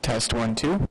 Test 1, 2.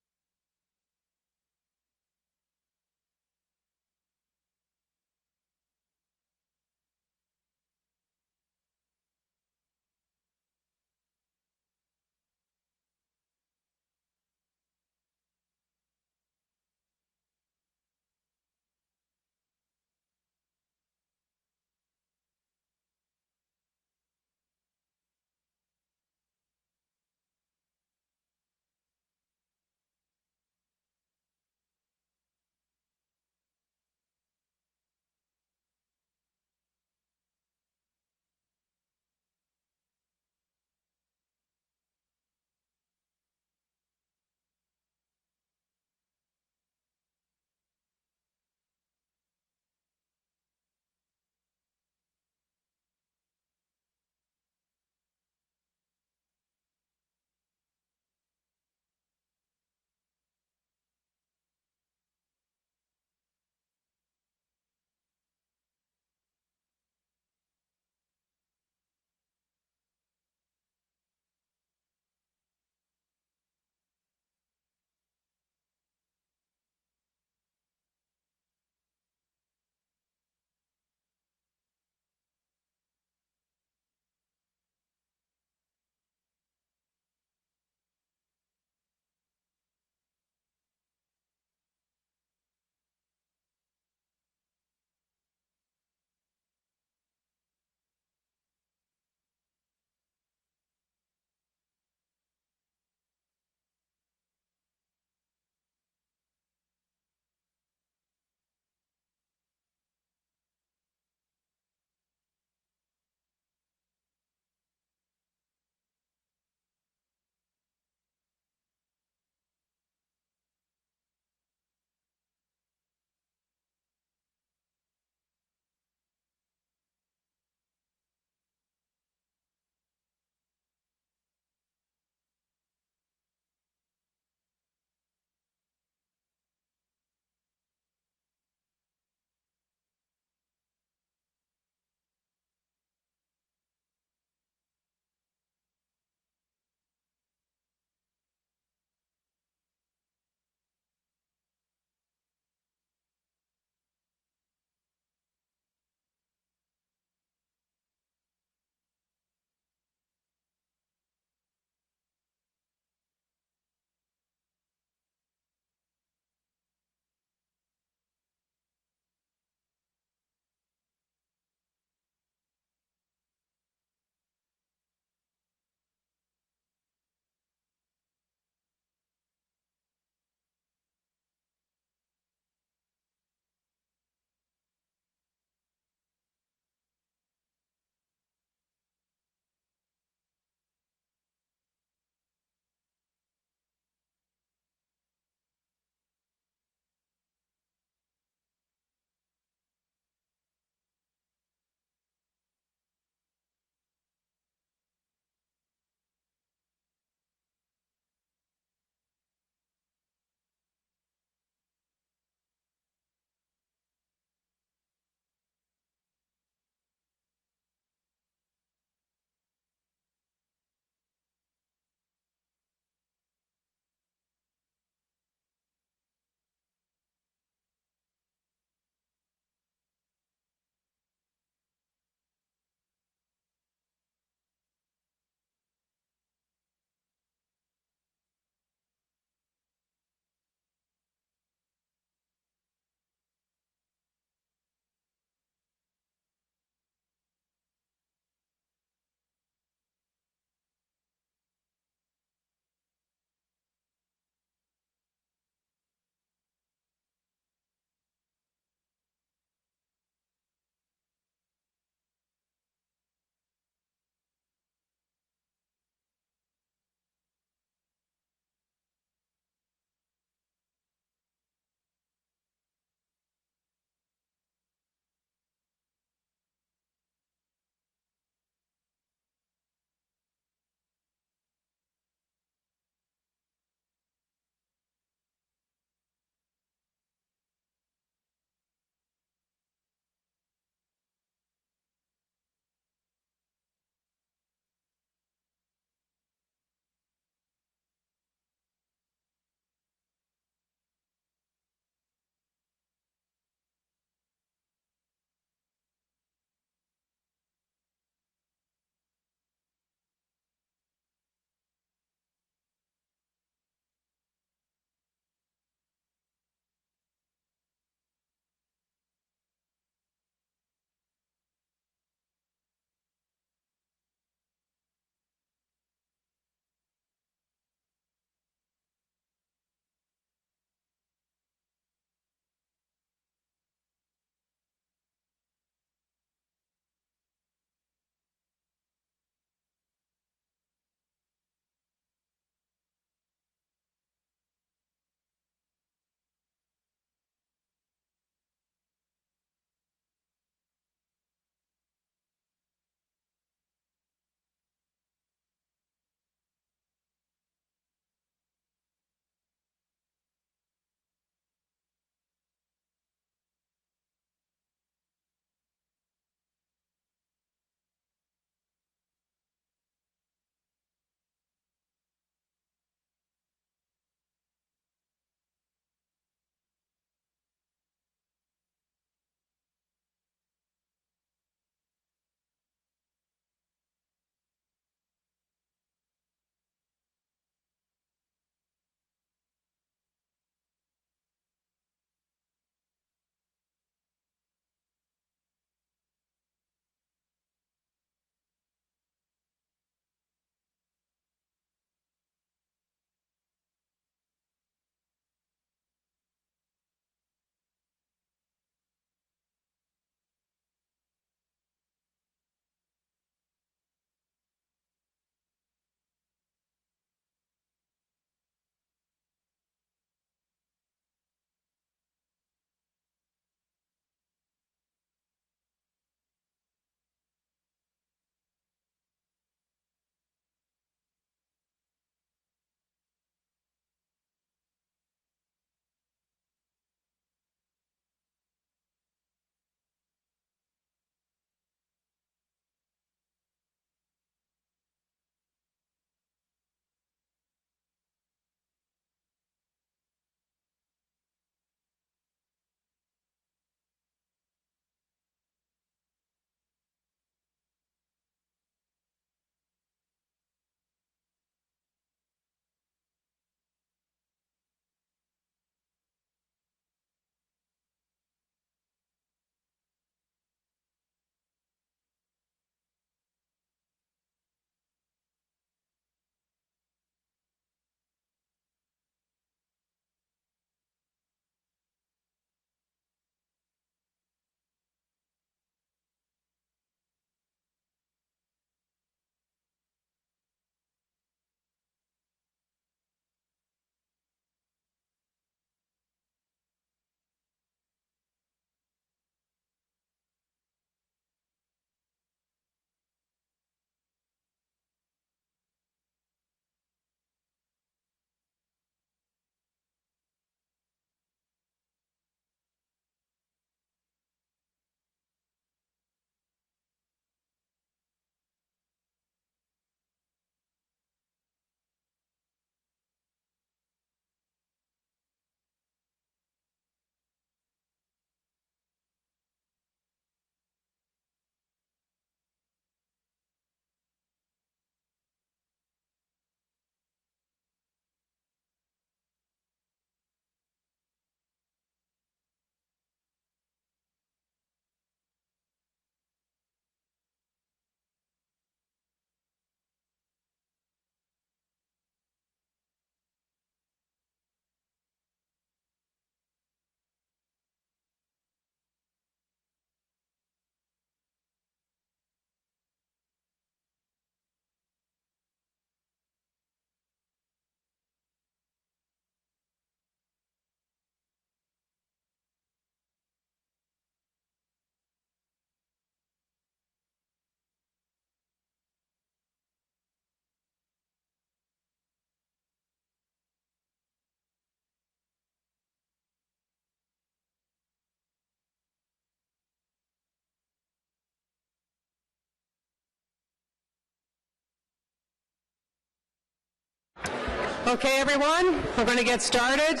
Okay, everyone, we're going to get started.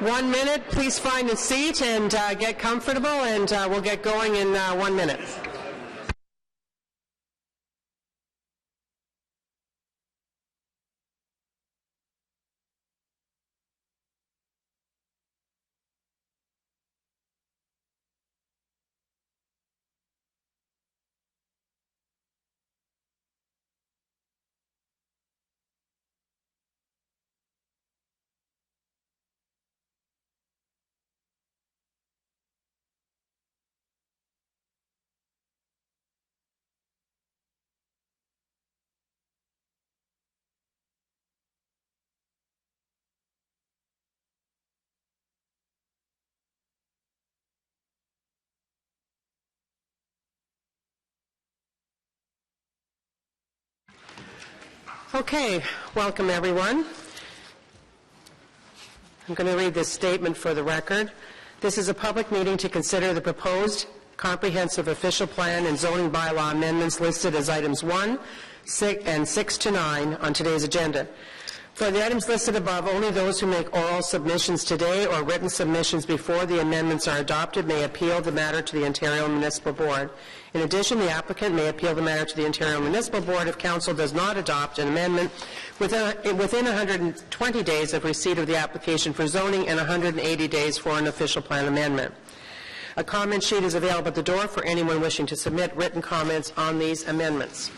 1 minute. Please find a seat and get comfortable, and we'll get going in 1 minute. Okay, welcome everyone. I'm going to read this statement for the record. This is a public meeting to consider the proposed comprehensive official plan and zoning bylaw amendments listed as items 1, 6, and 6 to 9 on today's agenda. For the items listed above, only those who make oral submissions today or written submissions before the amendments are adopted may appeal the matter to the Ontario Municipal Board. In addition, the applicant may appeal the matter to the Ontario Municipal Board if Council does not adopt an amendment within 120 days of receipt of the application for zoning and 180 days for an official plan amendment. A comment sheet is available at the door for anyone wishing to submit written comments on these amendments.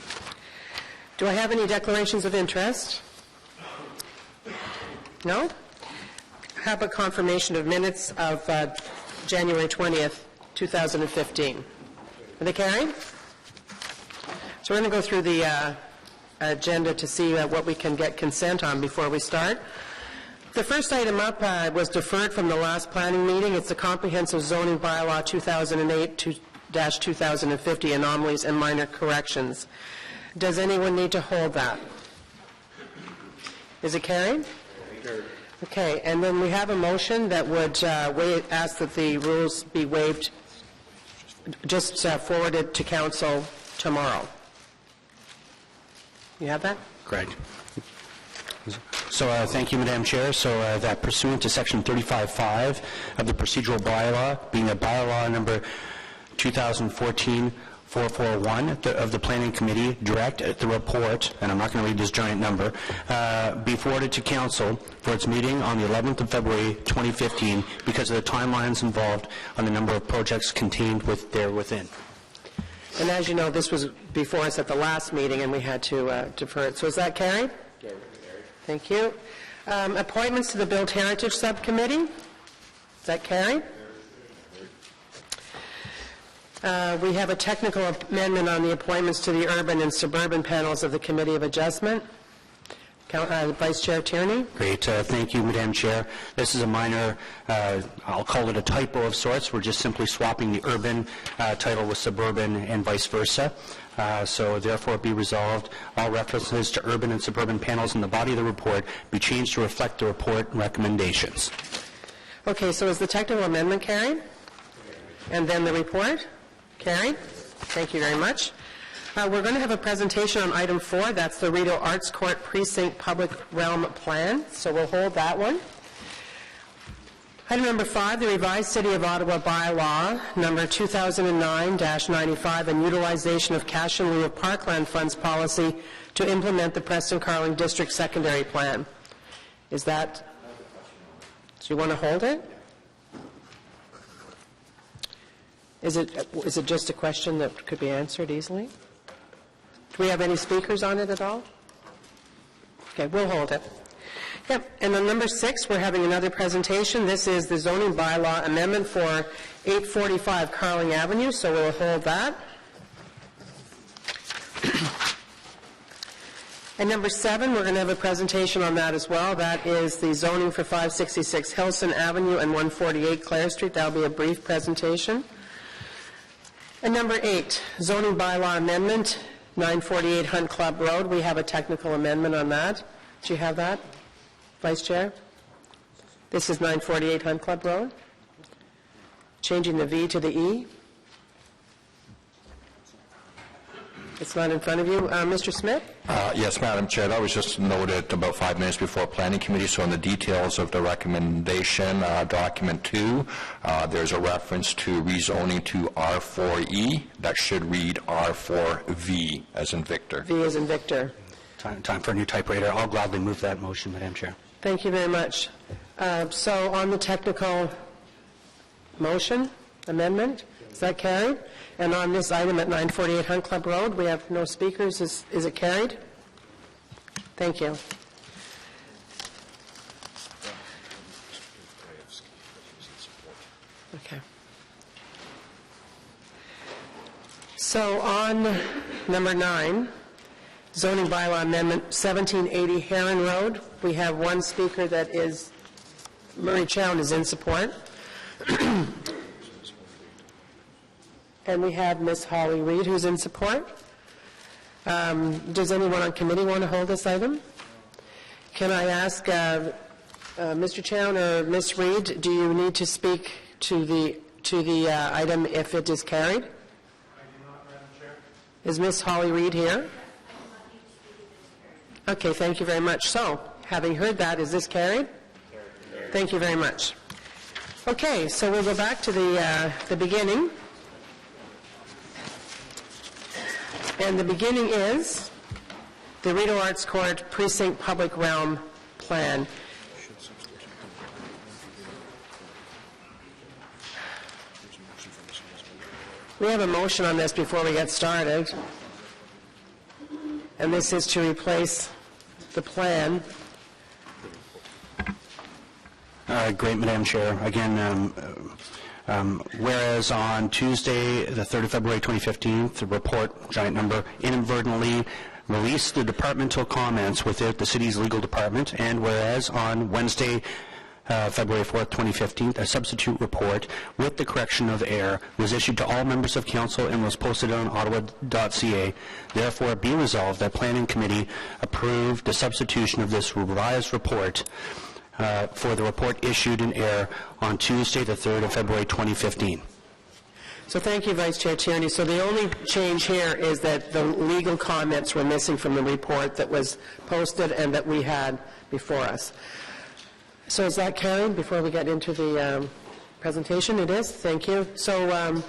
Do I have any declarations of interest? No? How about confirmation of minutes of January 20th, 2015? Are they carried? So we're going to go through the agenda to see what we can get consent on before we start. The first item up was deferred from the last planning meeting. It's the Comprehensive Zoning Bylaw 2008-2050 Anomalies and Minor Corrections. Does anyone need to hold that? Is it carried? Okay, and then we have a motion that would ask that the rules be waived, just forwarded to Council tomorrow. You have that? Correct. So thank you, Madam Chair. So that pursuant to Section 35.5 of the procedural bylaw, being a bylaw number 2014-441 of the Planning Committee, direct the report, and I'm not going to read this giant number, be forwarded to Council for its meeting on the 11th of February 2015 because of the timelines involved on the number of projects contained within. And as you know, this was before us at the last meeting and we had to defer it. So is that carried? Carried. Thank you. Appointments to the Built Heritage Subcommittee. Is that carried? We have a technical amendment on the appointments to the urban and suburban panels of the Committee of Adjustment. Vice Chair Tierney. Great. Thank you, Madam Chair. This is a minor, I'll call it a typo of sorts. We're just simply swapping the urban title with suburban and vice versa. So therefore be resolved, all references to urban and suburban panels in the body of the report be changed to reflect the report recommendations. Okay, so is the technical amendment carried? And then the report? Carried. Thank you very much. We're going to have a presentation on item 4. That's the Rideau Arts Court Precinct Public Realm Plan. So we'll hold that one. Item number 5, the revised City of Ottawa bylaw, number 2009-95, and utilization of cash in lieu of parkland funds policy to implement the Preston-Carling District Secondary Plan. Is that? So you want to hold it? Is it just a question that could be answered easily? Do we have any speakers on it at all? Okay, we'll hold it. Yep, and on number 6, we're having another presentation. This is the zoning bylaw amendment for 845 Carling Avenue, so we'll hold that. And number 7, we're going to have a presentation on that as well. That is the zoning for 566 Hilson Avenue and 148 Clare Street. That will be a brief presentation. And number 8, zoning bylaw amendment, 948 Hunt Club Road. We have a technical amendment on that. Do you have that, Vice Chair? This is 948 Hunt Club Road. Changing the V to the E. It's not in front of you. Mr. Smith? Yes, Madam Chair, that was just noted about 5 minutes before Planning Committee. So in the details of the recommendation, document 2, there's a reference to rezoning to R4E. That should read R4V as in Victor. V as in Victor. Time for a new typewriter. I'll gladly move that motion, Madam Chair. Thank you very much. So on the technical motion, amendment, is that carried? And on this item at 948 Hunt Club Road, we have no speakers. Is it carried? Thank you. Okay. So on number 9, zoning bylaw amendment 1780 Heron Road, we have one speaker that is, Murray Chown is in support. And we have Ms. Holly Reed, who's in support. Does anyone on committee want to hold this item? Can I ask Mr. Chown or Ms. Reed, do you need to speak to the item if it is carried? I do not, Madam Chair. Is Ms. Holly Reed here? Okay, thank you very much. So, having heard that, is this carried? Carried. Thank you very much. Okay, so we'll go back to the beginning. And the beginning is the Rideau Arts Court Precinct Public Realm Plan. We have a motion on this before we get started. And this is to replace the plan. Great, Madam Chair. Again, whereas on Tuesday, the 3rd of February 2015, the report, giant number, inadvertently released the departmental comments within the city's legal department, and whereas on Wednesday, February 4th, 2015, a substitute report with the correction of error was issued to all members of council and was posted on ottawa.ca. Therefore, be resolved that Planning Committee approved the substitution of this revised report for the report issued in error on Tuesday, the 3rd of February, 2015. So thank you, Vice Chair Tierney. So the only change here is that the legal comments were missing from the report that was posted and that we had before us. So is that carried before we get into the presentation? It is. Thank you. So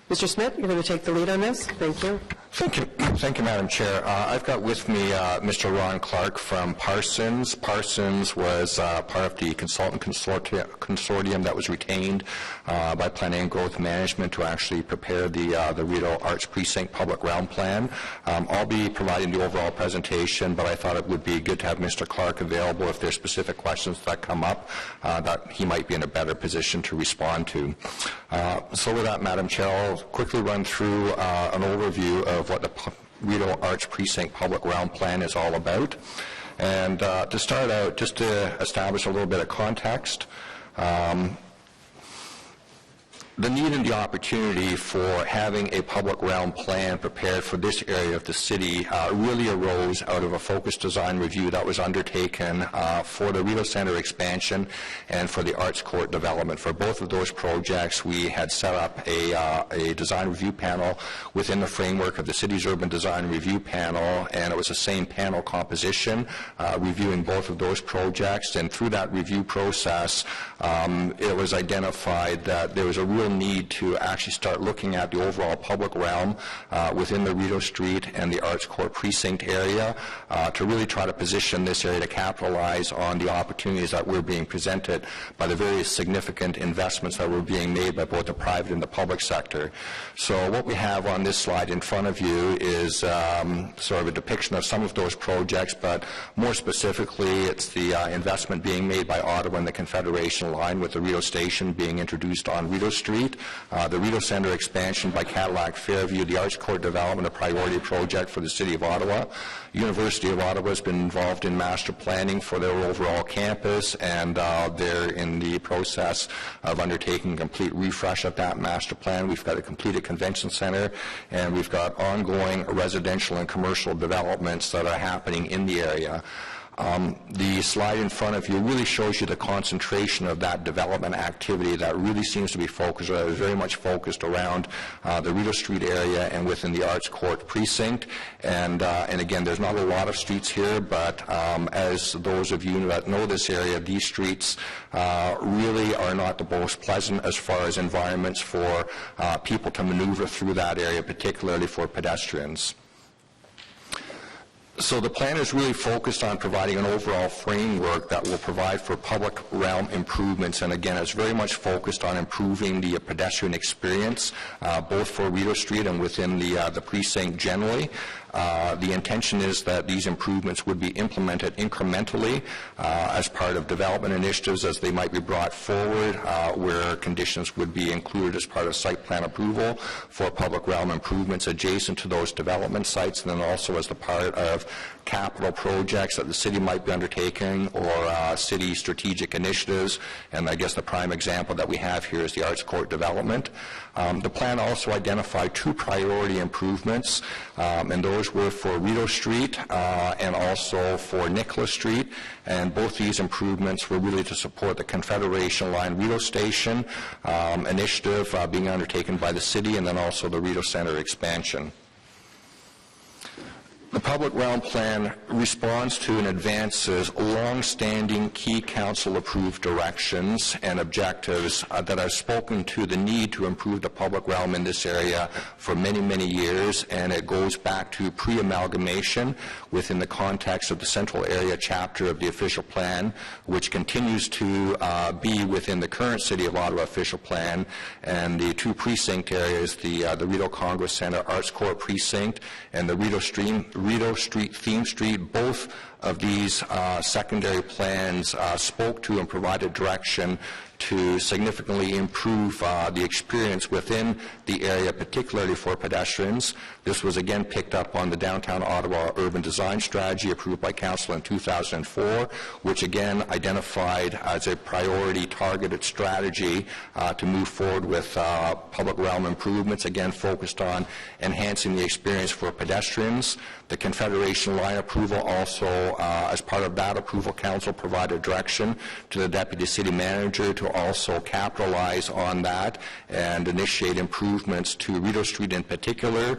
Mr. Smith, you're going to take the lead on this. Thank you. Thank you, Madam Chair. I've got with me Mr. Ron Clark from Parsons. Parsons was part of the consultant consortium that was retained by Planning and Growth Management to actually prepare the Rideau Arts Precinct Public Realm Plan. I'll be providing the overall presentation, but I thought it would be good to have Mr. Clark available if there's specific questions that come up that he might be in a better position to respond to. So with that, Madam Chair, I'll quickly run through an overview of what the Rideau Arts Precinct Public Realm Plan is all about. And to start out, just to establish a little bit of context, the need and the opportunity for having a public realm plan prepared for this area of the city really arose out of a focused design review that was undertaken for the Rideau Centre expansion and for the Arts Court development. For both of those projects, we had set up a design review panel within the framework of the city's urban design review panel, and it was the same panel composition reviewing both of those projects. And through that review process, it was identified that there was a real need to actually start looking at the overall public realm within the Rideau Street and the Arts Court precinct area to really try to position this area to capitalize on the opportunities that were being presented by the various significant investments that were being made by both the private and the public sector. So what we have on this slide in front of you is sort of a depiction of some of those projects, but more specifically, it's the investment being made by Ottawa and the Confederation line with the Rideau Station being introduced on Rideau Street. The Rideau Centre expansion by Cadillac Fairview, the Arts Court development, a priority project for the City of Ottawa. University of Ottawa has been involved in master planning for their overall campus, and they're in the process of undertaking a complete refresh of that master plan. We've got a completed convention centre, and we've got ongoing residential and commercial developments that are happening in the area. The slide in front of you really shows you the concentration of that development activity that really seems to be focused, or is very much focused around the Rideau Street area and within the Arts Court precinct. And again, there's not a lot of streets here, but as those of you that know this area, these streets really are not the most pleasant as far as environments for people to maneuver through that area, particularly for pedestrians. So the plan is really focused on providing an overall framework that will provide for public realm improvements, and again, it's very much focused on improving the pedestrian experience, both for Rideau Street and within the precinct generally. The intention is that these improvements would be implemented incrementally as part of development initiatives as they might be brought forward, where conditions would be included as part of site plan approval for public realm improvements adjacent to those development sites, and then also as the part of capital projects that the city might be undertaking, or city strategic initiatives. And I guess the prime example that we have here is the Arts Court development. The plan also identified 2 priority improvements, and those were for Rideau Street and also for Nicholas Street. And both these improvements were really to support the Confederation Line Rideau Station initiative being undertaken by the city, and then also the Rideau Centre expansion. The Public Realm Plan responds to and advances long-standing key council-approved directions and objectives that have spoken to the need to improve the public realm in this area for many, many years, and it goes back to pre-amalgamation within the context of the Central Area chapter of the official plan, which continues to be within the current City of Ottawa official plan, and the 2 precinct areas, the Rideau Congress Centre Arts Court precinct and the Rideau Street Theme Street. Both of these secondary plans spoke to and provided direction to significantly improve the experience within the area, particularly for pedestrians. This was again picked up on the Downtown Ottawa Urban Design Strategy approved by Council in 2004, which again identified as a priority targeted strategy to move forward with public realm improvements, again focused on enhancing the experience for pedestrians. The Confederation Line approval also, as part of that approval, Council provided direction to the Deputy City Manager to also capitalize on that and initiate improvements to Rideau Street in particular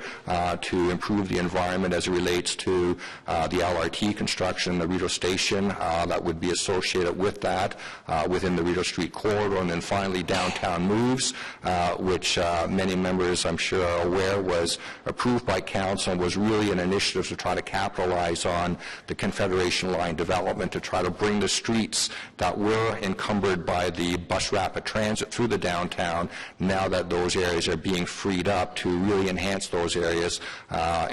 to improve the environment as it relates to the LRT construction, the Rideau Station that would be associated with that within the Rideau Street corridor, and then finally downtown moves, which many members I'm sure are aware was approved by Council and was really an initiative to try to capitalize on the Confederation Line development to try to bring the streets that were encumbered by the bus rapid transit through the downtown, now that those areas are being freed up, to really enhance those areas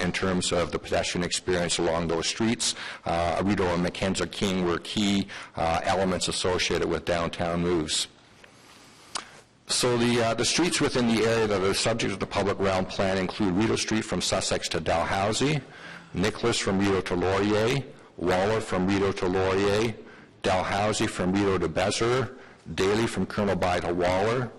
in terms of the pedestrian experience along those streets. Rideau and Mackenzie King were key elements associated with downtown moves. So the streets within the area that are subject to the public realm plan include Rideau Street from Sussex to Dalhousie, Nicholas from Rideau to Laurier, Waller from Rideau to Laurier, Dalhousie from Rideau to Béziers, Daly from Colonel By to Waller,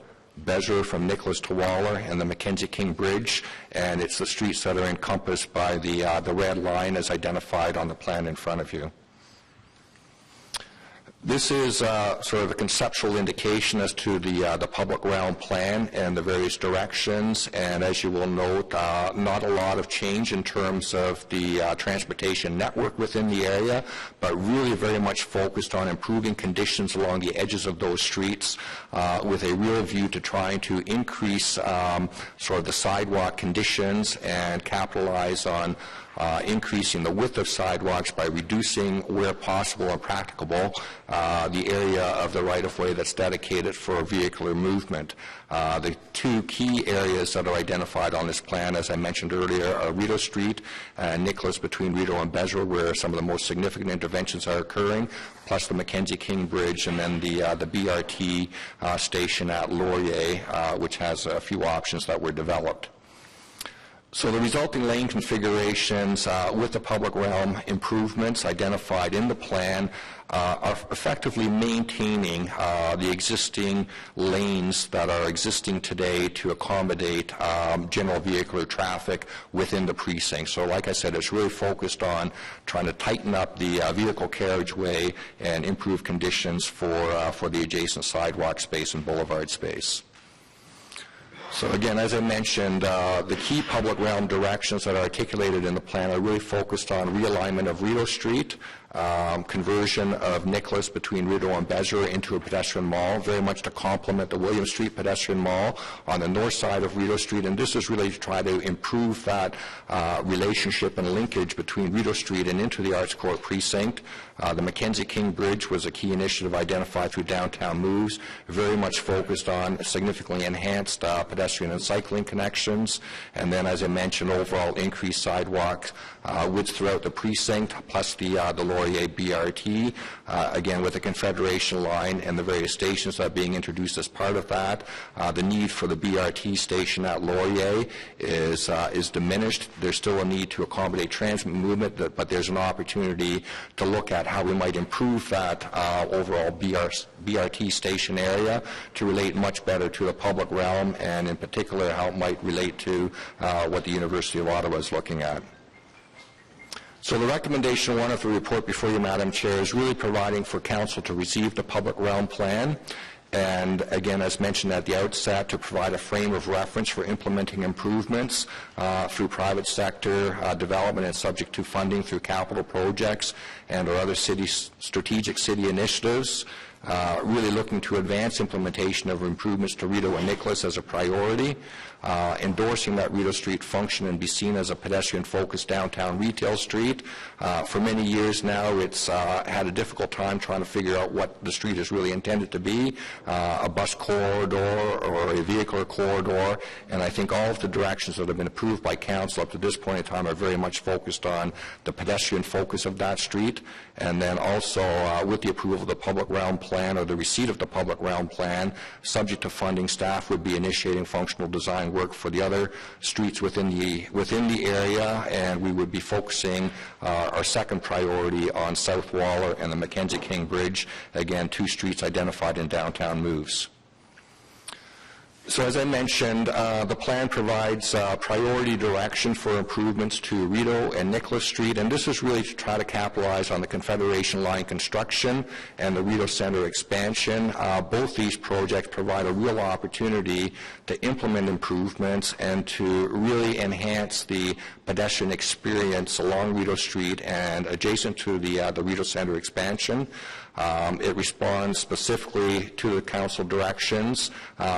Béziers from Nicholas to Waller, and the Mackenzie King Bridge. And it's the streets that are encompassed by the red line as identified on the plan in front of you. This is sort of a conceptual indication as to the public realm plan and the various directions, and as you will note, not a lot of change in terms of the transportation network within the area, but really very much focused on improving conditions along the edges of those streets with a real view to trying to increase sort of the sidewalk conditions and capitalize on increasing the width of sidewalks by reducing, where possible and practicable, the area of the right-of-way that's dedicated for vehicular movement. The 2 key areas that are identified on this plan, as I mentioned earlier, are Rideau Street and Nicholas between Rideau and Béziers, where some of the most significant interventions are occurring, plus the Mackenzie King Bridge, and then the BRT station at Laurier, which has a few options that were developed. So the resulting lane configurations with the public realm improvements identified in the plan are effectively maintaining the existing lanes that are existing today to accommodate general vehicular traffic within the precinct. So like I said, it's really focused on trying to tighten up the vehicle carriageway and improve conditions for the adjacent sidewalk space and boulevard space. So again, as I mentioned, the key public realm directions that are articulated in the plan are really focused on realignment of Rideau Street, conversion of Nicholas between Rideau and Bezer into a pedestrian mall, very much to complement the William Street pedestrian mall on the north side of Rideau Street, and this is really to try to improve that relationship and linkage between Rideau Street and into the Arts Court precinct. The Mackenzie King Bridge was a key initiative identified through Downtown Moves, very much focused on significantly enhanced pedestrian and cycling connections, and then, as I mentioned, overall increased sidewalk width throughout the precinct, plus the Laurier BRT, again with the Confederation line and the various stations that are being introduced as part of that. The need for the BRT station at Laurier is diminished. There's still a need to accommodate transit movement, but there's an opportunity to look at how we might improve that overall BRT station area to relate much better to the public realm, and in particular how it might relate to what the University of Ottawa is looking at. So the recommendation one of the report before you, Madam Chair, is really providing for Council to receive the public realm plan, and again, as mentioned at the outset, to provide a frame of reference for implementing improvements through private sector development and subject to funding through capital projects and or other strategic city initiatives. Really looking to advance implementation of improvements to Rideau and Nicholas as a priority, endorsing that Rideau Street function and be seen as a pedestrian-focused downtown retail street. For many years now, it's had a difficult time trying to figure out what the street is really intended to be, a bus corridor or a vehicular corridor, and I think all of the directions that have been approved by Council up to this point in time are very much focused on the pedestrian focus of that street, and then also with the approval of the public realm plan or the receipt of the public realm plan, subject to funding, staff would be initiating functional design work for the other streets within the area, and we would be focusing our second priority on South Waller and the Mackenzie King Bridge, again, two streets identified in Downtown Moves. So as I mentioned, the plan provides priority direction for improvements to Rideau and Nicholas Street, and this is really to try to capitalize on the Confederation Line construction and the Rideau Centre expansion. Both these projects provide a real opportunity to implement improvements and to really enhance the pedestrian experience along Rideau Street and adjacent to the Rideau Centre expansion. It responds specifically to the Council directions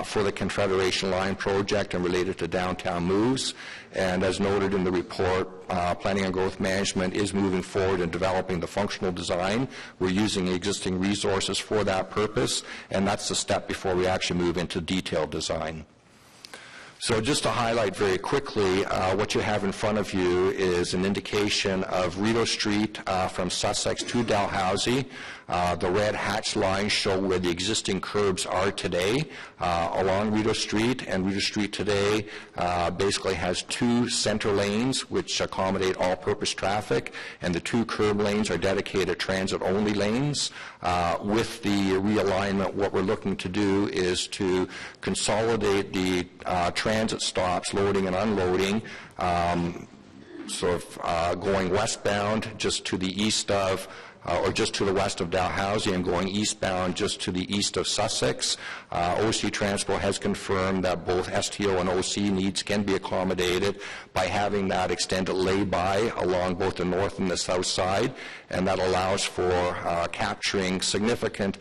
for the Confederation Line project and related to Downtown Moves. And as noted in the report, Planning and Growth Management is moving forward in developing the functional design. We're using existing resources for that purpose, and that's the step before we actually move into detailed design. So just to highlight very quickly, what you have in front of you is an indication of Rideau Street from Sussex to Dalhousie. The red hatched lines show where the existing curbs are today along Rideau Street, and Rideau Street today basically has two center lanes which accommodate all-purpose traffic, and the two curb lanes are dedicated transit-only lanes. With the realignment, what we're looking to do is to consolidate the transit stops, loading and unloading, going westbound just to the east of or just to the west of Dalhousie, and going eastbound just to the east of Sussex. OC Transport has confirmed that both STO and OC needs can be accommodated by having that extended lay-by along both the north and the south side, and that allows for capturing significant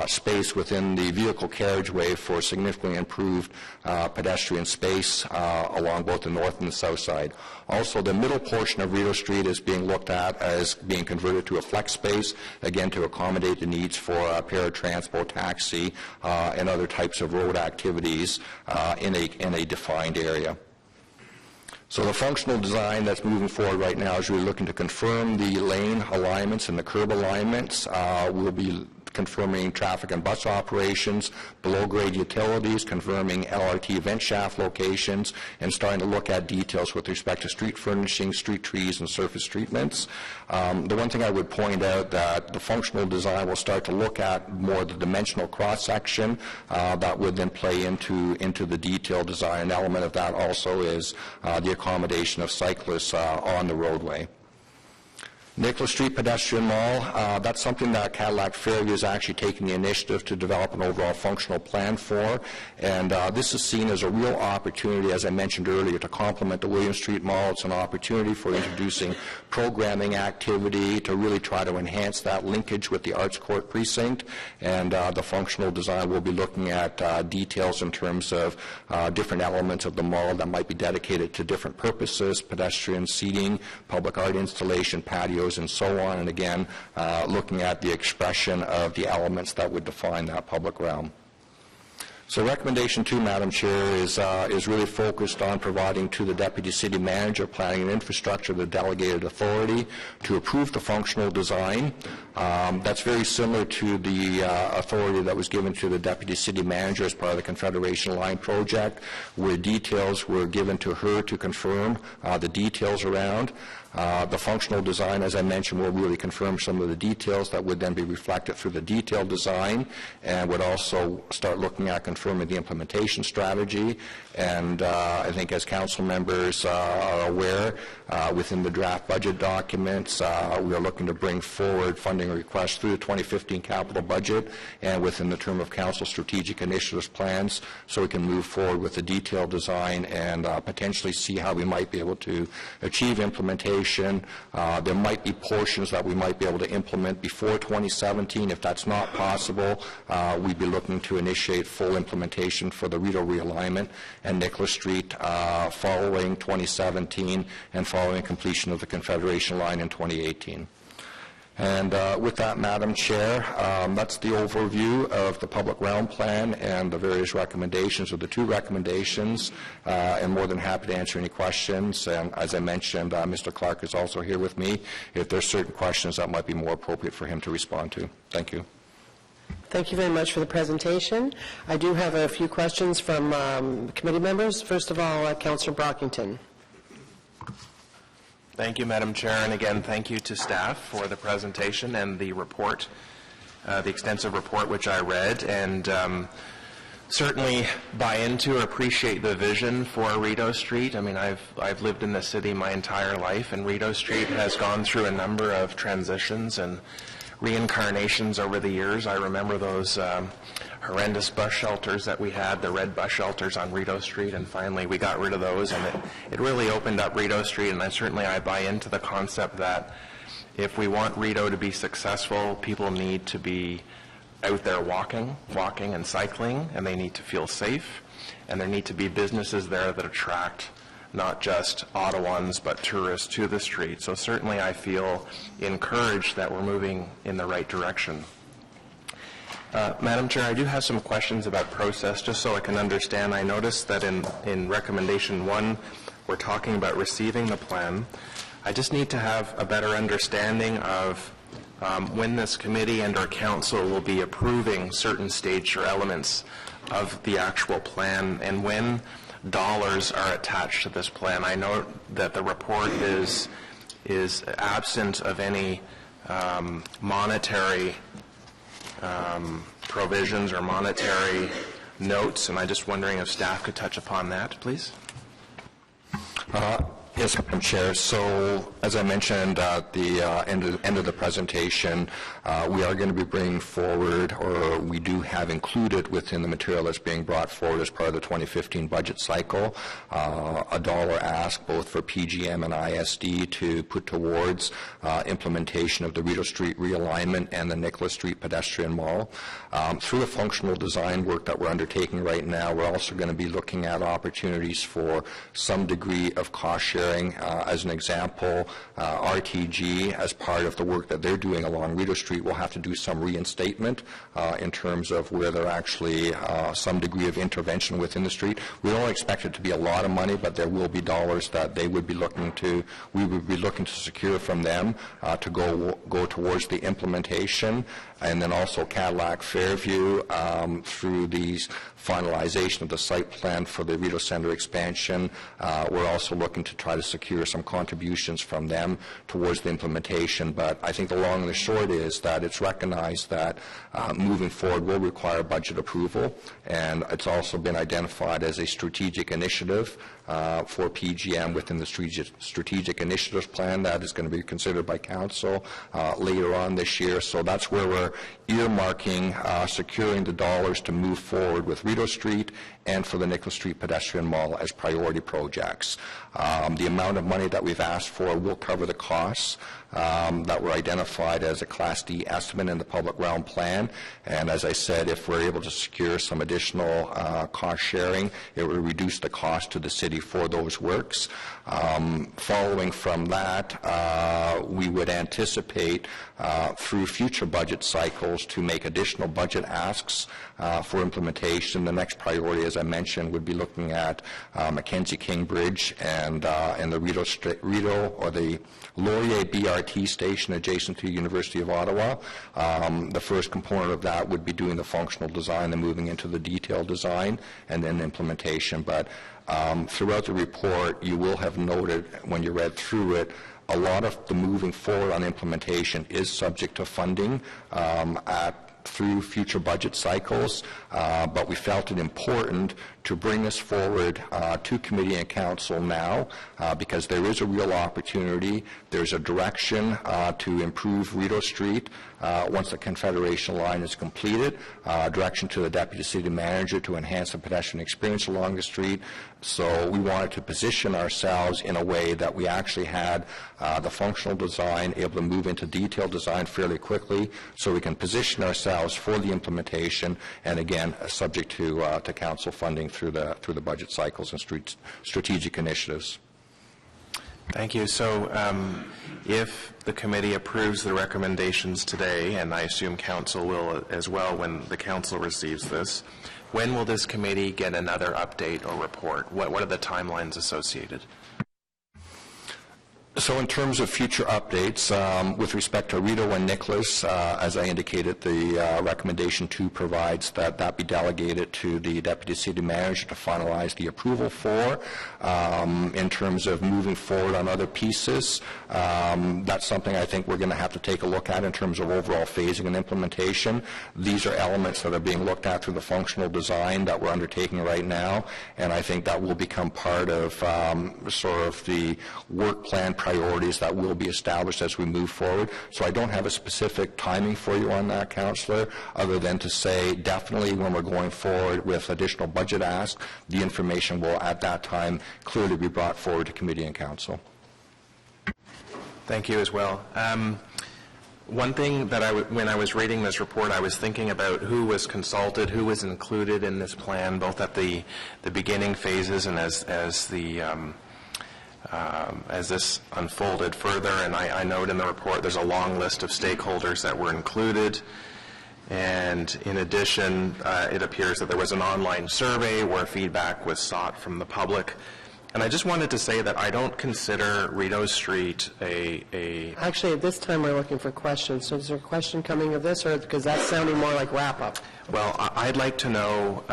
space within the vehicle carriageway for significantly improved pedestrian space along both the north and the south side. Also, the middle portion of Rideau Street is being looked at as being converted to a flex space, again to accommodate the needs for paratransport, taxi, and other types of road activities in a defined area. So the functional design that's moving forward right now is really looking to confirm the lane alignments and the curb alignments. We'll be confirming traffic and bus operations, below-grade utilities, confirming LRT vent shaft locations, and starting to look at details with respect to street furnishing, street trees, and surface treatments. The one thing I would point out that the functional design will start to look at more the dimensional cross-section that would then play into the detailed design. An element of that also is the accommodation of cyclists on the roadway. Nicholas Street Pedestrian Mall, that's something that Cadillac Fairview is actually taking the initiative to develop an overall functional plan for, and this is seen as a real opportunity, as I mentioned earlier, to complement the William Street Mall. It's an opportunity for introducing programming activity to really try to enhance that linkage with the Arts Court precinct, and the functional design will be looking at details in terms of different elements of the mall that might be dedicated to different purposes, pedestrian seating, public art installation, patios, and so on, and again, looking at the expression of the elements that would define that public realm. So recommendation 2, Madam Chair, is really focused on providing to the Deputy City Manager, Planning and Infrastructure, the delegated authority to approve the functional design. That's very similar to the authority that was given to the Deputy City Manager as part of the Confederation Line project, where details were given to her to confirm the details around. The functional design, as I mentioned, will really confirm some of the details that would then be reflected through the detailed design, and would also start looking at confirming the implementation strategy. And I think, as council members are aware, within the draft budget documents, we are looking to bring forward funding requests through the 2015 capital budget and within the term of council strategic initiatives plans, so we can move forward with the detailed design and potentially see how we might be able to achieve implementation. There might be portions that we might be able to implement before 2017. If that's not possible, we'd be looking to initiate full implementation for the Rideau realignment and Nicholas Street following 2017 and following completion of the Confederation Line in 2018. And with that, Madam Chair, that's the overview of the public realm plan and the various recommendations, or the 2 recommendations. I'm more than happy to answer any questions. And as I mentioned, Mr. Clark is also here with me if there's certain questions that might be more appropriate for him to respond to. Thank you. Thank you very much for the presentation. I do have a few questions from committee members. First of all, Councillor Brockington. Thank you, Madam Chair, and again, thank you to staff for the presentation and the report, the extensive report which I read, and certainly buy into or appreciate the vision for Rideau Street. I mean, I've lived in the city my entire life, and Rideau Street has gone through a number of transitions and reincarnations over the years. I remember those horrendous bus shelters that we had, the red bus shelters on Rideau Street, and finally we got rid of those, and it really opened up Rideau Street, and I buy into the concept that if we want Rideau to be successful, people need to be out there walking and cycling, and they need to feel safe, and there need to be businesses there that attract not just Ottawans, but tourists to the street. So certainly I feel encouraged that we're moving in the right direction. Madam Chair, I do have some questions about process, just so I can understand. I noticed that in recommendation 1, we're talking about receiving the plan. I just need to have a better understanding of when this committee and our council will be approving certain stages or elements of the actual plan, and when dollars are attached to this plan. I know that the report is absent of any monetary provisions or monetary notes, and I'm just wondering if staff could touch upon that, please. Yes, Madam Chair. So, as I mentioned at the end of the presentation, we are going to be bringing forward, or we do have included within the material that's being brought forward as part of the 2015 budget cycle, a dollar ask both for PGM and ISD to put towards implementation of the Rideau Street realignment and the Nicholas Street pedestrian mall. Through the functional design work that we're undertaking right now, we're also going to be looking at opportunities for some degree of cost sharing sharing. As an example, RTG, as part of the work that they're doing along Rideau Street, will have to do some reinstatement in terms of where there actually some degree of intervention within the street. We don't expect it to be a lot of money, but there will be dollars that they would be looking to, we would be looking to secure from them to go towards the implementation. And then also Cadillac Fairview through these finalization of the site plan for the Rideau Centre expansion. We're also looking to try to secure some contributions from them towards the implementation. But I think the long and the short is that it's recognized that moving forward will require budget approval, and it's also been identified as a strategic initiative for PGM within the strategic initiatives plan that is going to be considered by council later on this year. So that's where we're earmarking securing the dollars to move forward with Rideau Street and for the Nicholas Street Pedestrian Mall as priority projects. The amount of money that we've asked for will cover the costs that were identified as a Class D estimate in the public realm plan. And as I said, if we're able to secure some additional cost sharing, it will reduce the cost to the city for those works. Following from that, we would anticipate through future budget cycles to make additional budget asks for implementation. The next priority, as I mentioned, would be looking at Mackenzie King Bridge and the Rideau or the Laurier BRT station adjacent to the University of Ottawa. The first component of that would be doing the functional design and moving into the detailed design and then implementation. But throughout the report, you will have noted when you read through it, a lot of the moving forward on implementation is subject to funding through future budget cycles, but we felt it important to bring this forward to committee and council now because there is a real opportunity. There's a direction to improve Rideau Street once the Confederation line is completed, direction to the Deputy City Manager to enhance the pedestrian experience along the street. So we wanted to position ourselves in a way that we actually had the functional design able to move into detailed design fairly quickly so we can position ourselves for the implementation, and again, subject to council funding through the budget cycles and strategic initiatives. Thank you. So if the committee approves the recommendations today, and I assume council will as well when the council receives this, when will this committee get another update or report? What are the timelines associated? So in terms of future updates, with respect to Rideau and Nicholas, as I indicated, the recommendation 2 provides that that be delegated to the Deputy City Manager to finalize the approval for. In terms of moving forward on other pieces, that's something I think we're going to have to take a look at in terms of overall phasing and implementation. These are elements that are being looked at through the functional design that we're undertaking right now, and I think that will become part of sort of the work plan priorities that will be established as we move forward. So I don't have a specific timing for you on that, Councillor, other than to say definitely when we're going forward with additional budget asks, the information will at that time clearly be brought forward to committee and council. Thank you as well. One thing that when I was reading this report, I was thinking about who was consulted, who was included in this plan, both at the beginning phases and as this unfolded further. And I note in the report there's a long list of stakeholders that were included. And in addition, it appears that there was an online survey where feedback was sought from the public. And I just wanted to say that I don't consider Rideau Street a... Actually, at this time, we're looking for questions. So is there a question coming of this, or because that's sounding more like wrap-up? Well, I'd like to know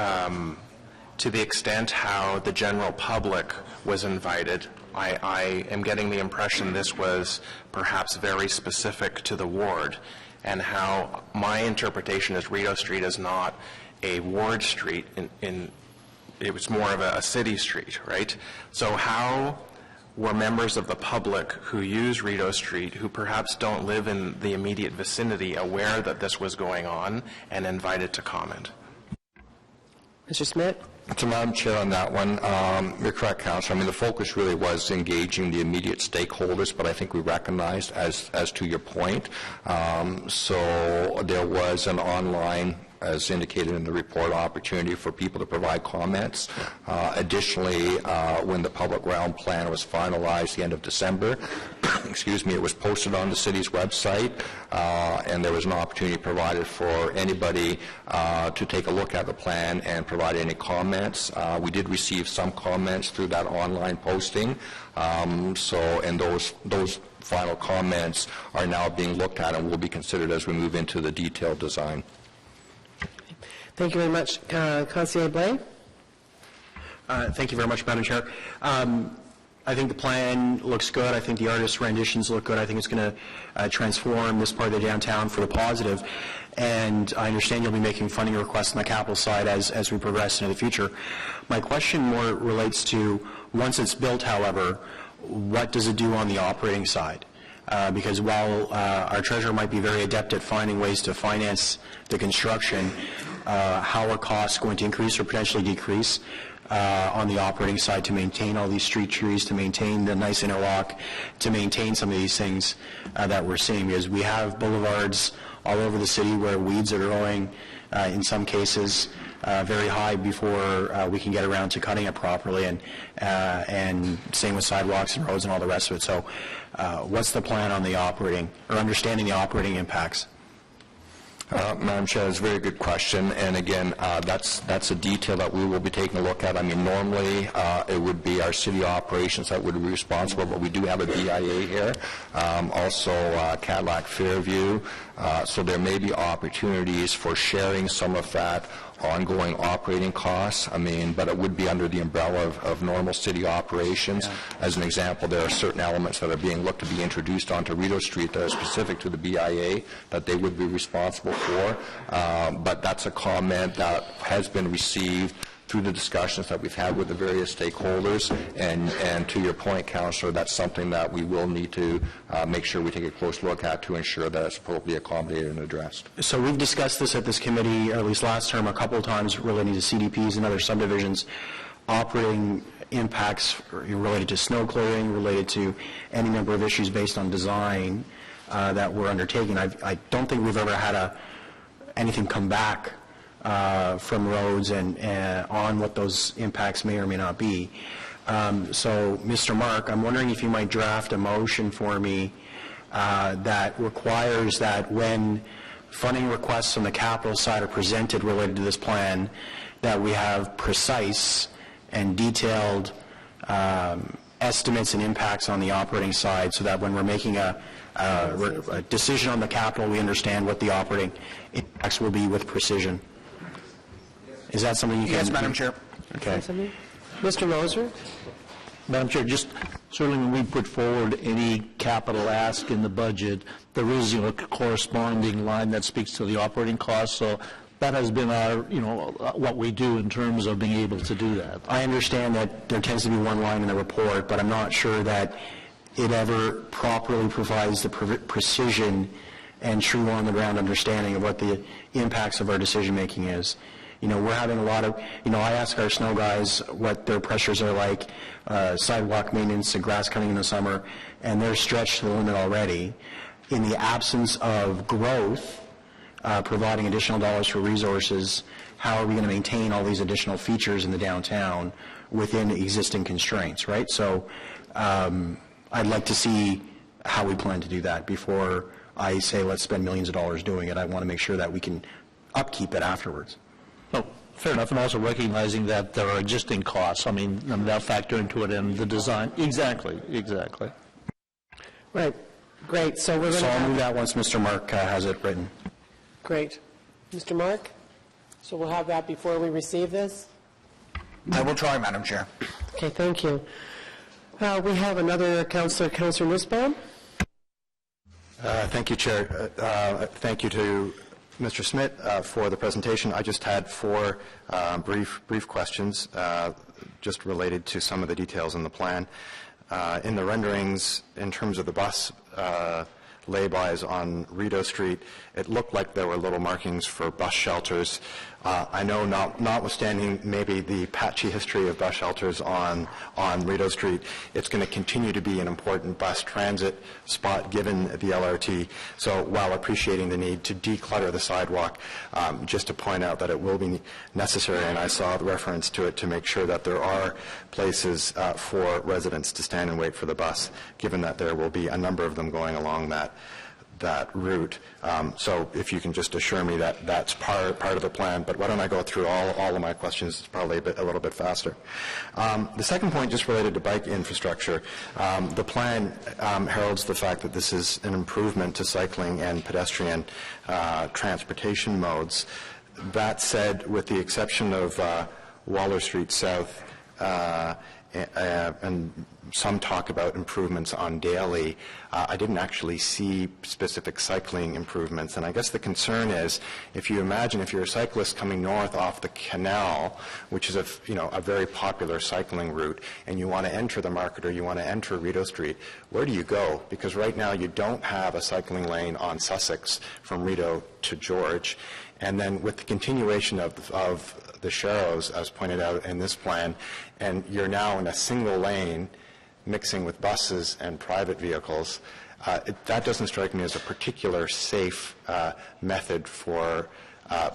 to the extent how the general public was invited. I am getting the impression this was perhaps very specific to the ward, and how my interpretation is Rideau Street is not a ward street it was more of a city street, right? So how were members of the public who use Rideau Street, who perhaps don't live in the immediate vicinity, aware that this was going on and invited to comment? Mr. Smith? So, Madam Chair, on that one, you're correct, Councillor. I mean, the focus really was engaging the immediate stakeholders, but I think we recognized, as to your point, so there was an online as indicated in the report, opportunity for people to provide comments. Additionally, when the public realm plan was finalized the end of December, excuse me, it was posted on the city's website, and there was an opportunity provided for anybody to take a look at the plan and provide any comments. We did receive some comments through that online posting, and those final comments are now being looked at and will be considered as we move into the detailed design. Thank you very much. Councillor Blais? Thank you very much, Madam Chair. I think the plan looks good. I think the artist's renditions look good. I think it's going to transform this part of the downtown for the positive. And I understand you'll be making funding requests on the capital side as we progress into the future. My question more relates to, once it's built, however, what does it do on the operating side? Because while our treasurer might be very adept at finding ways to finance the construction, how are costs going to increase or potentially decrease on the operating side to maintain all these street trees, to maintain the nice interlock, to maintain some of these things that we're seeing? Because we have boulevards all over the city where weeds are growing, in some cases, very high before we can get around to cutting it properly, and same with sidewalks and roads and all the rest of it. So what's the plan on the operating, or understanding the operating impacts? Madam Chair, it's a very good question, and again, that's a detail that we will be taking a look at. I mean, normally it would be our city operations that would be responsible, but we do have a BIA here, also Cadillac Fairview, so there may be opportunities for sharing some of that ongoing operating costs. I mean, but it would be under the umbrella of normal city operations. Yeah. As an example, there are certain elements that are being looked to be introduced onto Rideau Street that are specific to the BIA that they would be responsible for. But that's a comment that has been received through the discussions that we've had with the various stakeholders, and to your point, Councillor, that's something that we will need to make sure we take a close look at to ensure that it's appropriately accommodated and addressed. So we've discussed this at this committee, or at least last term, a couple of times relating to CDPs and other subdivisions, operating impacts related to snow clearing, related to any number of issues based on design that we're undertaking. I don't think we've ever had anything come back from roads and on what those impacts may or may not be. So, Mr. Mark, I'm wondering if you might draft a motion for me that requires that when funding requests on the capital side are presented related to this plan, that we have precise and detailed estimates and impacts on the operating side, so that when we're making a decision on the capital, we understand what the operating impacts will be with precision. Is that something you can... Yes, Madam Chair. Okay. Mr. Moser? Madam Chair, just certainly when we put forward any capital ask in the budget, there is a corresponding line that speaks to the operating costs. So that has been our, what we do in terms of being able to do that. I understand that there tends to be one line in the report, but I'm not sure that it ever properly provides the precision and true on-the-ground understanding of what the impacts of our decision-making is. We're having a lot of, I ask our snow guys what their pressures are like, sidewalk maintenance and grass cutting in the summer, and they're stretched to the limit already. In the absence of growth, providing additional dollars for resources, how are we going to maintain all these additional features in the downtown within existing constraints, right? So I'd like to see how we plan to do that before I say let's spend millions of dollars doing it. I want to make sure that we can upkeep it afterwards. Oh, fair enough, and also recognizing that there are existing costs. I mean, they'll factor into it in the design. Exactly. Right. Great. So we're going to... I'll move that once Mr. Mark has it written. Great. Mr. Mark? So we'll have that before we receive this? I will try, Madam Chair. Okay, thank you. We have another Councillor Nussbaum. Thank you, Chair. Thank you to Mr. Smith for the presentation. I just had four brief questions just related to some of the details in the plan. In the renderings, in terms of the bus laybys on Rideau Street, it looked like there were little markings for bus shelters. I know notwithstanding maybe the patchy history of bus shelters on Rideau Street, it's going to continue to be an important bus transit spot given the LRT. So while appreciating the need to declutter the sidewalk, just to point out that it will be necessary, and I saw the reference to it, to make sure that there are places for residents to stand and wait for the bus, given that there will be a number of them going along that route. So if you can just assure me that that's part of the plan. But why don't I go through all of my questions? It's probably a little bit faster. The second point, just related to bike infrastructure. The plan heralds the fact that this is an improvement to cycling and pedestrian transportation modes. That said, with the exception of Waller Street South, and some talk about improvements on Daly, I didn't actually see specific cycling improvements. And I guess the concern is, if you imagine if you're a cyclist coming north off the canal, which is a very popular cycling route, and you want to enter the market or you want to enter Rideau Street, where do you go? Because right now you don't have a cycling lane on Sussex from Rideau to George. And then with the continuation of the Sharrows, as pointed out in this plan, and you're now in a single lane mixing with buses and private vehicles, that doesn't strike me as a particular safe method for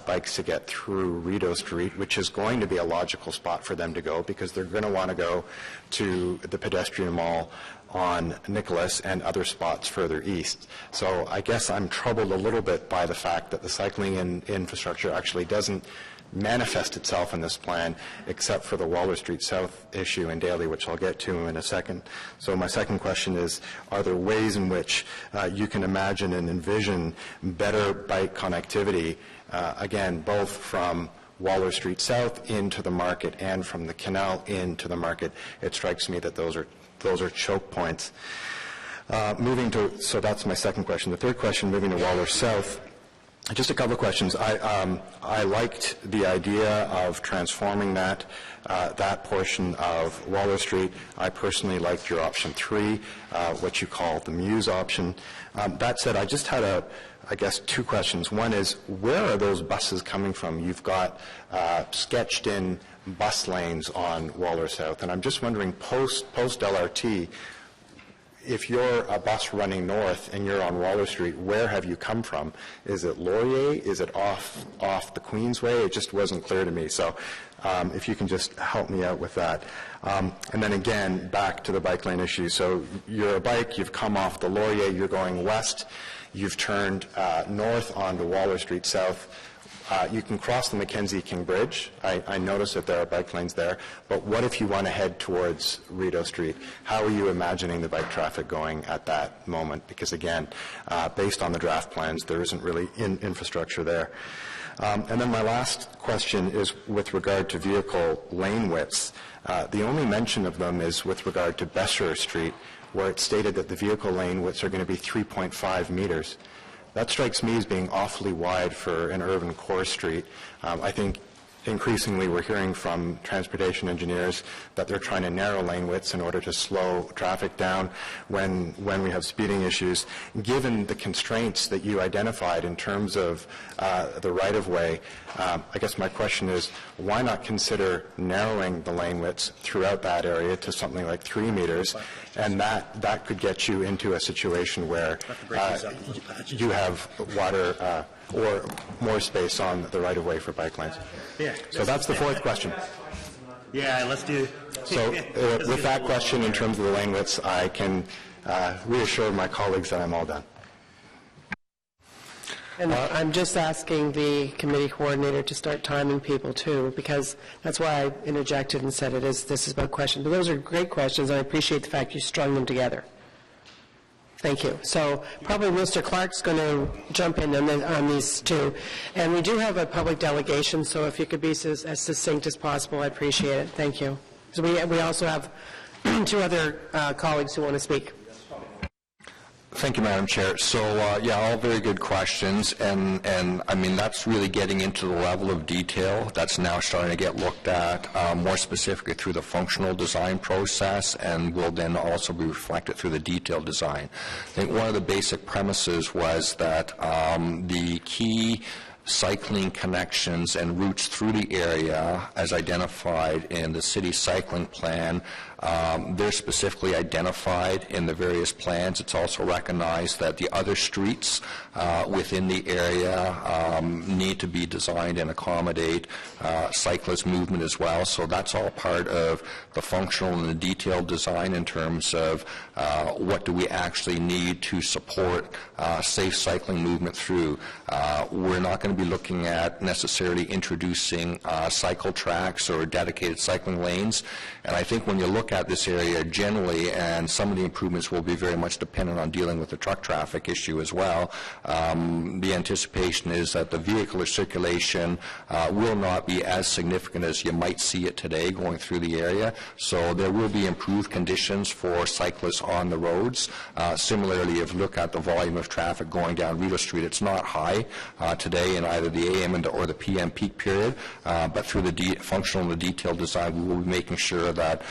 bikes to get through Rideau Street, which is going to be a logical spot for them to go, because they're going to want to go to the pedestrian mall on Nicholas and other spots further east. So I guess I'm troubled a little bit by the fact that the cycling infrastructure actually doesn't manifest itself in this plan, except for the Waller Street South issue in Daly, which I'll get to in a second. So my second question is, are there ways in which you can imagine and envision better bike connectivity, again, both from Waller Street South into the market and from the canal into the market? It strikes me that those are choke points. So that's my second question. The third question, moving to Waller South, just a couple of questions. I liked the idea of transforming that portion of Waller Street. I personally liked your option 3, what you call the Muse option. That said, I just had I guess, 2 questions. One is, where are those buses coming from? You've got sketched in bus lanes on Waller South, and I'm just wondering, post LRT, if you're a bus running north and you're on Waller Street, where have you come from? Is it Laurier? Is it off the Queensway? It just wasn't clear to me. So if you can just help me out with that. And then again, back to the bike lane issue. So you're a bike, you've come off the Laurier, you're going west, you've turned north onto Waller Street South. You can cross the Mackenzie King Bridge. I notice that there are bike lanes there. But what if you want to head towards Rideau Street? How are you imagining the bike traffic going at that moment? Because again, based on the draft plans, there isn't really infrastructure there. And then my last question is with regard to vehicle lane widths. The only mention of them is with regard to Besserer Street, where it's stated that the vehicle lane widths are going to be 3.5 meters. That strikes me as being awfully wide for an urban core street. I think increasingly we're hearing from transportation engineers that they're trying to narrow lane widths in order to slow traffic down when we have speeding issues. Given the constraints that you identified in terms of the right-of-way, I guess my question is, why not consider narrowing the lane widths throughout that area to something like 3 meters, and that could get you into a situation where you have wider or more space on the right-of-way for bike lanes. Yeah. So that's the fourth question. Yeah, let's do. So with that question in terms of the lane widths, I can reassure my colleagues that I'm all done. And I'm just asking the committee coordinator to start timing people too, because that's why I interjected and said this is about questions. But those are great questions, and I appreciate the fact you strung them together. Thank you. So probably Mr. Clark's going to jump in on these two. And we do have a public delegation, so if you could be as succinct as possible, I appreciate it. Thank you. So we also have 2 other colleagues who want to speak. Thank you, Madam Chair. So, yeah, all very good questions, and I mean, that's really getting into the level of detail that's now starting to get looked at more specifically through the functional design process, and will then also be reflected through the detailed design. I think one of the basic premises was that the key cycling connections and routes through the area as identified in the city cycling plan, they're specifically identified in the various plans. It's also recognized that the other streets within the area need to be designed and accommodate cyclist movement as well. So that's all part of the functional and the detailed design in terms of what do we actually need to support safe cycling movement through. We're not going to be looking at necessarily introducing cycle tracks or dedicated cycling lanes. And I think when you look at this area generally, and some of the improvements will be very much dependent on dealing with the truck traffic issue as well, the anticipation is that the vehicular circulation will not be as significant as you might see it today going through the area. So there will be improved conditions for cyclists on the roads. Similarly, if you look at the volume of traffic going down Rideau Street, it's not high today in either the AM or the PM peak period, but through the functional and the detailed design, we will be making sure that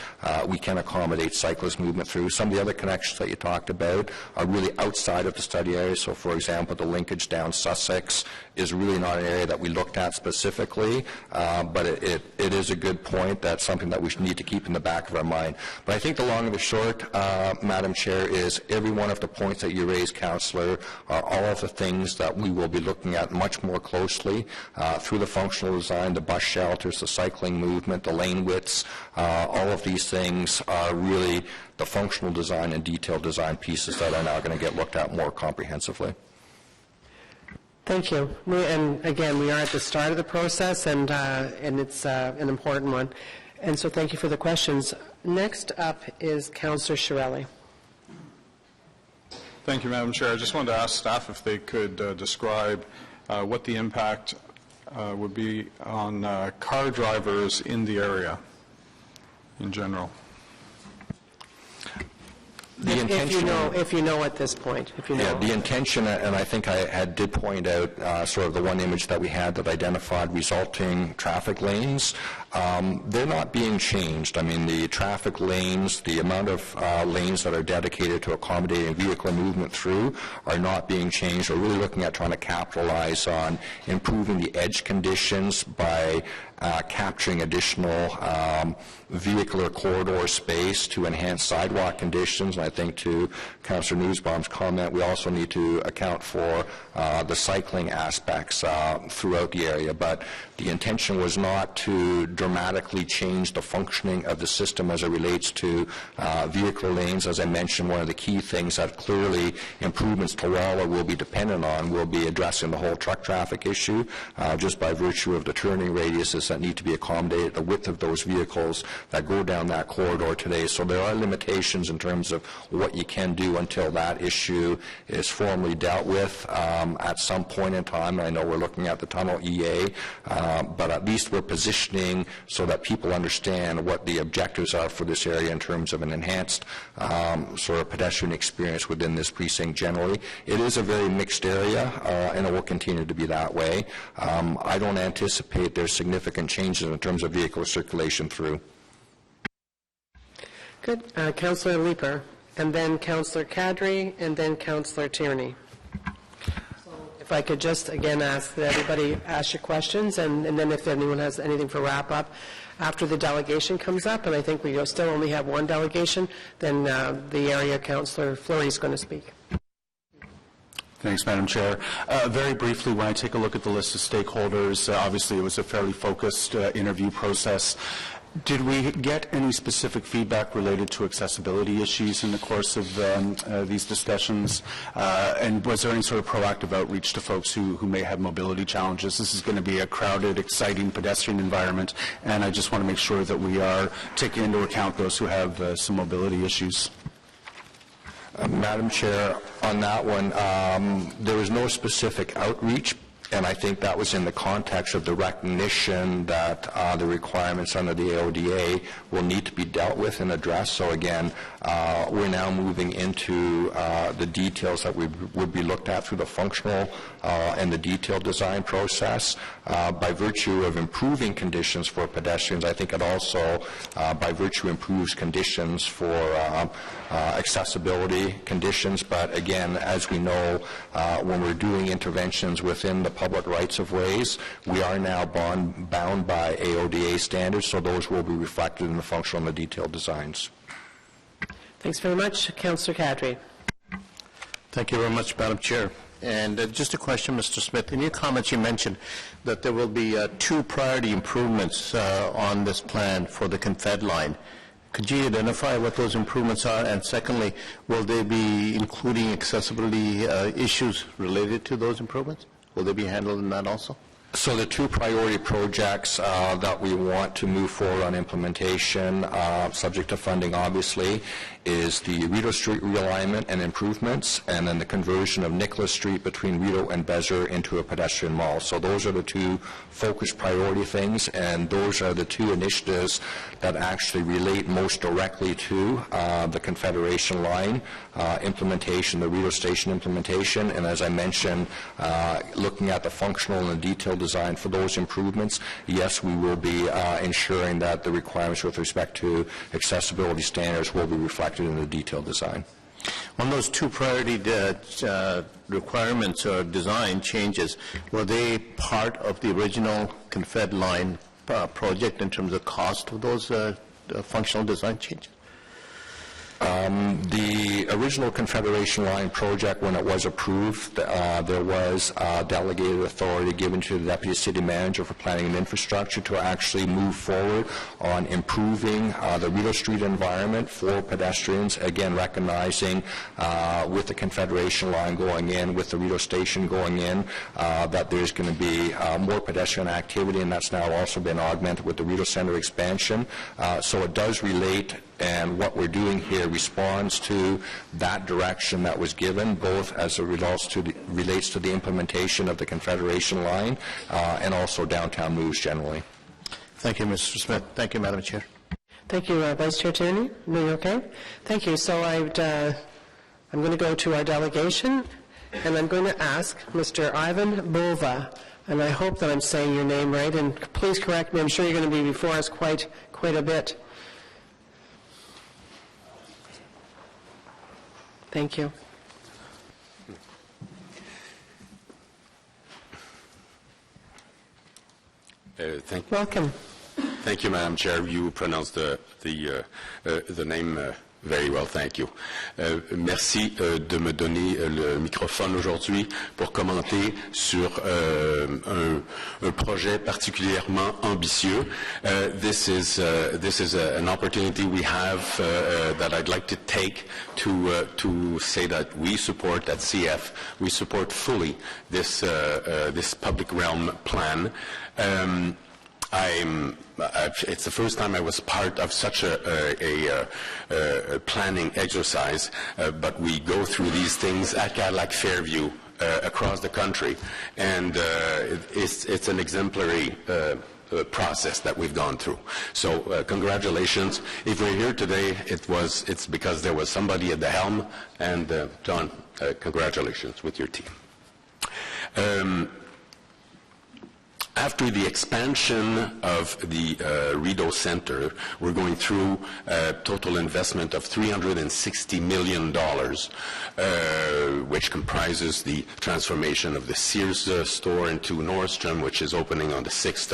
we can accommodate cyclist movement through. Some of the other connections that you talked about are really outside of the study area. So, for example, the linkage down Sussex is really not an area that we looked at specifically, but it is a good point. That's something that we need to keep in the back of our mind. But I think the long and the short, Madam Chair, is every one of the points that you raised, Councillor, are all of the things that we will be looking at much more closely through the functional design, the bus shelters, the cycling movement, the lane widths. All of these things are really the functional design and detailed design pieces that are now going to get looked at more comprehensively. Thank you. And again, we are at the start of the process, and it's an important one. And so thank you for the questions. Next up is Councillor Chiarelli. Thank you, Madam Chair. I just wanted to ask staff if they could describe what the impact would be on car drivers in the area in general. If you know at this point, if you know. Yeah, the intention, and I think I did point out sort of the one image that we had that identified resulting traffic lanes. They're not being changed. I mean, the traffic lanes, the amount of lanes that are dedicated to accommodating vehicle movement through are not being changed. We're really looking at trying to capitalize on improving the edge conditions by capturing additional vehicular corridor space to enhance sidewalk conditions. And I think to Councillor Nussbaum's comment, we also need to account for the cycling aspects throughout the area. But the intention was not to dramatically change the functioning of the system as it relates to vehicle lanes. As I mentioned, one of the key things that clearly improvements to Waller will be dependent on will be addressing the whole truck traffic issue just by virtue of the turning radiuses that need to be accommodated, the width of those vehicles that go down that corridor today. So there are limitations in terms of what you can do until that issue is formally dealt with at some point in time. I know we're looking at the tunnel EA, but at least we're positioning so that people understand what the objectives are for this area in terms of an enhanced sort of pedestrian experience within this precinct generally. It is a very mixed area, and it will continue to be that way. I don't anticipate there's significant changes in terms of vehicle circulation through. Good. Councillor Leeper, and then Councillor Kadri, and then Councillor Tierney. If I could just again ask that everybody ask your questions, and then if anyone has anything for wrap-up after the delegation comes up, and I think we still only have one delegation, then the area councillor Fleury is going to speak. Thanks, Madam Chair. Very briefly, when I take a look at the list of stakeholders, obviously it was a fairly focused interview process. Did we get any specific feedback related to accessibility issues in the course of these discussions? And was there any sort of proactive outreach to folks who may have mobility challenges? This is going to be a crowded, exciting pedestrian environment, and I just want to make sure that we are taking into account those who have some mobility issues. Madam Chair, on that one, there was no specific outreach And I think that was in the context of the recognition that the requirements under the AODA will need to be dealt with and addressed. So again, we're now moving into the details that would be looked at through the functional and the detailed design process. By virtue of improving conditions for pedestrians, I think it also, by virtue, improves conditions for accessibility conditions. But again, as we know, when we're doing interventions within the public rights-of-ways, we are now bound by AODA standards, so those will be reflected in the functional and the detailed designs. Thanks very much. Councillor Kadri. Thank you very much, Madam Chair. And just a question, Mr. Smith. In your comments, you mentioned that there will be 2 priority improvements on this plan for the Confed line. Could you identify what those improvements are? And secondly, will they be including accessibility issues related to those improvements? Will they be handled in that also? So the 2 priority projects that we want to move forward on implementation, subject to funding obviously, is the Rideau Street realignment and improvements, and then the conversion of Nicholas Street between Rideau and Bezer into a pedestrian mall. So those are the 2 focused priority things, and those are the 2 initiatives that actually relate most directly to the Confederation line implementation, the Rideau Station implementation, and as I mentioned, looking at the functional and the detailed design for those improvements, yes, we will be ensuring that the requirements with respect to accessibility standards will be reflected in the detailed design. On those 2 priority requirements or design changes, were they part of the original Confed line project in terms of cost of those functional design changes? The original Confederation line project, when it was approved, there was delegated authority given to the Deputy City Manager for Planning and Infrastructure to actually move forward on improving the Rideau Street environment for pedestrians, again recognizing with the Confederation line going in, with the Rideau Station going in, that there's going to be more pedestrian activity, and that's now also been augmented with the Rideau Centre expansion. So it does relate, and what we're doing here responds to that direction that was given, both as it relates to the implementation of the Confederation line and also downtown moves generally. Thank you, Mr. Smith. Thank you, Madam Chair. Thank you, Vice Chair Tierney. Are you okay? Thank you. So I'm going to go to our delegation, and I'm going to ask Mr. Ivan Bova, and I hope that I'm saying your name right, and please correct me. I'm sure you're going to be before us quite a bit. Thank you. Welcome. Thank you, Madam Chair. You pronounced the name very well. Thank you. Merci de me donner le microphone aujourd'hui pour commenter sur un projet particulièrement ambitieux. This is an opportunity we have that I'd like to take to say that we support at CF. We support fully this public realm plan. It's the first time I was part of such a planning exercise, but we go through these things at Cadillac Fairview across the country, and it's an exemplary process that we've gone through. So congratulations. If we're here today, it's because there was somebody at the helm, and John, congratulations with your team. After the expansion of the Rideau Centre, we're going through a total investment of $360 million, which comprises the transformation of the Sears store into Nordstrom, which is opening on the 6th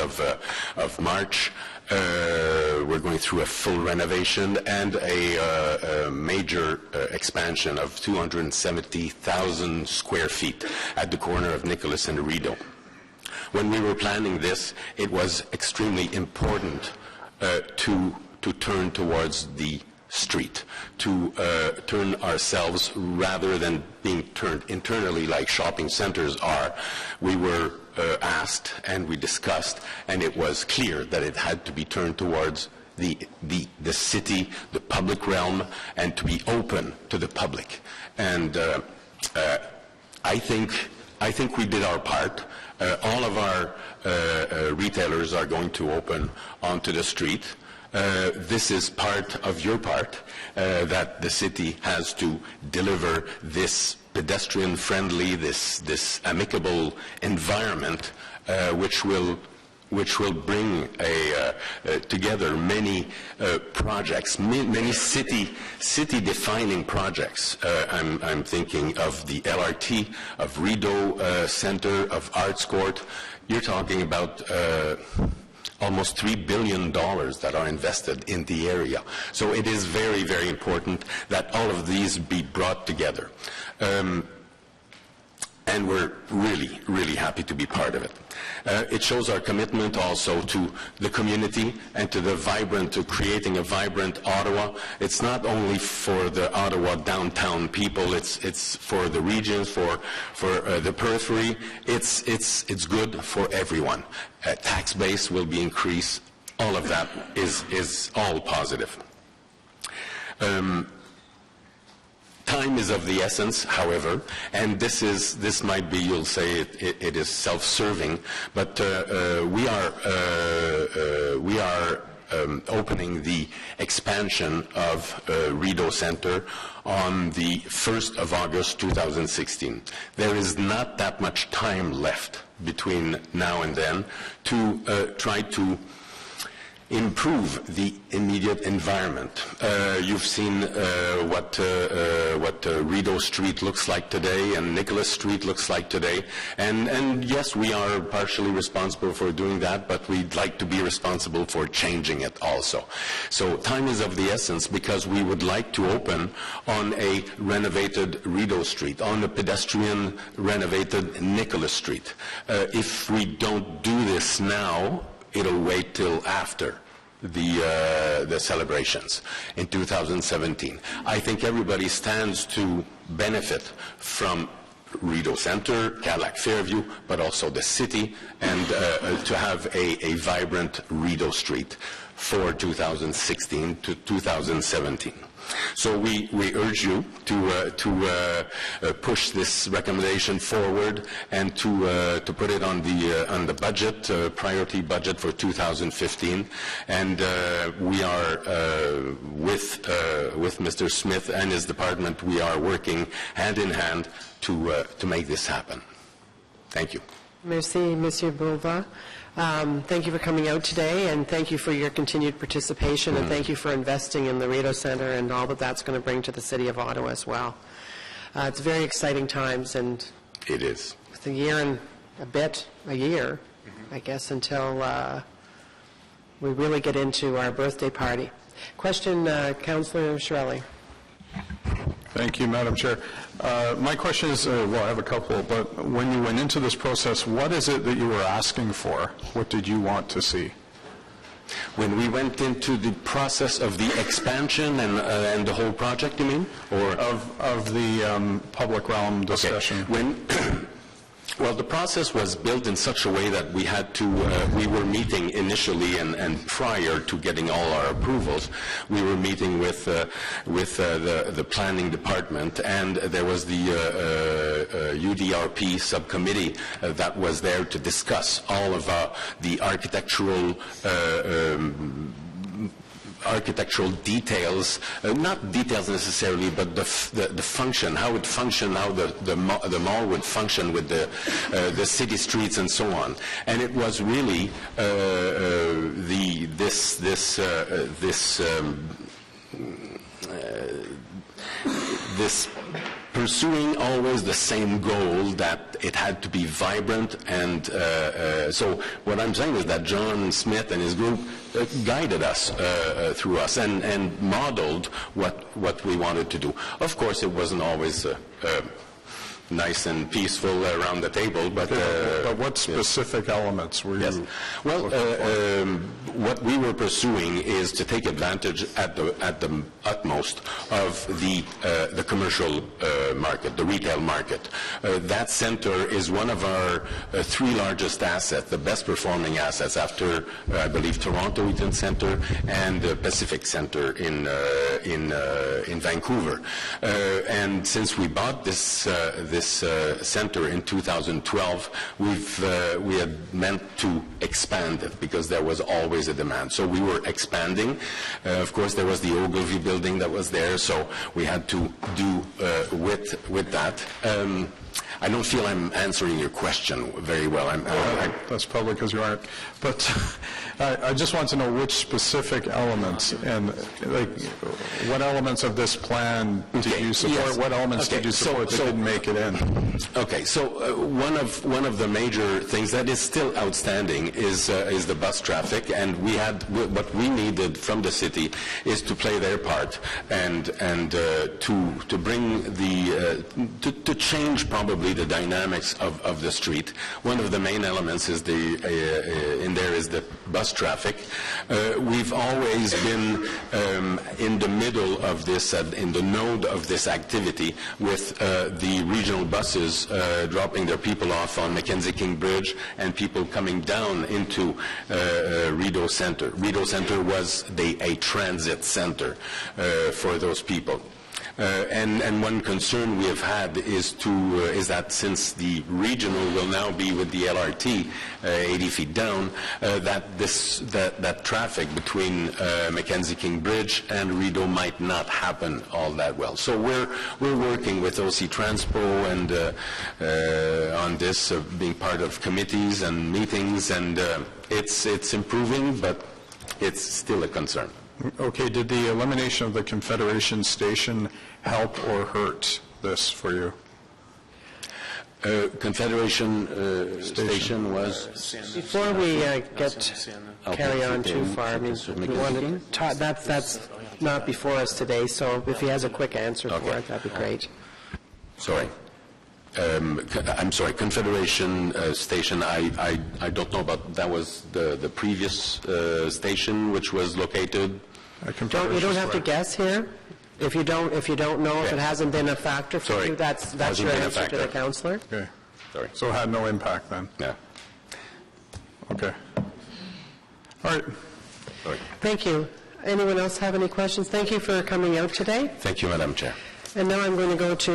of March. We're going through a full renovation and a major expansion of 270,000 square feet at the corner of Nicholas and Rideau. When we were planning this, it was extremely important to turn towards the street, to turn ourselves rather than being turned internally like shopping centers are. We were asked and we discussed, and it was clear that it had to be turned towards the city, the public realm, and to be open to the public. And I think we did our part. All of our retailers are going to open onto the street. This is part of your part, that the city has to deliver this pedestrian-friendly, this amicable environment, which will bring together many projects, many city-defining projects. I'm thinking of the LRT, of Rideau Center, of Arts Court. You're talking about almost $3 billion that are invested in the area. So it is very, very important that all of these be brought together. And we're really, really happy to be part of it. It shows our commitment also to the community and to creating a vibrant Ottawa. It's not only for the Ottawa downtown people, it's for the regions, for the periphery. It's good for everyone. Tax base will be increased. All of that is all positive. Time is of the essence, however, and this might be, you'll say it is self-serving, but we are opening the expansion of Rideau Center on the 1st of August 2016. There is not that much time left between now and then to try to improve the immediate environment. You've seen what Rideau Street looks like today and Nicholas Street looks like today. And yes, we are partially responsible for doing that, but we'd like to be responsible for changing it also. So time is of the essence because we would like to open on a renovated Rideau Street, on a pedestrian renovated Nicholas Street. If we don't do this now, it'll wait till after the celebrations in 2017. I think everybody stands to benefit from Rideau Center, Cadillac Fairview, but also the city, and to have a vibrant Rideau Street for 2016 to 2017. So we urge you to push this recommendation forward and to put it on the budget, priority budget for 2015. And we are with Mr. Smith and his department. We are working hand in hand to make this happen. Thank you. Merci, Monsieur Boulva. Thank you for coming out today, and thank you for your continued participation, and thank you for investing in the Rideau Center and all that that's going to bring to the City of Ottawa as well. It's very exciting times, and it is. It's a year and a year, I guess, until we really get into our birthday party. Question, Councillor Shirelli. Thank you, Madam Chair. My question is, well, I have a couple, but when you went into this process, what is it that you were asking for? What did you want to see? When we went into the process of the expansion and the whole project, you mean? Or of the public realm discussion? Okay. Well, the process was built in such a way that we had to, we were meeting initially and prior to getting all our approvals, we were meeting with the planning department, and there was the UDRP subcommittee that was there to discuss all of the architectural details, not details necessarily, but the function, how it functioned, how the mall would function with the city streets and so on. And it was really this pursuing always the same goal, that it had to be vibrant, and so what I'm saying is that John Smith and his group guided us through us and modeled what we wanted to do. Of course, it wasn't always nice and peaceful around the table, but what specific elements were you? Yes. Well, what we were pursuing is to take advantage at the utmost of the commercial market, the retail market. That center is one of our three largest assets, the best performing assets after, I believe, Toronto Eaton Center and Pacific Center in Vancouver. And since we bought this this center in 2012, we had meant to expand it because there was always a demand. So we were expanding. Of course, there was the Ogilvy building that was there, so we had to do with that. I don't feel I'm answering your question very well. That's probably because you aren't. But I just want to know which specific elements and like what elements of this plan did you support? Yes. What elements did you support that didn't make it in? Okay, so one of the major things that is still outstanding is the bus traffic, and what we needed from the city is to play their part and to bring to change probably the dynamics of the street. One of the main elements is in there is the bus traffic. We've always been in the middle of this, in the node of this activity, with the regional buses dropping their people off on Mackenzie King Bridge and people coming down into Rideau Center. Rideau Center was a transit center for those people. And one concern we have had is that since the regional will now be with the LRT 80 feet down, that traffic between Mackenzie King Bridge and Rideau might not happen all that well. So we're working with OC Transpo and on this, being part of committees and meetings, and it's improving, but it's still a concern. Okay, did the elimination of the Confederation Station help or hurt this for you? Confederation Station was... Before we carry on too far, I mean, we want to talk, that's not before us today, so if he has a quick answer for it, that'd be great. Sorry. I'm sorry, Confederation Station, I don't know about, that was the previous station which was located. You don't have to guess here. If you don't know, if it hasn't been a factor for you, that's your answer to the councillor. Okay. Sorry. So it had no impact then? Yeah. Okay. All right. Sorry. Thank you. Anyone else have any questions? Thank you for coming out today. Thank you, Madam Chair. And now I'm going to go to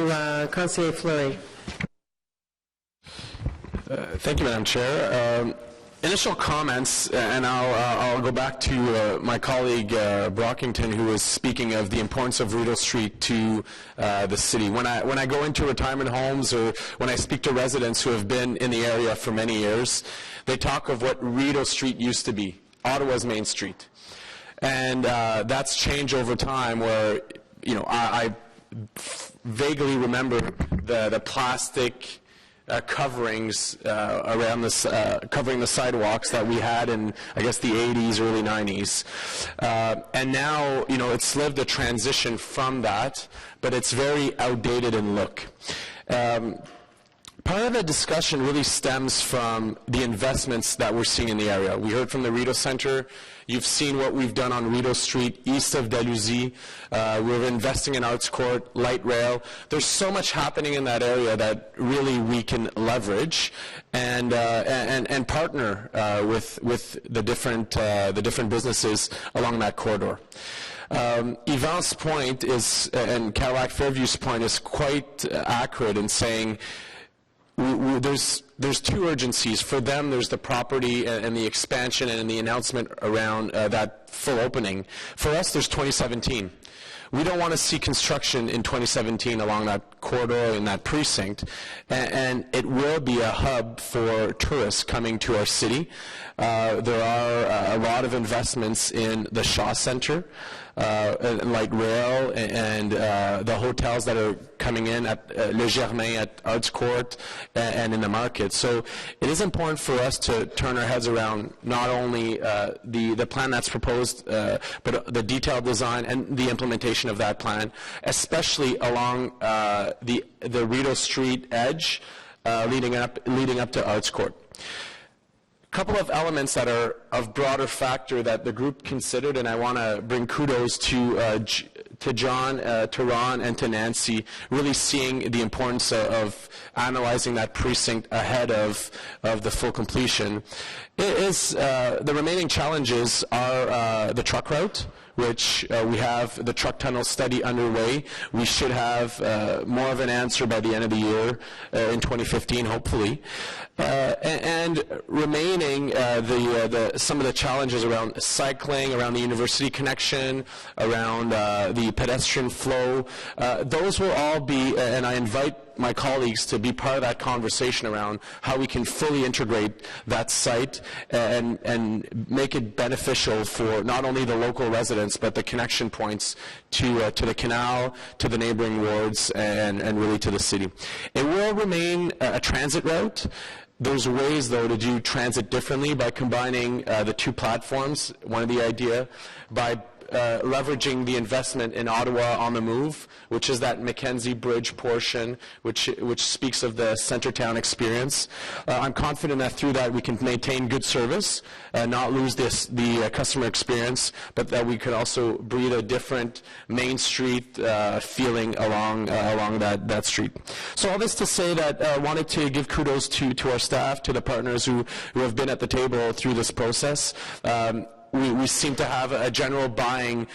Conseiller Fleury. Thank you, Madam Chair. Initial comments, and I'll go back to my colleague Brockington, who was speaking of the importance of Rideau Street to the city. When I go into retirement homes or when I speak to residents who have been in the area for many years, they talk of what Rideau Street used to be, Ottawa's Main Street. And that's changed over time where, you know, I vaguely remember the plastic coverings around this, covering the sidewalks that we had in, I guess, the 80s, early 90s. And now, you know, it's lived a transition from that, but it's very outdated in look. Part of the discussion really stems from the investments that we're seeing in the area. We heard from the Rideau Centre. You've seen what we've done on Rideau Street, east of Dalhousie. We're investing in Arts Court, light rail. There's so much happening in that area that really we can leverage and partner with the different businesses along that corridor. Yvan's point is, and Cadillac Fairview's point is quite accurate in saying there's two urgencies. For them, there's the property and the expansion and the announcement around that full opening. For us, there's 2017. We don't want to see construction in 2017 along that corridor in that precinct, and it will be a hub for tourists coming to our city. There are a lot of investments in the Shaw Centre, light rail, and the hotels that are coming in at Le Germain, at Arts Court, and in the market. So it is important for us to turn our heads around not only the plan that's proposed, but the detailed design and the implementation of that plan, especially along the Rideau Street edge, leading up to Arts Court. A couple of elements that are of broader factor that the group considered, and I want to bring kudos to John, to Ron, and to Nancy, really seeing the importance of analyzing that precinct ahead of the full completion. The remaining challenges are the truck route, which we have the truck tunnel study underway. We should have more of an answer by the end of the year in 2015, hopefully. And remaining some of the challenges around cycling, around the university connection, around the pedestrian flow, those will all be, and I invite my colleagues to be part of that conversation around how we can fully integrate that site and make it beneficial for not only the local residents but the connection points to the canal, to the neighboring wards, and really to the city. It will remain a transit route. There's ways, though, to do transit differently by combining the two platforms. One of the idea by leveraging the investment in Ottawa on the Move, which is that Mackenzie Bridge portion, which speaks of the Centertown experience. I'm confident that through that we can maintain good service, not lose the customer experience, but that we could also breed a different Main Street feeling along that street. So all this to say that I wanted to give kudos to our staff, to the partners who have been at the table through this process. We seem to have a general buy-in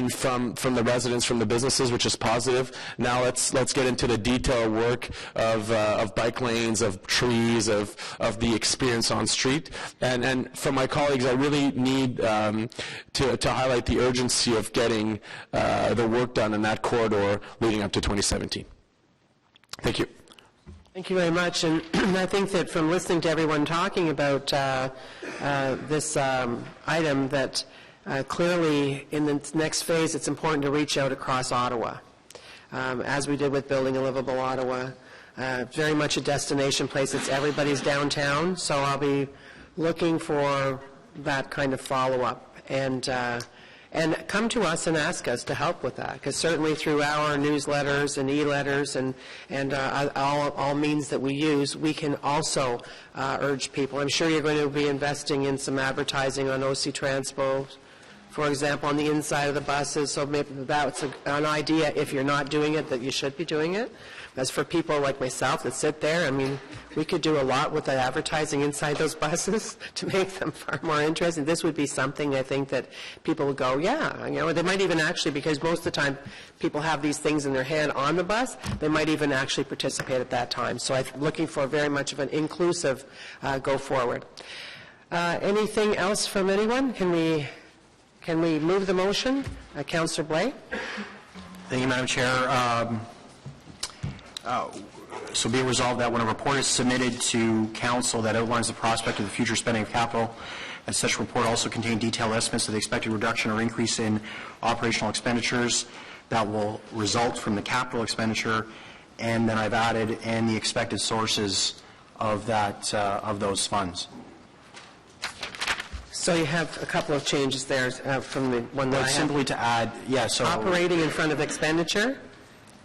from the residents, from the businesses, which is positive. Now let's get into the detailed work of bike lanes, of trees, of the experience on street. And for my colleagues, I really need to highlight the urgency of getting the work done in that corridor leading up to 2017. Thank you. Thank you very much. And I think that from listening to everyone talking about this item, that clearly in the next phase it's important to reach out across Ottawa, as we did with Building a Livable Ottawa. Very much a destination place. It's everybody's downtown, so I'll be looking for that kind of follow-up. And come to us and ask us to help with that, because certainly through our newsletters and e-letters and all means that we use, we can also urge people. I'm sure you're going to be investing in some advertising on OC Transpo, for example, on the inside of the buses, so maybe that's an idea, if you're not doing it, that you should be doing it. As for people like myself that sit there, I mean, we could do a lot with the advertising inside those buses to make them far more interesting. This would be something I think that people would go, yeah, you know, they might even actually, because most of the time people have these things in their hand on the bus, they might even actually participate at that time. So I'm looking for very much of an inclusive go forward. Anything else from anyone? Can we move the motion? Councillor Blais? Thank you, Madam Chair. So be it resolved that when a report is submitted to Council that outlines the prospect of the future spending of capital, and such report also contain detailed estimates of the expected reduction or increase in operational expenditures that will result from the capital expenditure, and then I've added and the expected sources of that of those funds. So you have a couple of changes there from the one that I have. Simply to add, yeah, so operating in front of expenditure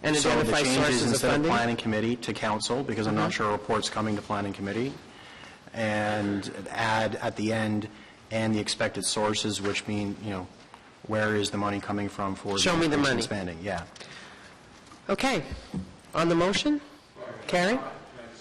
and identify sources of instead funding. of planning committee to council, because I'm not sure a report's coming to planning committee, and add at the end and the expected sources, which mean, you know, where is the money coming from for show me the money spending. Yeah. Okay. On the motion, Carrie?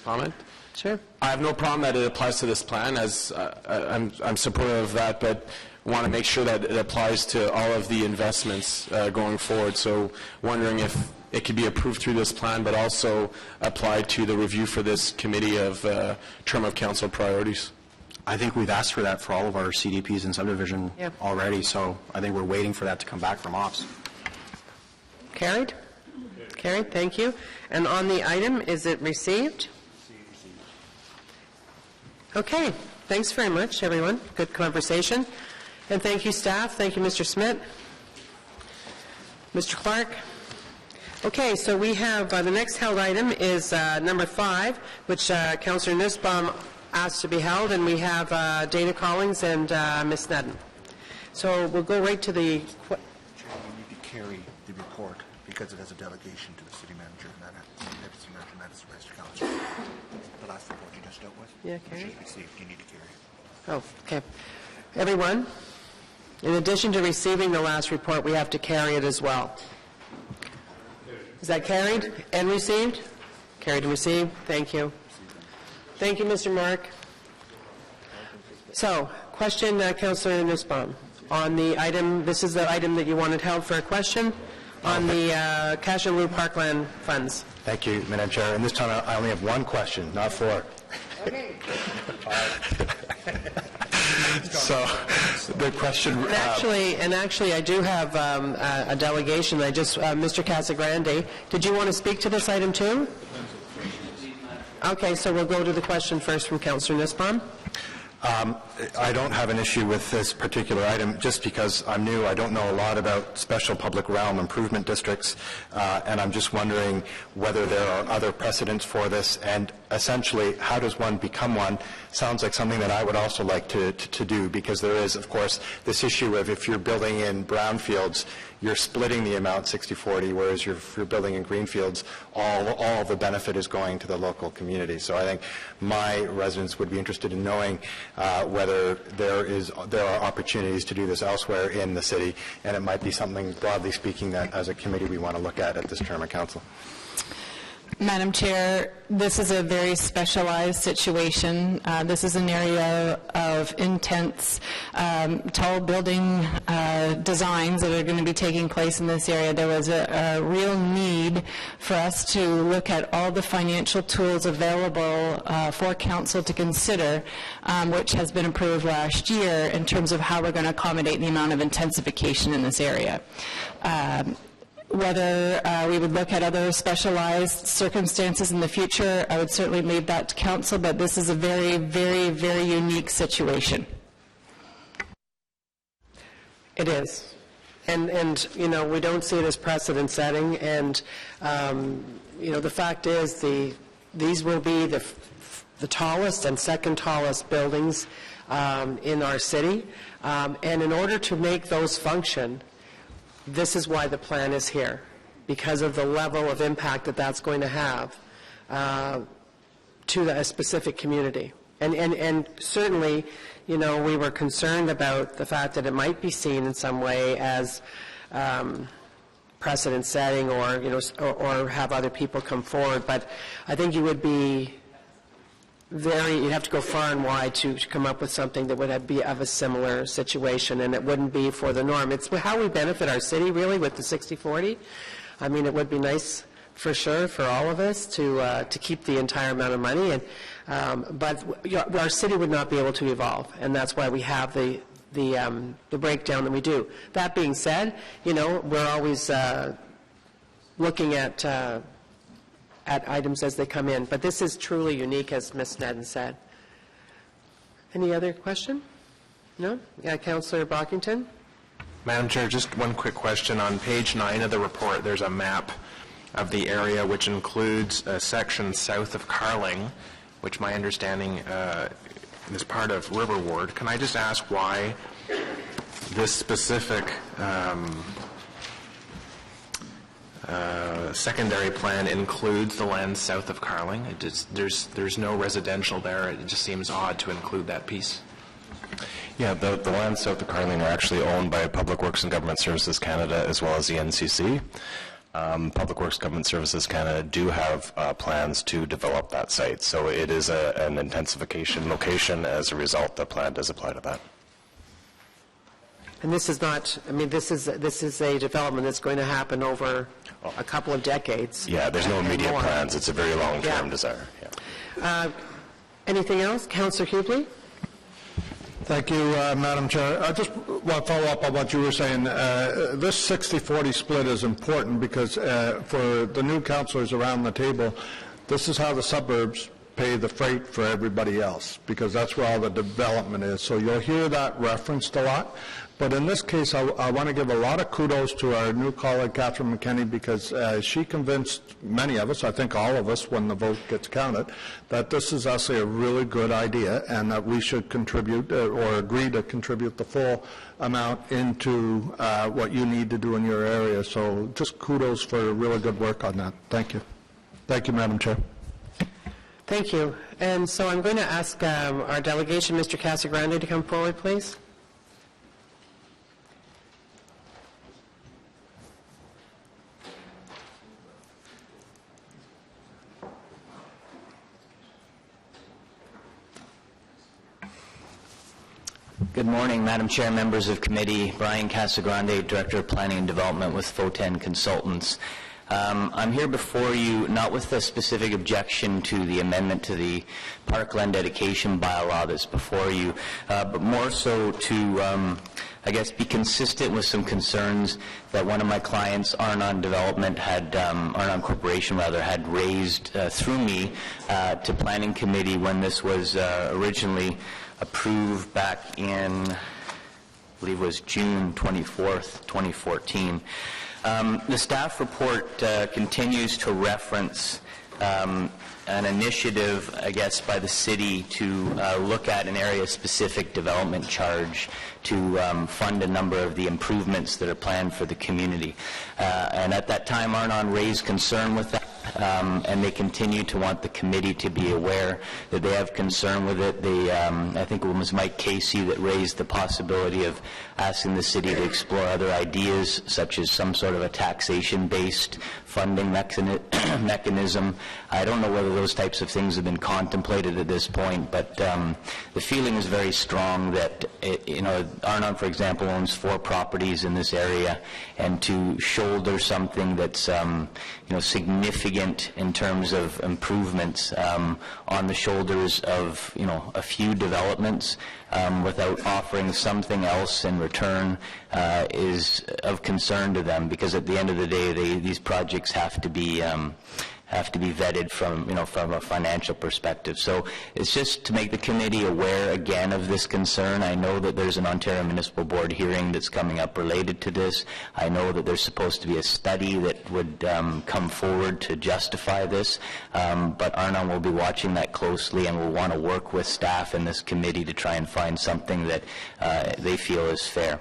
Comment? Sure. I have no problem that it applies to this plan, as I'm supportive of that, but want to make sure that it applies to all of the investments going forward. So wondering if it could be approved through this plan, but also applied to the review for this committee of term of council priorities. I think we've asked for that for all of our CDPs and subdivision already, so I think we're waiting for that to come back from ops. Carried? Carried, thank you. And on the item, is it received? Okay, thanks very much, everyone. Good conversation. And thank you, staff. Thank you, Mr. Smith. Mr. Clark. Okay, so we have the next held item is number 5, which Councillor Nussbaum asked to be held, and we have Dana Collins and Ms. Snedden. So we'll go right to the... Chair, you need to carry the report because it has a delegation to the city manager, and that is the rest of council. The last report you just dealt with? Yeah, carry. Which is received, you need to carry. Oh, okay. Everyone, in addition to receiving the last report, we have to carry it as well. Is that carried and received? Carried and received. Thank you. Thank you, Mr. Mark. So, question, Councillor Nussbaum. on the item, this is the item that you wanted held for a question, on the cash and lieu parkland funds. Thank you, Madam Chair. And this time I only have one question, not four. Okay. So the question... And actually, I do have a delegation. Mr. Casagrande, did you want to speak to this item too? Okay, so we'll go to the question first from Councillor Nussbaum. I don't have an issue with this particular item just because I'm new. I don't know a lot about special public realm improvement districts, and I'm just wondering whether there are other precedents for this, and essentially, how does one become one? Sounds like something that I would also like to do, because there is, of course, this issue of if you're building in brownfields, you're splitting the amount 60-40, whereas if you're building in greenfields, all the benefit is going to the local community. So I think my residents would be interested in knowing whether there are opportunities to do this elsewhere in the city, and it might be something, broadly speaking, that as a committee we want to look at this term of council. Madam Chair, this is a very specialized situation. This is an area of intense tall building designs that are going to be taking place in this area. There was a real need for us to look at all the financial tools available for council to consider, which has been approved last year in terms of how we're going to accommodate the amount of intensification in this area. Whether we would look at other specialized circumstances in the future, I would certainly leave that to council, but this is a very, very, very unique situation. It is. And you know, we don't see it as precedent setting, and you know, the fact is these will be the tallest and second tallest buildings in our city, and in order to make those function, this is why the plan is here, because of the level of impact that that's going to have to a specific community. And certainly, you know, we were concerned about the fact that it might be seen in some way as precedent setting, or, you know, or have other people come forward. But I think you would be you'd have to go far and wide to come up with something that would be of a similar situation, and it wouldn't be for the norm. It's how we benefit our city, really, with the 60-40. I mean, it would be nice for sure for all of us to keep the entire amount of money, and but our city would not be able to evolve, and that's why we have the breakdown that we do. That being said, you know, we're always looking at items as they come in. But this is truly unique, as Ms. Sneddon said. Any other question? No? Yeah, Councillor Brockington? Madam Chair, just one quick question. On page 9 of the report, there's a map of the area which includes a section south of Carling, which my understanding is part of River Ward. Can I just ask why this specific secondary plan includes the land south of Carling? There's no residential there. It just seems odd to include that piece. Yeah, the lands south of Carling are actually owned by Public Works and Government Services Canada as well as the NCC. Public Works Government Services Canada do have plans to develop that site, so it is an intensification location. As a result, the plan does apply to that. And this is not, I mean, this is a development that's going to happen over a couple of decades. Yeah, there's no immediate plans. It's a very long-term desire. Yeah. Anything else? Councillor Hughley? Thank you, Madam Chair. I just want to follow up on what you were saying. This 60-40 split is important because for the new councillors around the table, this is how the suburbs pay the freight for everybody else, because that's where all the development is. So you'll hear that referenced a lot. But in this case, I want to give a lot of kudos to our new colleague, Catherine McKinney, because she convinced many of us, I think all of us when the vote gets counted, that this is actually a really good idea and that we should contribute or agree to contribute the full amount into what you need to do in your area. So just kudos for really good work on that. Thank you. Thank you, Madam Chair. Thank you. And so I'm going to ask our delegation, Mr. Casagrande, to come forward, please. Good morning, Madam Chair, members of committee. Brian Casagrande, Director of Planning and Development with Foten Consultants. I'm here before you not with a specific objection to the amendment to the parkland dedication bylaw that's before you, but more so to, I guess, be consistent with some concerns that one of my clients, Arnon Development, Arnon Corporation rather, had raised through me to Planning Committee when this was originally approved back in, I believe it was June 24th, 2014. The staff report continues to reference an initiative, I guess, by the city to look at an area-specific development charge to fund a number of the improvements that are planned for the community. And at that time, Arnon raised concern with that, and they continue to want the committee to be aware that they have concern with it. I think it was Mike Casey that raised the possibility of asking the city to explore other ideas, such as some sort of a taxation-based funding mechanism. I don't know whether those types of things have been contemplated at this point, but the feeling is very strong that, Arnon, for example, owns 4 properties in this area, and to shoulder something that's, significant in terms of improvements on the shoulders of, a few developments without offering something else in return is of concern to them, because at the end of the day, these projects have to be vetted from a financial perspective. So it's just to make the committee aware again of this concern. I know that there's an Ontario Municipal Board hearing that's coming up related to this. I know that there's supposed to be a study that would come forward to justify this, but Arnon will be watching that closely and will want to work with staff in this committee to try and find something that they feel is fair.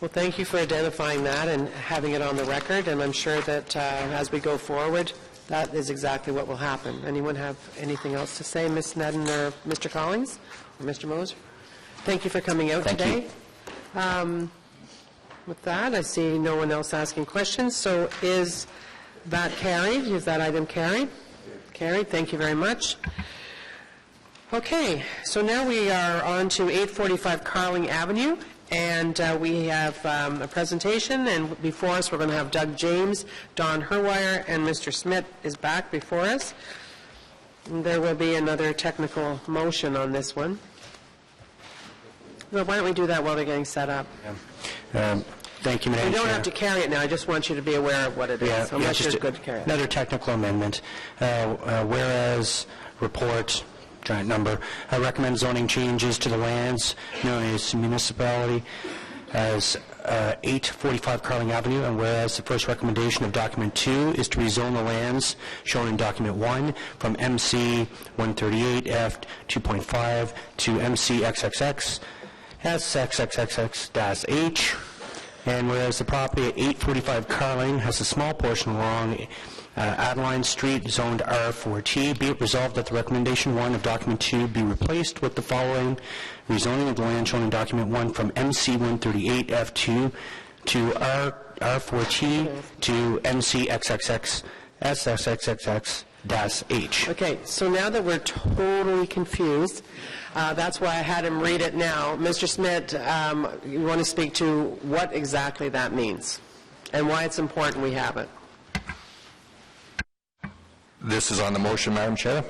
Well, thank you for identifying that and having it on the record, and I'm sure that as we go forward, that is exactly what will happen. Anyone have anything else to say, Ms. Nedden or Mr. Collins or Mr. Moser? Thank you for coming out today. With that, I see no one else asking questions, so is that carried? Is that item carried? Carried. Thank you very much. Okay, so now we are on to 845 Carling Avenue. And we have a presentation, and before us we're going to have Doug James, Don Herwire, and Mr. Smith is back before us. And there will be another technical motion on this one. Well, why don't we do that while they're getting set up? Thank you, Madam Chair. You don't have to carry it now. I just want you to be aware of what it is, unless you're good to carry it. Another technical amendment. Whereas report giant number, recommend zoning changes to the lands known as municipality as 845 Carling Avenue, and whereas the first recommendation of document 2 is to rezone the lands shown in document 1 from MC 138F 2.5 to MC XXX SXXXX-H, and whereas the property at 845 Carling has a small portion along Adeline Street, zoned R4T, be it resolved that the recommendation 1 of document 2 be replaced with the following: rezoning of the land shown in document 1 from MC 138F2 to R4T to MC XXX SXXX-H. Okay, so now that we're totally confused, that's why I had him read it now. Mr. Smith, you want to speak to what exactly that means and why it's important we have it? This is on the motion, Madam Chair?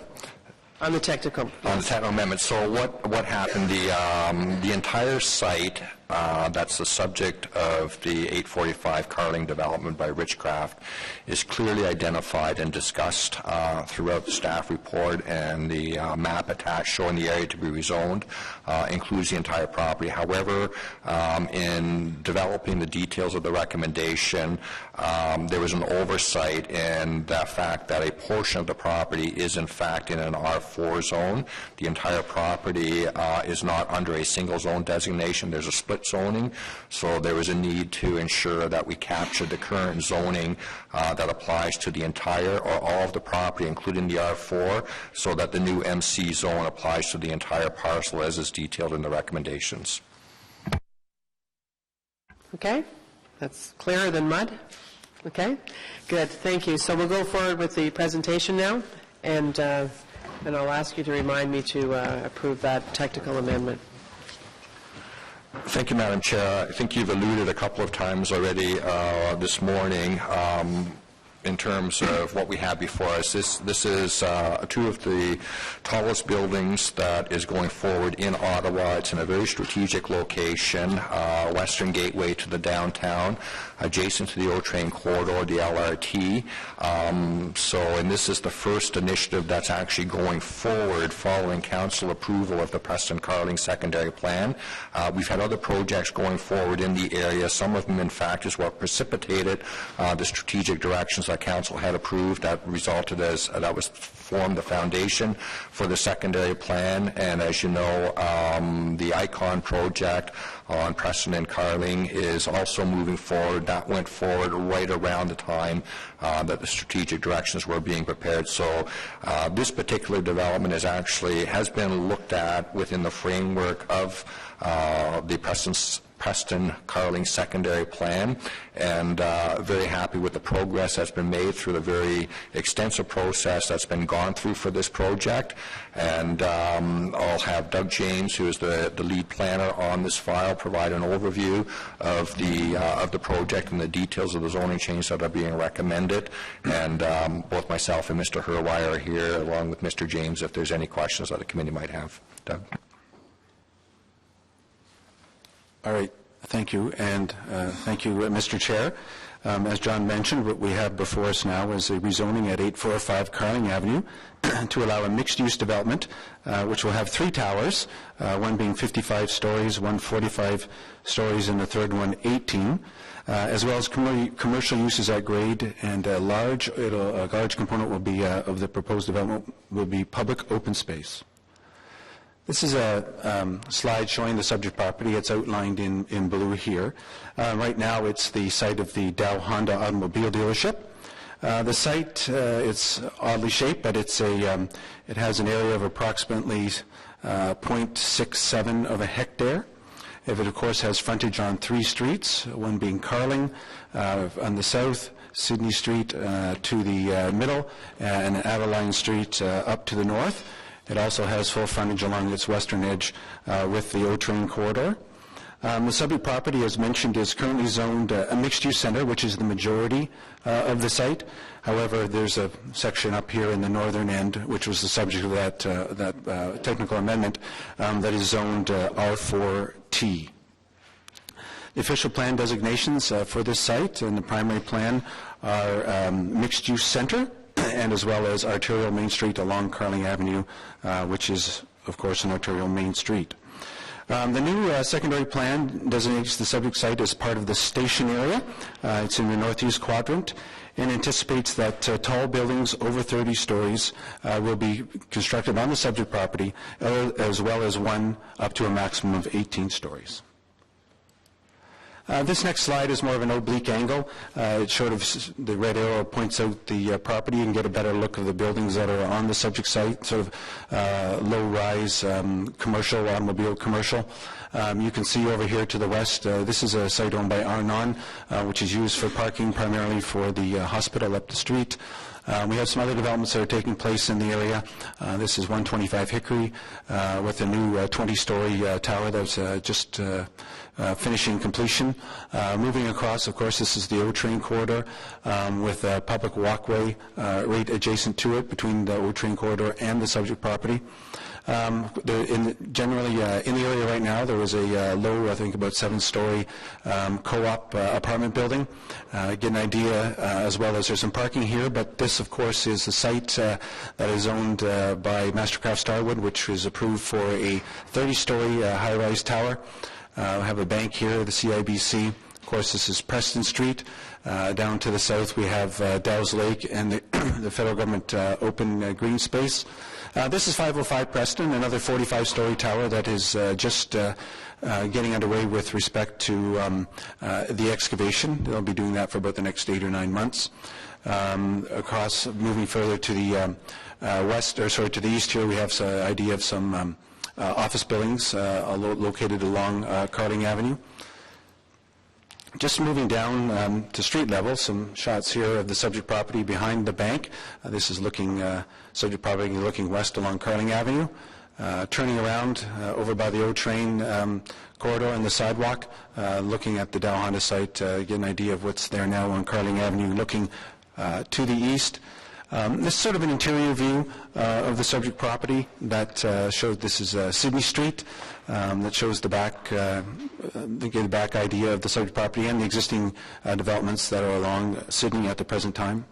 On the technical. On the technical amendment. So what happened? The entire site that's the subject of the 845 Carling development by Richcraft is clearly identified and discussed throughout the staff report, and the map attached showing the area to be rezoned includes the entire property. However, in developing the details of the recommendation, there was an oversight in the fact that a portion of the property is in fact in an R4 zone. The entire property is not under a single zone designation. There's a split zoning, so there was a need to ensure that we captured the current zoning that applies to the entire or all of the property, including the R4, so that the new MC zone applies to the entire parcel as is detailed in the recommendations. Okay, that's clearer than mud. Okay, good, thank you. So we'll go forward with the presentation now, and I'll ask you to remind me to approve that technical amendment. Thank you, Madam Chair. I think you've alluded a couple of times already this morning in terms of what we have before us. This is two of the tallest buildings that is going forward in Ottawa. It's in a very strategic location, western gateway to the downtown, adjacent to the O-Train corridor, the LRT. And this is the first initiative that's actually going forward following council approval of the Preston-Carling secondary plan. We've had other projects going forward in the area. Some of them, in fact, is what precipitated the strategic directions that council had approved. That resulted as that was formed the foundation for the secondary plan. And as you know, the ICON project on Preston and Carling is also moving forward. That went forward right around the time that the strategic directions were being prepared. So this particular development has been looked at within the framework of the Preston-Carling secondary plan, and very happy with the progress that's been made through the very extensive process that's been gone through for this project. And I'll have Doug James, who is the lead planner on this file, provide an overview of the project and the details of the zoning changes that are being recommended. And both myself and Mr. Hurwire are here, along with Mr. James, if there's any questions that the committee might have. Doug. All right. Thank you. And thank you, Mr. Chair. As John mentioned, what we have before us now is a rezoning at 845 Carling Avenue to allow a mixed-use development, which will have 3 towers, one being 55 stories, one 45 stories, and the third one 18, as well as commercial uses at grade, and a large component will be of the proposed development will be public open space. This is a slide showing the subject property. It's outlined in blue here. Right now, it's the site of the Dow Honda automobile dealership. The site, it's oddly shaped, but it has an area of approximately 0.67 of a hectare. It, of course, has frontage on 3 streets, one being Carling on the south, Sydney Street to the middle, and Adeline Street up to the north. It also has full frontage along its western edge with the O-Train corridor. The subject property, as mentioned, is currently zoned a mixed-use center, which is the majority of the site. However, there's a section up here in the northern end, which was the subject of that technical amendment, that is zoned R4T. The official plan designations for this site and the primary plan are mixed-use center, and as well as arterial main street along Carling Avenue, which is, of course, an arterial main street. The new secondary plan designates the subject site as part of the station area. It's in the northeast quadrant, and anticipates that tall buildings over 30 stories will be constructed on the subject property, as well as one up to a maximum of 18 stories. This next slide is more of an oblique angle. It sort of, the red arrow points out the property. You can get a better look of the buildings that are on the subject site, sort of low-rise commercial, automobile commercial. You can see over here to the west, this is a site owned by Arnon, which is used for parking primarily for the hospital up the street. We have some other developments that are taking place in the area. This is 125 Hickory with a new 20-story tower that's just finishing completion. Moving across, of course, this is the O-Train corridor with a public walkway right adjacent to it between the O-Train corridor and the subject property. Generally, in the area right now, there is a low, I think about 7-story co-op apartment building. Get an idea, as well as there's some parking here, but this, of course, is the site that is owned by Mastercraft Starwood, which is approved for a 30-story high-rise tower. We have a bank here, the CIBC. Of course, this is Preston Street. Down to the south, we have Dow's Lake and the federal government open green space. This is 505 Preston, another 45-story tower that is just getting underway with respect to the excavation. They'll be doing that for about the next 8 or 9 months. Across, moving further to the to the east here, we have an idea of some office buildings located along Carling Avenue. Just moving down to street level, some shots here of the subject property behind the bank. This is looking, subject property looking west along Carling Avenue. turning around over by the O train corridor and the sidewalk, looking at the Dow Honda site, get an idea of what's there now on Carling Avenue, looking to the east. This is sort of an interior view of the subject property that shows this is Sydney Street, that shows the back idea of the subject property and the existing developments that are along Sydney at the present time.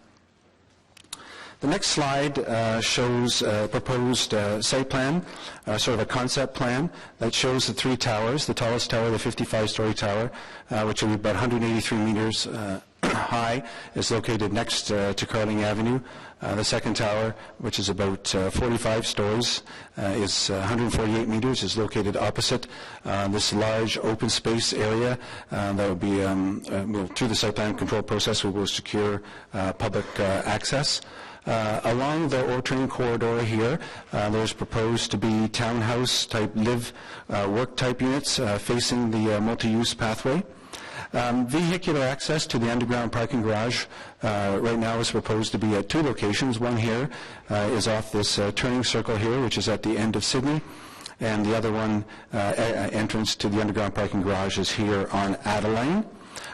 The next slide shows a proposed site plan, sort of a concept plan that shows the three towers. The tallest tower, the 55-story tower, which will be about 183 meters high, is located next to Carling Avenue. The second tower, which is about 45 stories, is 148 meters, is located opposite this large open space area that will be, through the site plan control process, we will secure public access. Along the O train corridor here, there's proposed to be townhouse-type live-work type units facing the multi-use pathway. Vehicular access to the underground parking garage right now is proposed to be at two locations. One here is off this turning circle here, which is at the end of Sydney, and the other one, entrance to the underground parking garage, is here on Adeline.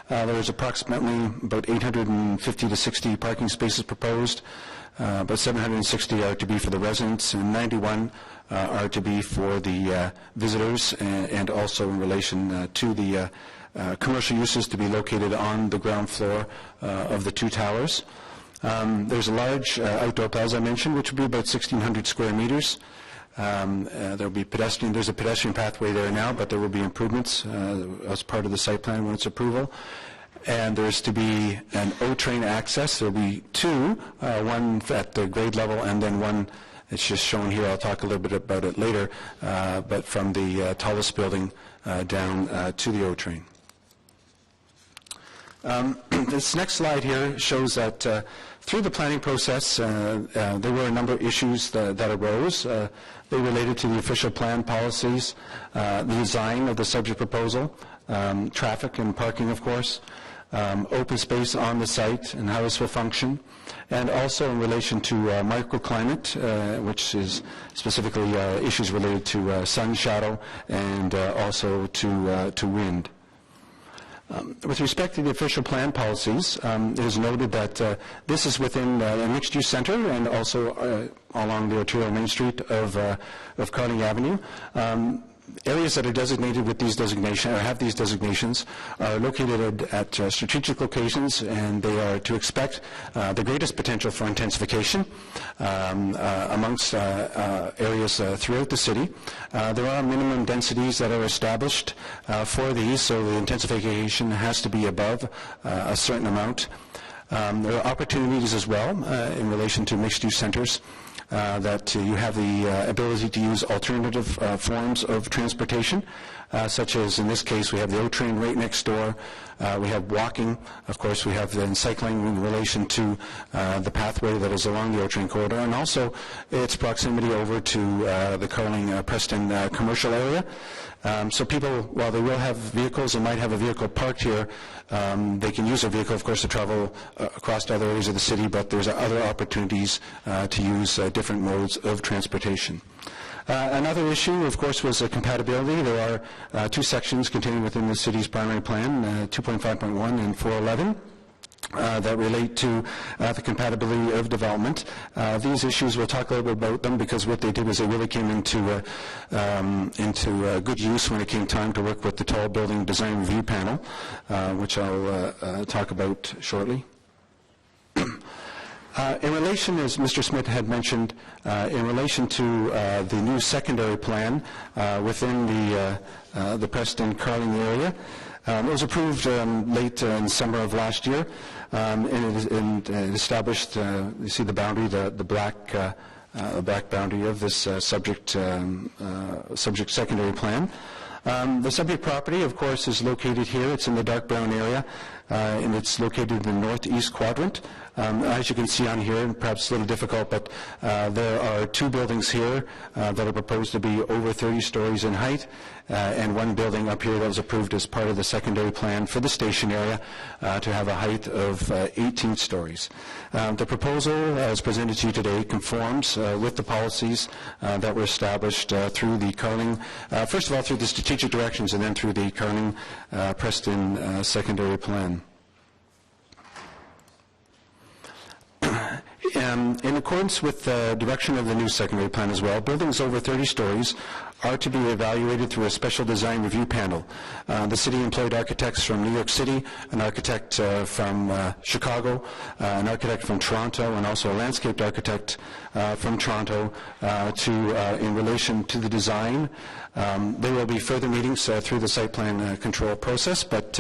There is approximately about 850 to 60 parking spaces proposed. About 760 are to be for the residents, and 91 are to be for the visitors, and also in relation to the commercial uses to be located on the ground floor of the two towers. There's a large outdoor plaza I mentioned, which will be about 1,600 square meters. There'll be pedestrian. There's a pedestrian pathway there now, but there will be improvements as part of the site plan when it's approval. And there's to be an O train access. There'll be two, one at the grade level, and then one. It's just shown here. I'll talk a little bit about it later. But from the tallest building down to the O train. This next slide here shows that through the planning process, there were a number of issues that arose. They related to the official plan policies, the design of the subject proposal, traffic and parking, of course, open space on the site and how this will function, and also in relation to microclimate, which is specifically issues related to sun, shadow, and also to wind. With respect to the official plan policies, it is noted that this is within a mixed-use center and also along the arterial main street of Carling Avenue. Areas that are designated with these designations, or have these designations, are located at strategic locations, and they are to expect the greatest potential for intensification amongst areas throughout the city. There are minimum densities that are established for these, so the intensification has to be above a certain amount. There are opportunities as well in relation to mixed-use centers. That you have the ability to use alternative forms of transportation, such as in this case we have the O train right next door. We have walking, of course we have then cycling in relation to the pathway that is along the O train corridor, and also its proximity over to the Carling Preston commercial area. So people, while they will have vehicles and might have a vehicle parked here, they can use their vehicle, of course, to travel across to other areas of the city, but there's other opportunities to use different modes of transportation. Another issue, of course, was compatibility. There are two sections contained within the city's primary plan, 2.5.1 and 411. That relate to the compatibility of development. These issues, we'll talk a little bit about them, because what they did was they really came into good use when it came time to work with the Tall Building Design Review Panel, which I'll talk about shortly. In relation, as Mr. Smith had mentioned, in relation to the new secondary plan within the Preston Carling area, it was approved late in summer of last year, and it established, you see the boundary, the black boundary of this subject secondary plan. The subject property, of course, is located here. It's in the dark brown area. and it's located in the northeast quadrant. As you can see on here, and perhaps a little difficult, but there are two buildings here that are proposed to be over 30 stories in height, and one building up here that was approved as part of the secondary plan for the station area to have a height of 18 stories. The proposal, as presented to you today, conforms with the policies that were established through the Carling, first of all through the strategic directions and then through the Carling-Preston secondary plan. In accordance with the direction of the new secondary plan as well, buildings over 30 stories are to be evaluated through a special design review panel. The city employed architects from New York City, an architect from Chicago, an architect from Toronto, and also a landscaped architect from Toronto in relation to the design. There will be further meetings through the site plan control process, but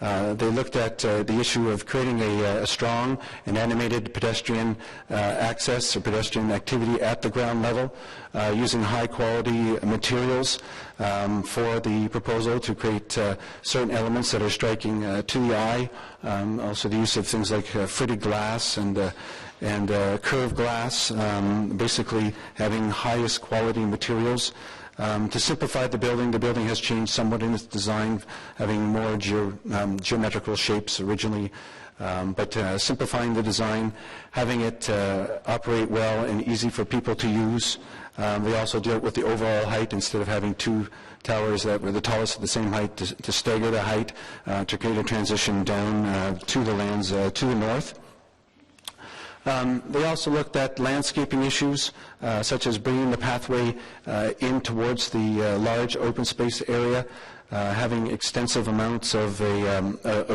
they looked at the issue of creating a strong and animated pedestrian access or pedestrian activity at the ground level, using high-quality materials for the proposal to create certain elements that are striking to the eye. Also the use of things like fritted glass and curved glass, basically having highest quality materials. To simplify the building has changed somewhat in its design, having more geometrical shapes originally, but simplifying the design, having it operate well and easy for people to use. They also dealt with the overall height instead of having two towers that were the tallest at the same height to stagger the height to create a transition down to the lands to the north. They also looked at landscaping issues, such as bringing the pathway in towards the large open space area, having extensive amounts of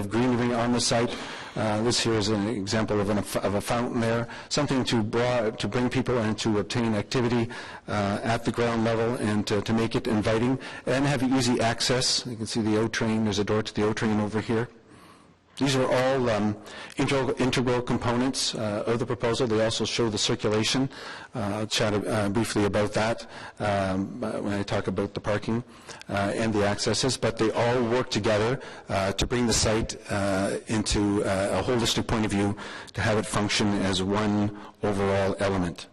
greenery on the site. This here is an example of a fountain there, something to bring people and to obtain activity at the ground level and to make it inviting and have easy access. You can see the O train. There's a door to the O train over here. These are all integral components of the proposal. They also show the circulation. I'll chat briefly about that when I talk about the parking and the accesses, but they all work together to bring the site into a holistic point of view, to have it function as one overall element.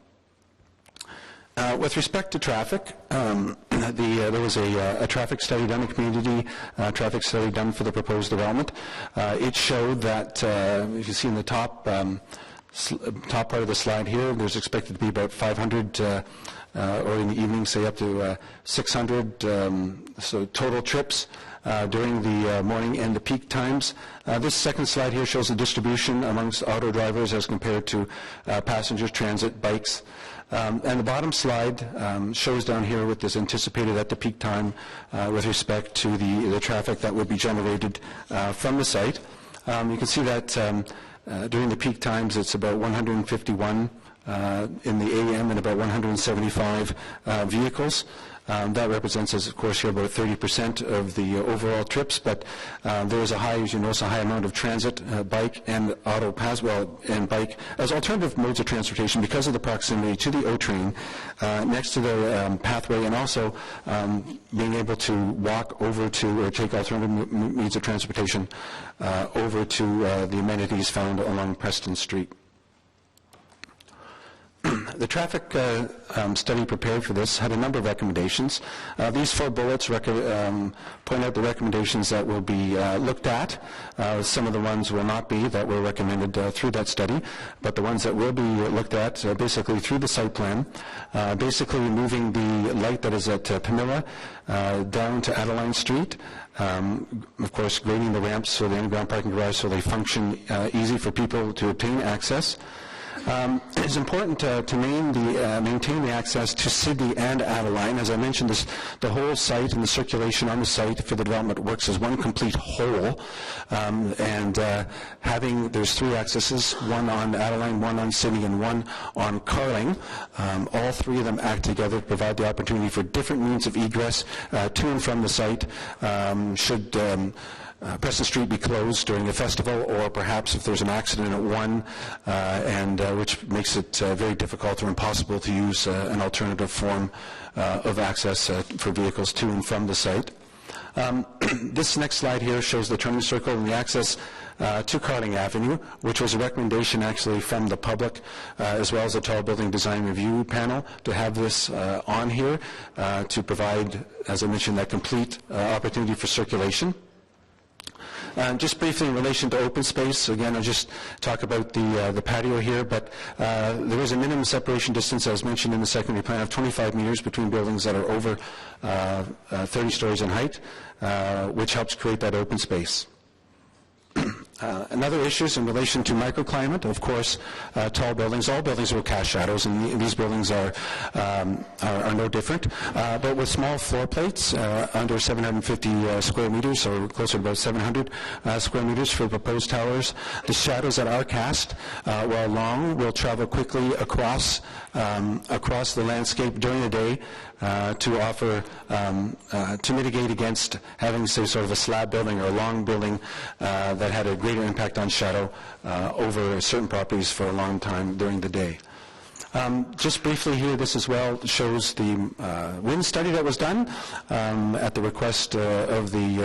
With respect to traffic, there was a traffic study done, a community traffic study done for the proposed development. It showed that, if you see in the top part of the slide here, there's expected to be about 500, or in the evening, say up to 600, so total trips during the morning and the peak times. This second slide here shows the distribution amongst auto drivers as compared to passengers, transit, bikes. And the bottom slide shows down here what is anticipated at the peak time with respect to the traffic that would be generated from the site. You can see that during the peak times it's about 151 in the AM and about 175 vehicles. That represents, of course, here about 30% of the overall trips, but there is a high, as you notice, a high amount of transit, bike, and auto pass, and bike as alternative modes of transportation because of the proximity to the O train next to the pathway, and also being able to walk over to or take alternative means of transportation over to the amenities found along Preston Street. The traffic study prepared for this had a number of recommendations. These 4 bullets point out the recommendations that will be looked at. Some of the ones will not be that were recommended through that study, but the ones that will be looked at basically through the site plan, basically moving the light that is at Pamela down to Adeline Street, of course grading the ramps so the underground parking garage so they function easy for people to obtain access. It's important to maintain the access to Sydney and Adeline. As I mentioned, the whole site and the circulation on the site for the development works as one complete whole. There's 3 accesses, one on Adeline, one on Sydney, and one on Carling. All 3 of them act together to provide the opportunity for different means of egress to and from the site should Preston Street be closed during a festival, or perhaps if there's an accident at one, which makes it very difficult or impossible to use an alternative form of access for vehicles to and from the site. This next slide here shows the turning circle and the access to Carling Avenue, which was a recommendation actually from the public as well as the Tall Building Design Review Panel to have this on here to provide, as I mentioned, that complete opportunity for circulation. Just briefly in relation to open space, again, I'll just talk about the patio here, but there is a minimum separation distance, as mentioned in the secondary plan, of 25 meters between buildings that are over 30 stories in height, which helps create that open space. Another issue is in relation to microclimate. Of course, tall buildings, all buildings will cast shadows, and these buildings are no different. But with small floor plates, under 750 square meters, or closer to about 700 square meters for proposed towers, the shadows that are cast, while long, will travel quickly across the landscape during the day to offer, to mitigate against having, say, sort of a slab building or a long building that had a greater impact on shadow over certain properties for a long time during the day. Just briefly here, this as well shows the wind study that was done at the request of the,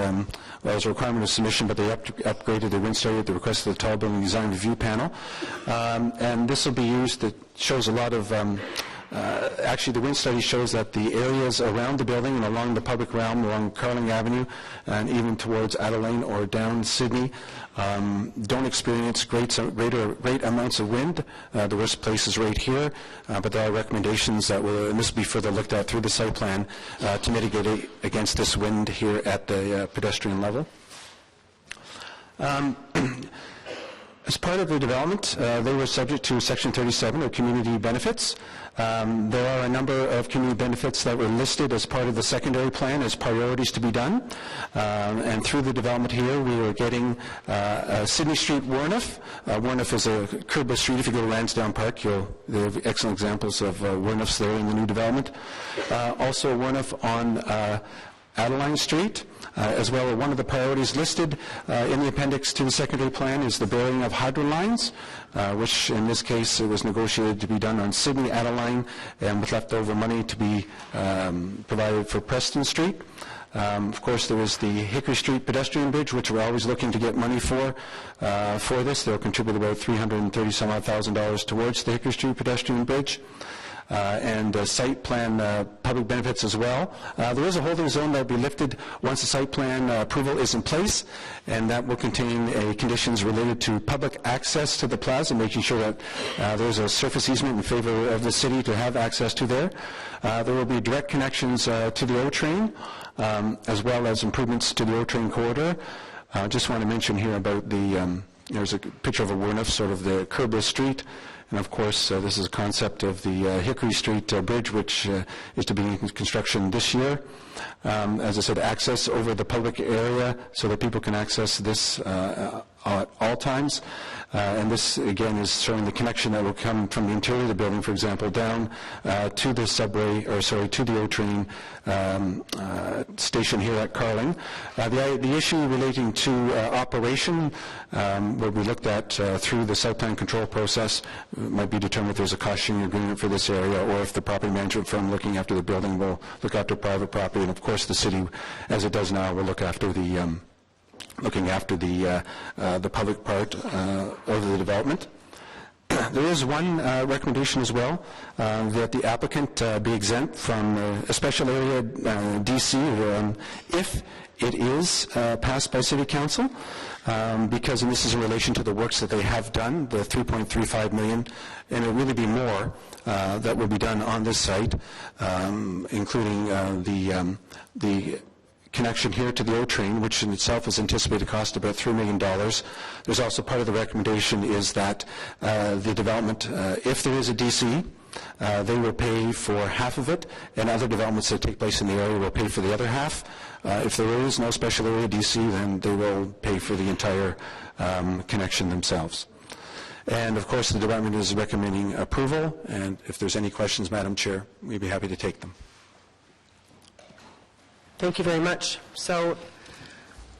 well, it was a requirement of submission, but they upgraded the wind study at the request of the Tall Building Design Review Panel. And this will be used, it shows a lot of, actually the wind study shows that the areas around the building and along the public realm, along Carling Avenue, and even towards Adelaide or down Sydney, don't experience great amounts of wind. The worst place is right here, but there are recommendations that will, and this will be further looked at through the site plan, to mitigate against this wind here at the pedestrian level. As part of the development, they were subject to Section 37 of community benefits. There are a number of community benefits that were listed as part of the secondary plan as priorities to be done. And through the development here, we were getting Sydney Street, Warnoff. Warnoff is a curbless street. If you go to Lansdowne Park, there are excellent examples of Warnoffs there in the new development. Also Warnoff on Adeline Street, as well. One of the priorities listed in the appendix to the secondary plan is the burying of hydro lines, which in this case it was negotiated to be done on Sydney, Adeline, and with leftover money to be provided for Preston Street. Of course, there was the Hickory Street pedestrian bridge, which we're always looking to get money for this. They'll contribute about $330,000 towards the Hickory Street pedestrian bridge. And site plan public benefits as well. There is a holding zone that will be lifted once the site plan approval is in place, and that will contain conditions related to public access to the plaza, making sure that there's a surface easement in favor of the city to have access to there. There will be direct connections to the O-train, as well as improvements to the O-train corridor. I just want to mention here about the, there's a picture of a Warnoff, sort of the curbless street. And of course, this is a concept of the Hickory Street Bridge, which is to be in construction this year. As I said, access over the public area so that people can access this at all times. And this, again, is showing the connection that will come from the interior of the building, for example, down to the subway, or sorry, to the O-train station here at Carling. The issue relating to operation will be looked at through the site plan control process. It might be determined if there's a cost-sharing agreement for this area, or if the property management firm looking after the building will look after private property. And of course, the city, as it does now, will look after the looking after the public part of the development. There is one recommendation as well, that the applicant be exempt from a special area DC if it is passed by City Council, because, and this is in relation to the works that they have done, the $3.35 million, and it will really be more that will be done on this site, including the connection here to the O-train, which in itself is anticipated to cost about $3 million. There's also part of the recommendation is that the development, if there is a DC, they will pay for half of it, and other developments that take place in the area will pay for the other half. If there is no special area DC, then they will pay for the entire connection themselves. And of course, the department is recommending approval, and if there's any questions, Madam Chair, we'd be happy to take them. Thank you very much. So,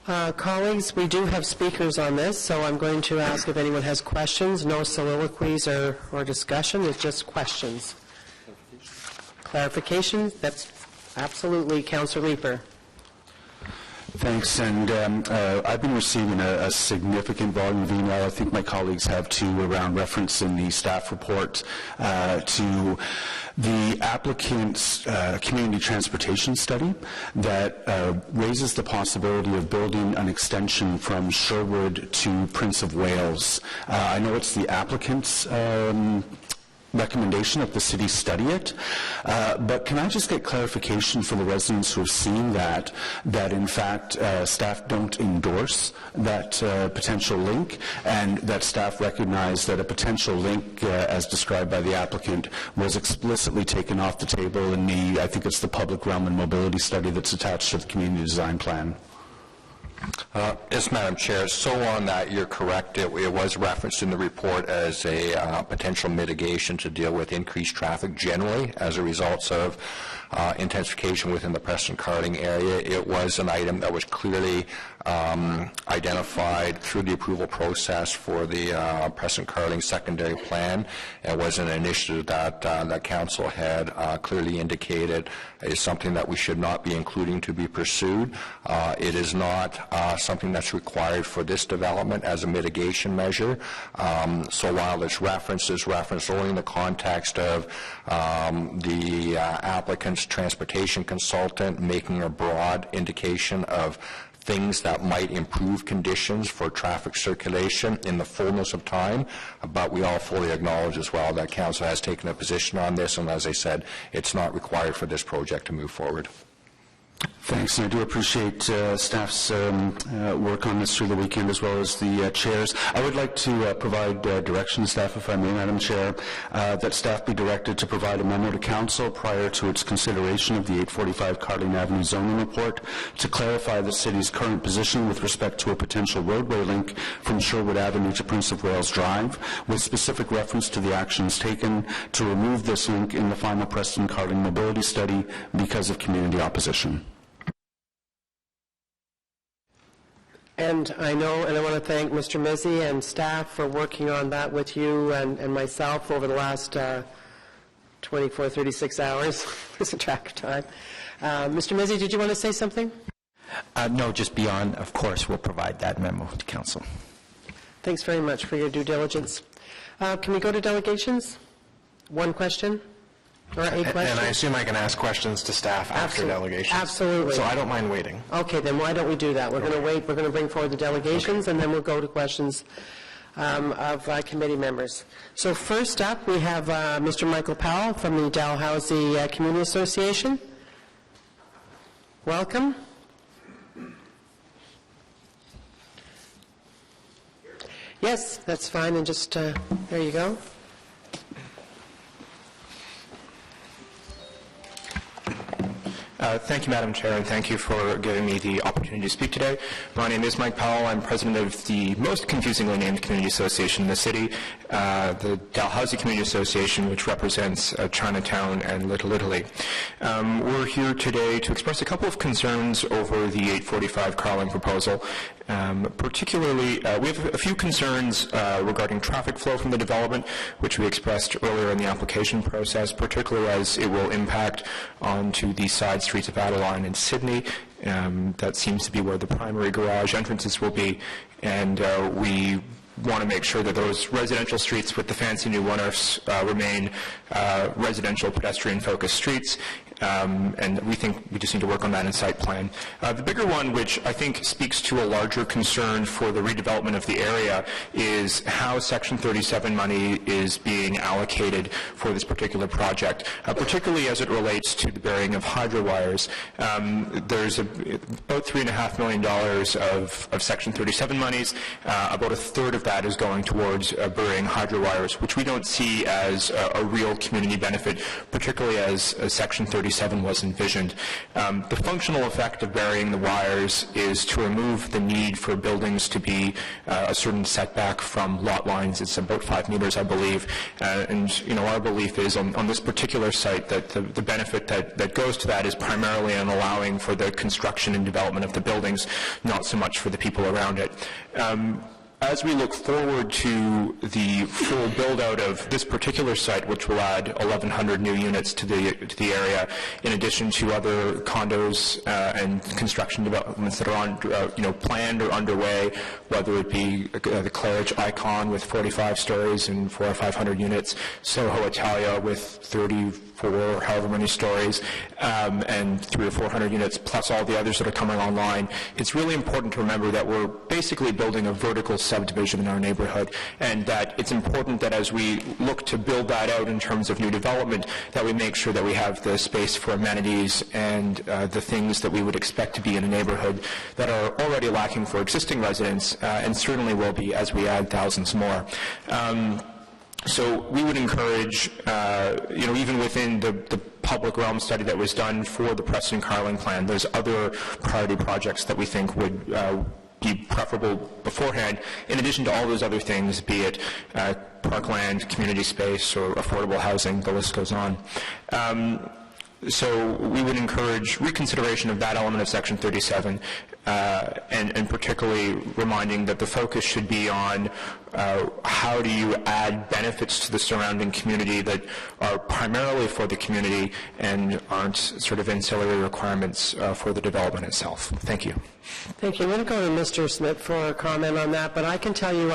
colleagues, we do have speakers on this, so I'm going to ask if anyone has questions. No soliloquies or discussion, it's just questions. Clarification? That's absolutely. Councillor Reaper. Thanks, and I've been receiving a significant volume of email, I think my colleagues have too, around reference in the staff report to the applicant's community transportation study that raises the possibility of building an extension from Sherwood to Prince of Wales. I know it's the applicant's recommendation that the city study it, but can I just get clarification for the residents who have seen that in fact staff don't endorse that potential link, and that staff recognize that a potential link as described by the applicant was explicitly taken off the table in the, I think it's the public realm and mobility study that's attached to the community design plan? Yes, Madam Chair. So on that, you're correct. It was referenced in the report as a potential mitigation to deal with increased traffic generally as a result of intensification within the Preston-Carling area. It was an item that was clearly identified through the approval process for the Preston-Carling secondary plan. It was an initiative that that Council had clearly indicated is something that we should not be including to be pursued. It is not something that's required for this development as a mitigation measure. So while it's referenced only in the context of the applicant's transportation consultant making a broad indication of things that might improve conditions for traffic circulation in the fullness of time, but we all fully acknowledge as well that Council has taken a position on this, and as I said, it's not required for this project to move forward. Thanks, and I do appreciate staff's work on this through the weekend as well as the chairs. I would like to provide direction to staff, if I may, Madam Chair, that staff be directed to provide a memo to Council prior to its consideration of the 845 Carling Avenue zoning report to clarify the City's current position with respect to a potential roadway link from Sherwood Avenue to Prince of Wales Drive, with specific reference to the actions taken to remove this link in the final Preston-Carling mobility study because of community opposition. And I know, and I want to thank Mr. Mizzi and staff for working on that with you and myself over the last 24, 36 hours. Lose track of time. Mr. Mizzi, did you want to say something? No, just beyond, of course, we'll provide that memo to Council. Thanks very much for your due diligence. Can we go to delegations? One question? Or 8 questions? And I assume I can ask questions to staff after delegations. Absolutely. So I don't mind waiting. Okay, then why don't we do that? We're going to wait. We're going to bring forward the delegations, and then we'll go to questions of committee members. So first up, we have Mr. Michael Powell from the Dalhousie Community Association. Welcome. Yes, that's fine, and just, there you go. Thank you, Madam Chair, and thank you for giving me the opportunity to speak today. My name is Mike Powell. I'm president of the most confusingly named community association in the city, the Dalhousie Community Association, which represents Chinatown and Little Italy. We're here today to express a couple of concerns over the 845 Carling proposal. Particularly, we have a few concerns regarding traffic flow from the development, which we expressed earlier in the application process, particularly as it will impact onto the side streets of Adeline and Sydney. That seems to be where the primary garage entrances will be, and we want to make sure that those residential streets with the fancy new one-offs remain residential pedestrian-focused streets, and we think we just need to work on that in site plan. The bigger one, which I think speaks to a larger concern for the redevelopment of the area, is how Section 37 money is being allocated for this particular project, particularly as it relates to the burying of hydro wires. There's about $3.5 million of Section 37 monies. About a third of that is going towards burying hydro wires, which we don't see as a real community benefit, particularly as Section 37 was envisioned. The functional effect of burying the wires is to remove the need for buildings to be a certain setback from lot lines. It's about 5 meters, I believe. And our belief is on this particular site that the benefit that goes to that is primarily in allowing for the construction and development of the buildings, not so much for the people around it. As we look forward to the full build-out of this particular site, which will add 1,100 new units to the area, in addition to other condos and construction developments that are on, planned or underway, whether it be the Claridge Icon with 45 stories and 400 or 500 units, Soho Italia with 34, however many stories, and 300 or 400 units, plus all the others that are coming online. It's really important to remember that we're basically building a vertical subdivision in our neighborhood, and that it's important that as we look to build that out in terms of new development, that we make sure that we have the space for amenities and the things that we would expect to be in a neighborhood that are already lacking for existing residents, and certainly will be as we add thousands more. So we would encourage, even within the public realm study that was done for the Preston Carling plan, there's other priority projects that we think would be preferable beforehand, in addition to all those other things, be it parkland, community space, or affordable housing, the list goes on. So we would encourage reconsideration of that element of Section 37, and particularly reminding that the focus should be on how do you add benefits to the surrounding community that are primarily for the community and aren't sort of ancillary requirements for the development itself. Thank you. Thank you. I'm going to go to Mr. Smith for a comment on that, but I can tell you,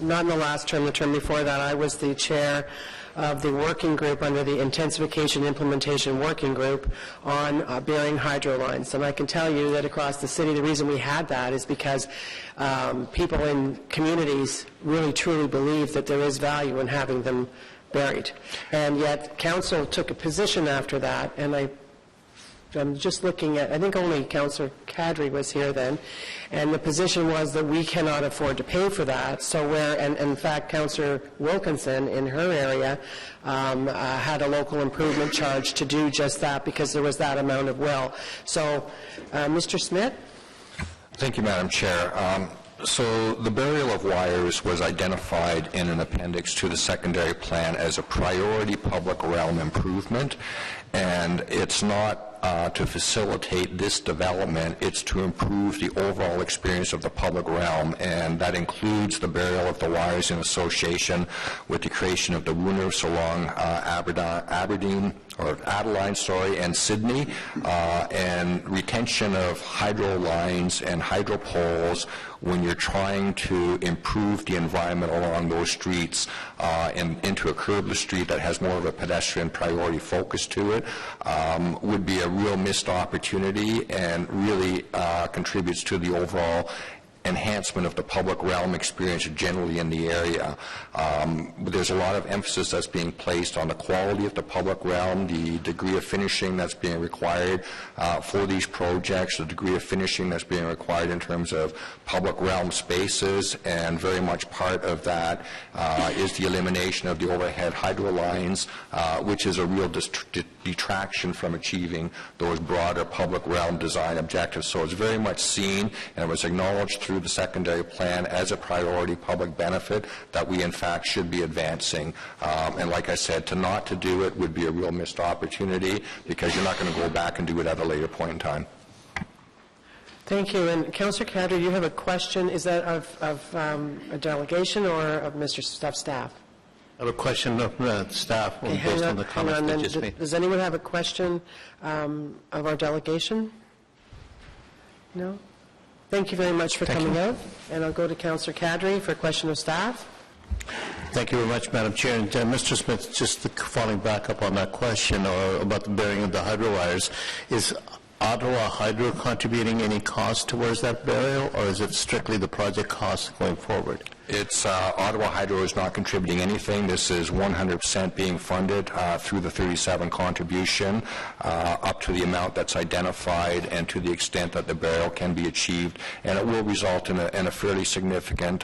not in the last term, the term before that, I was the chair of the working group under the Intensification Implementation Working Group on burying hydro lines. And I can tell you that across the city, the reason we had that is because people in communities really truly believe that there is value in having them buried. And yet council took a position after that, and I'm just looking at, I think only Councillor Kadri was here then, and the position was that we cannot afford to pay for that. So and in fact, Councillor Wilkinson in her area had a local improvement charge to do just that because there was that amount of will. So, Mr. Smith? Thank you, Madam Chair. So the burial of wires was identified in an appendix to the secondary plan as a priority public realm improvement, and it's not to facilitate this development, it's to improve the overall experience of the public realm, and that includes the burial of the wires in association with the creation of the Wooners along Adeline, and Sydney, and retention of hydro lines and hydro poles when you're trying to improve the environment along those streets and into a curbless street that has more of a pedestrian priority focus to it, would be a real missed opportunity and really contributes to the overall enhancement of the public realm experience generally in the area. There's a lot of emphasis that's being placed on the quality of the public realm, the degree of finishing that's being required for these projects, the degree of finishing that's being required in terms of public realm spaces, and very much part of that is the elimination of the overhead hydro lines, which is a real detraction from achieving those broader public realm design objectives. So it's very much seen and was acknowledged through the secondary plan as a priority public benefit that we in fact should be advancing. And like I said, not to do it would be a real missed opportunity because you're not going to go back and do it at a later point in time. Thank you. And Councillor Kadri, you have a question. Is that of a delegation or of Mr. Staff? I have a question of staff based on the comments that just made. Does anyone have a question of our delegation? No? Thank you very much for coming out. And I'll go to Councillor Kadri for a question of staff. Thank you very much, Madam Chair. And Mr. Smith, just following back up on that question about the burying of the hydro wires, is Ottawa Hydro contributing any cost towards that burial, or is it strictly the project cost going forward? It's Ottawa Hydro is not contributing anything. This is 100% being funded through the 37 contribution up to the amount that's identified and to the extent that the burial can be achieved. And it will result in a fairly significant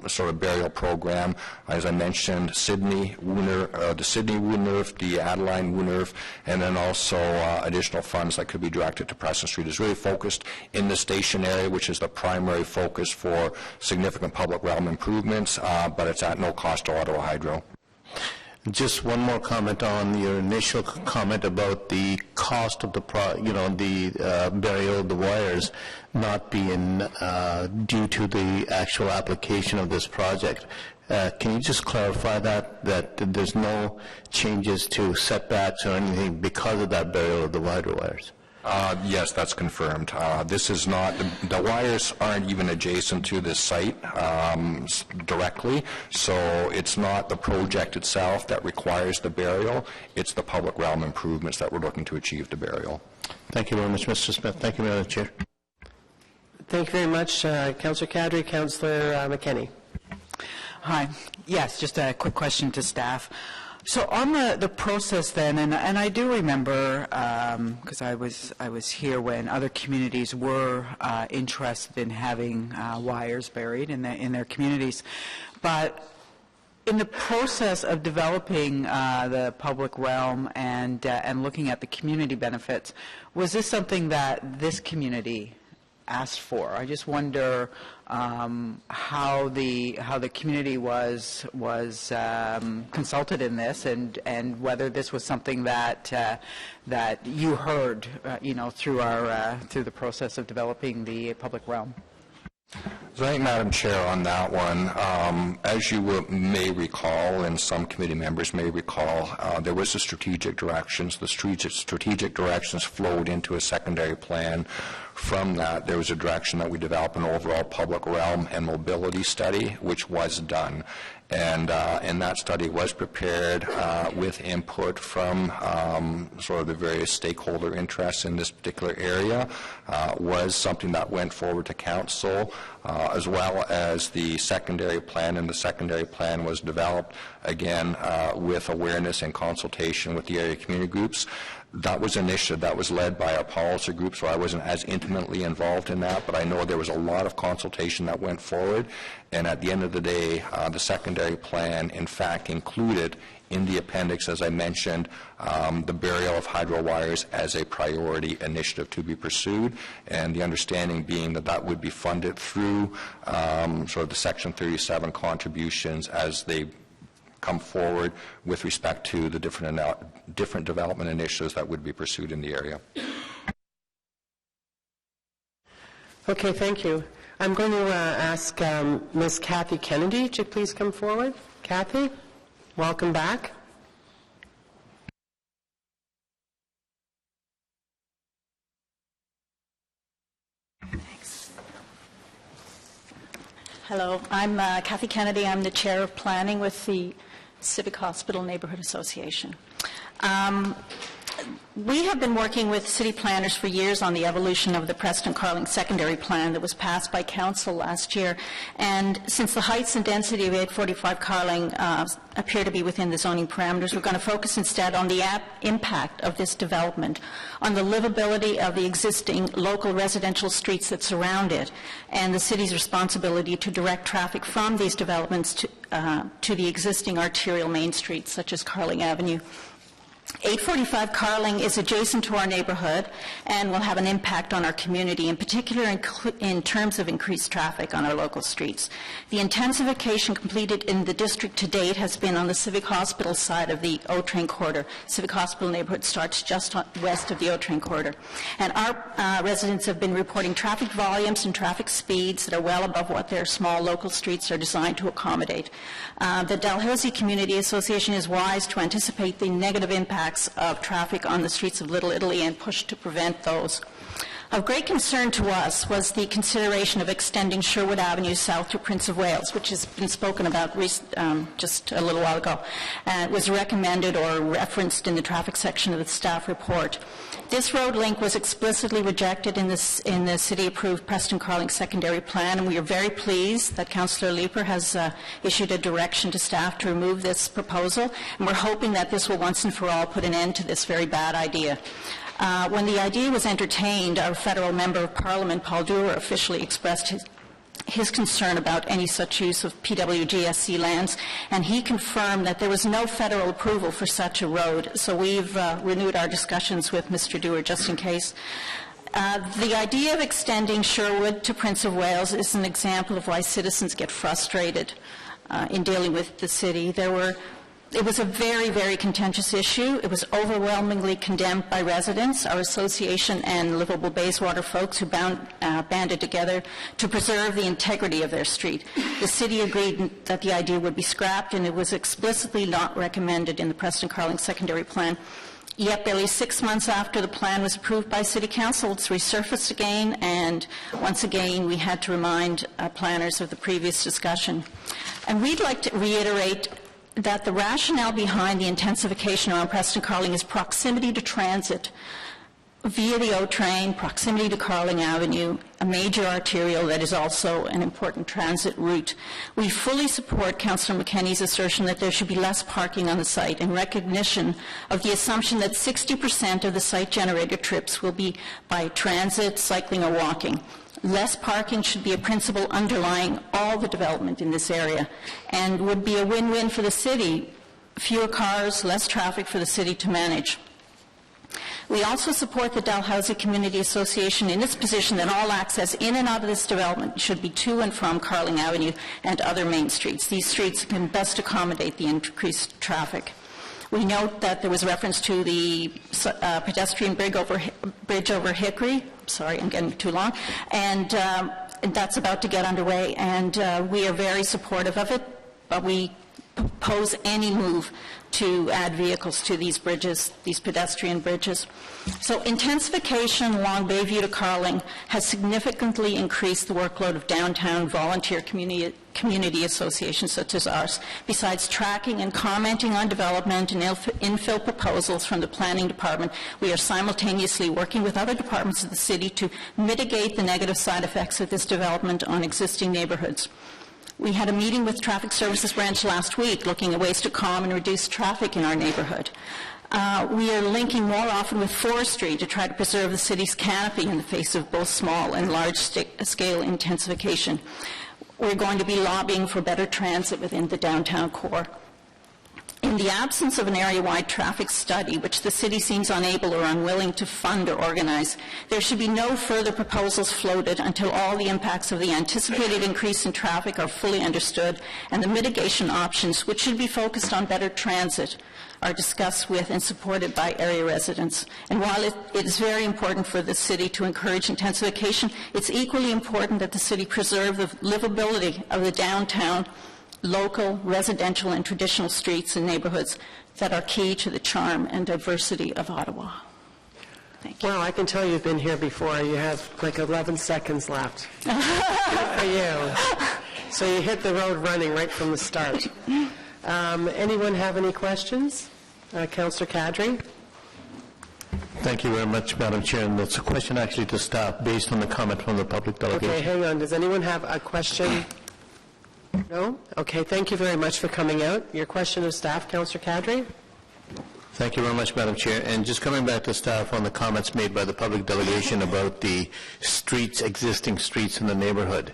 sort of burial program. As I mentioned, Sydney Wooner, the Sydney Woonerf, the Adeline Woonerf, and then also additional funds that could be directed to Preston Street. Is really focused in the station area, which is the primary focus for significant public realm improvements, but it's at no cost to Ottawa Hydro. Just one more comment on your initial comment about the cost of the burial of the wires not being due to the actual application of this project. Can you just clarify that there's no changes to setbacks or anything because of that burial of the wires? Yes, that's confirmed. This is not, the wires aren't even adjacent to this site directly, so it's not the project itself that requires the burial, it's the public realm improvements that we're looking to achieve the burial. Thank you very much, Mr. Smith. Thank you, Madam Chair. Thank you very much, Councillor Kadri. Councillor McKinney. Hi. Yes, just a quick question to staff. So on the process then, and I do remember, because I was here when other communities were interested in having wires buried in their communities, but in the process of developing the public realm and looking at the community benefits, was this something that this community asked for? I just wonder how the community was consulted in this, and whether this was something that you heard, through the process of developing the public realm. Thank you, Madam Chair, on that one. As you may recall, and some committee members may recall, there was the strategic directions. The strategic directions flowed into a secondary plan. From that, there was a direction that we develop an overall public realm and mobility study, which was done. And that study was prepared with input from sort of the various stakeholder interests in this particular area, was something that went forward to council, as well as the secondary plan, and the secondary plan was developed, again, with awareness and consultation with the area community groups. That was an initiative that was led by our policy group, so I wasn't as intimately involved in that, but I know there was a lot of consultation that went forward, and at the end of the day, the secondary plan, in fact, included in the appendix, as I mentioned, the burial of hydro wires as a priority initiative to be pursued, and the understanding being that that would be funded through sort of the Section 37 contributions as they come forward with respect to the different development initiatives that would be pursued in the area. Okay, thank you. I'm going to ask Ms. Kathy Kennedy to please come forward. Kathy, welcome back. Hello, I'm Kathy Kennedy. I'm the chair of planning with the Civic Hospital Neighborhood Association. We have been working with city planners for years on the evolution of the Preston-Carling secondary plan that was passed by council last year. And since the heights and density of 845 Carling appear to be within the zoning parameters, we're going to focus instead on the impact of this development on the livability of the existing local residential streets that surround it, and the city's responsibility to direct traffic from these developments to the existing arterial main streets, such as Carling Avenue. 845 Carling is adjacent to our neighborhood and will have an impact on our community, in particular in terms of increased traffic on our local streets. The intensification completed in the district to date has been on the Civic Hospital side of the O-Train corridor. Civic Hospital neighborhood starts just west of the O-Train corridor. And our residents have been reporting traffic volumes and traffic speeds that are well above what their small local streets are designed to accommodate. The Dalhousie Community Association is wise to anticipate the negative impacts of traffic on the streets of Little Italy and push to prevent those. Of great concern to us was the consideration of extending Sherwood Avenue south to Prince of Wales, which has been spoken about just a little while ago. It was recommended or referenced in the traffic section of the staff report. This road link was explicitly rejected in the city-approved Preston-Carling secondary plan, and we are very pleased that Councillor Leeper has issued a direction to staff to remove this proposal, and we're hoping that this will once and for all put an end to this very bad idea. When the idea was entertained, our federal member of parliament, Paul Dewar, officially expressed his concern about any such use of PWGSC lands, and he confirmed that there was no federal approval for such a road. So we've renewed our discussions with Mr. Dewar just in case. The idea of extending Sherwood to Prince of Wales is an example of why citizens get frustrated in dealing with the city. There were It was a very, very contentious issue. It was overwhelmingly condemned by residents, our association, and Livable Bayswater folks who banded together to preserve the integrity of their street. The city agreed that the idea would be scrapped, and it was explicitly not recommended in the Preston-Carling secondary plan. Yet barely 6 months after the plan was approved by City Council, it's resurfaced again, and once again we had to remind planners of the previous discussion. And we'd like to reiterate that the rationale behind the intensification around Preston-Carling is proximity to transit via the O train, proximity to Carling Avenue, a major arterial that is also an important transit route. We fully support Councillor McKenney's assertion that there should be less parking on the site in recognition of the assumption that 60% of the site-generated trips will be by transit, cycling, or walking. Less parking should be a principle underlying all the development in this area and would be a win-win for the city. Fewer cars, less traffic for the city to manage. We also support the Dalhousie Community Association in its position that all access in and out of this development should be to and from Carling Avenue and other main streets. These streets can best accommodate the increased traffic. We note that there was reference to the pedestrian bridge over Hickory. Sorry, I'm getting too long. And that's about to get underway, and we are very supportive of it, but we oppose any move to add vehicles to these bridges, these pedestrian bridges. So intensification along Bayview to Carling has significantly increased the workload of downtown volunteer community associations such as ours. Besides tracking and commenting on development and infill proposals from the planning department, we are simultaneously working with other departments of the city to mitigate the negative side effects of this development on existing neighborhoods. We had a meeting with Traffic Services Branch last week looking at ways to calm and reduce traffic in our neighborhood. We are linking more often with forestry to try to preserve the city's canopy in the face of both small and large-scale intensification. We're going to be lobbying for better transit within the downtown core. In the absence of an area-wide traffic study, which the city seems unable or unwilling to fund or organize, there should be no further proposals floated until all the impacts of the anticipated increase in traffic are fully understood and the mitigation options, which should be focused on better transit, are discussed with and supported by area residents. And while it is very important for the city to encourage intensification, it's equally important that the city preserve the livability of the downtown, local, residential, and traditional streets and neighborhoods that are key to the charm and diversity of Ottawa. Thank you. Well, I can tell you've been here before. You have like 11 seconds left. Good for you. So you hit the road running right from the start. Anyone have any questions? Councillor Kadri? Thank you very much, Madam Chair. And that's a question actually to staff based on the comment from the public delegation. Okay, hang on. Does anyone have a question? No? Okay, thank you very much for coming out. Your question of staff, Councillor Kadri? Thank you very much, Madam Chair. And just coming back to staff on the comments made by the public delegation about the streets, existing streets in the neighborhood.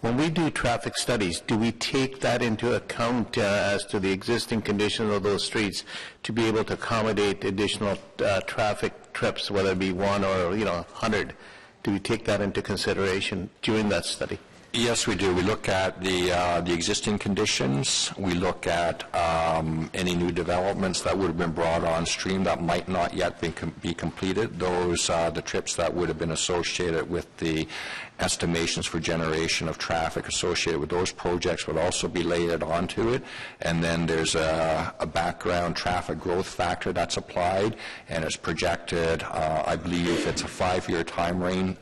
When we do traffic studies, do we take that into account as to the existing condition of those streets to be able to accommodate additional traffic trips, whether it be 1 or 100? Do we take that into consideration during that study? Yes, we do. We look at the existing conditions. We look at any new developments that would have been brought on stream that might not yet be completed. Those the trips that would have been associated with the estimations for generation of traffic associated with those projects would also be layered onto it. And then there's a background traffic growth factor that's applied, and it's projected, I believe it's a 5-year timeline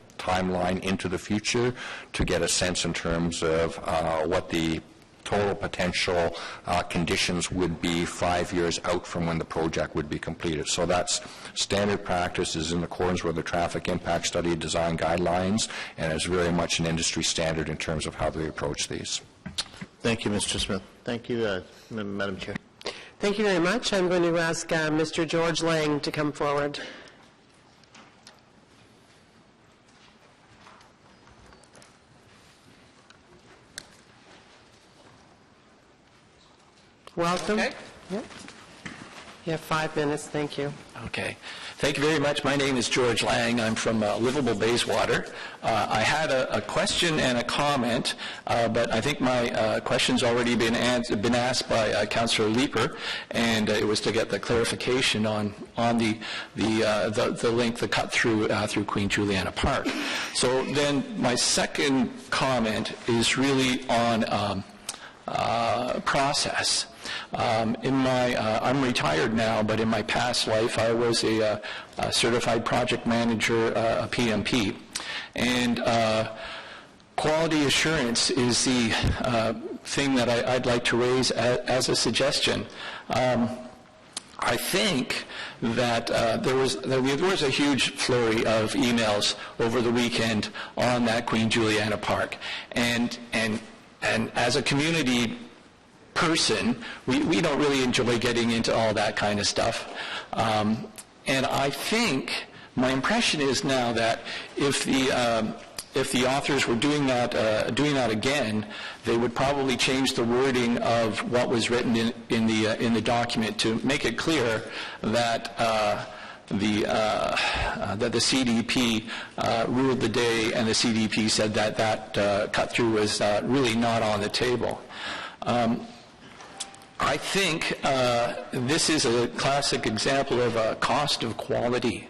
into the future to get a sense in terms of what the total potential conditions would be 5 years out from when the project would be completed. So that's standard practice, is in accordance with the traffic impact study design guidelines, and is very much an industry standard in terms of how they approach these. Thank you, Mr. Smith. Thank you, Madam Chair. Thank you very much. I'm going to ask Mr. George Lang to come forward. Welcome. Okay. Yep. You have 5 minutes. Thank you. Okay. Thank you very much. My name is George Lang. I'm from Livable Bayswater. I had a question and a comment, but I think my question's already been asked by Councillor Leeper, and it was to get the clarification on the link, the cut through Queen Juliana Park. So then my second comment is really on process. I'm retired now, but in my past life, I was a certified project manager, a PMP. And quality assurance is the thing that I'd like to raise as a suggestion. I think that there was a huge flurry of emails over the weekend on that Queen Juliana Park. And as a community person, we don't really enjoy getting into all that kind of stuff. And I think my impression is now that if the authors were doing that again, they would probably change the wording of what was written in the document to make it clear that that the CDP ruled the day, and the CDP said that cut through was really not on the table. I think this is a classic example of a cost of quality.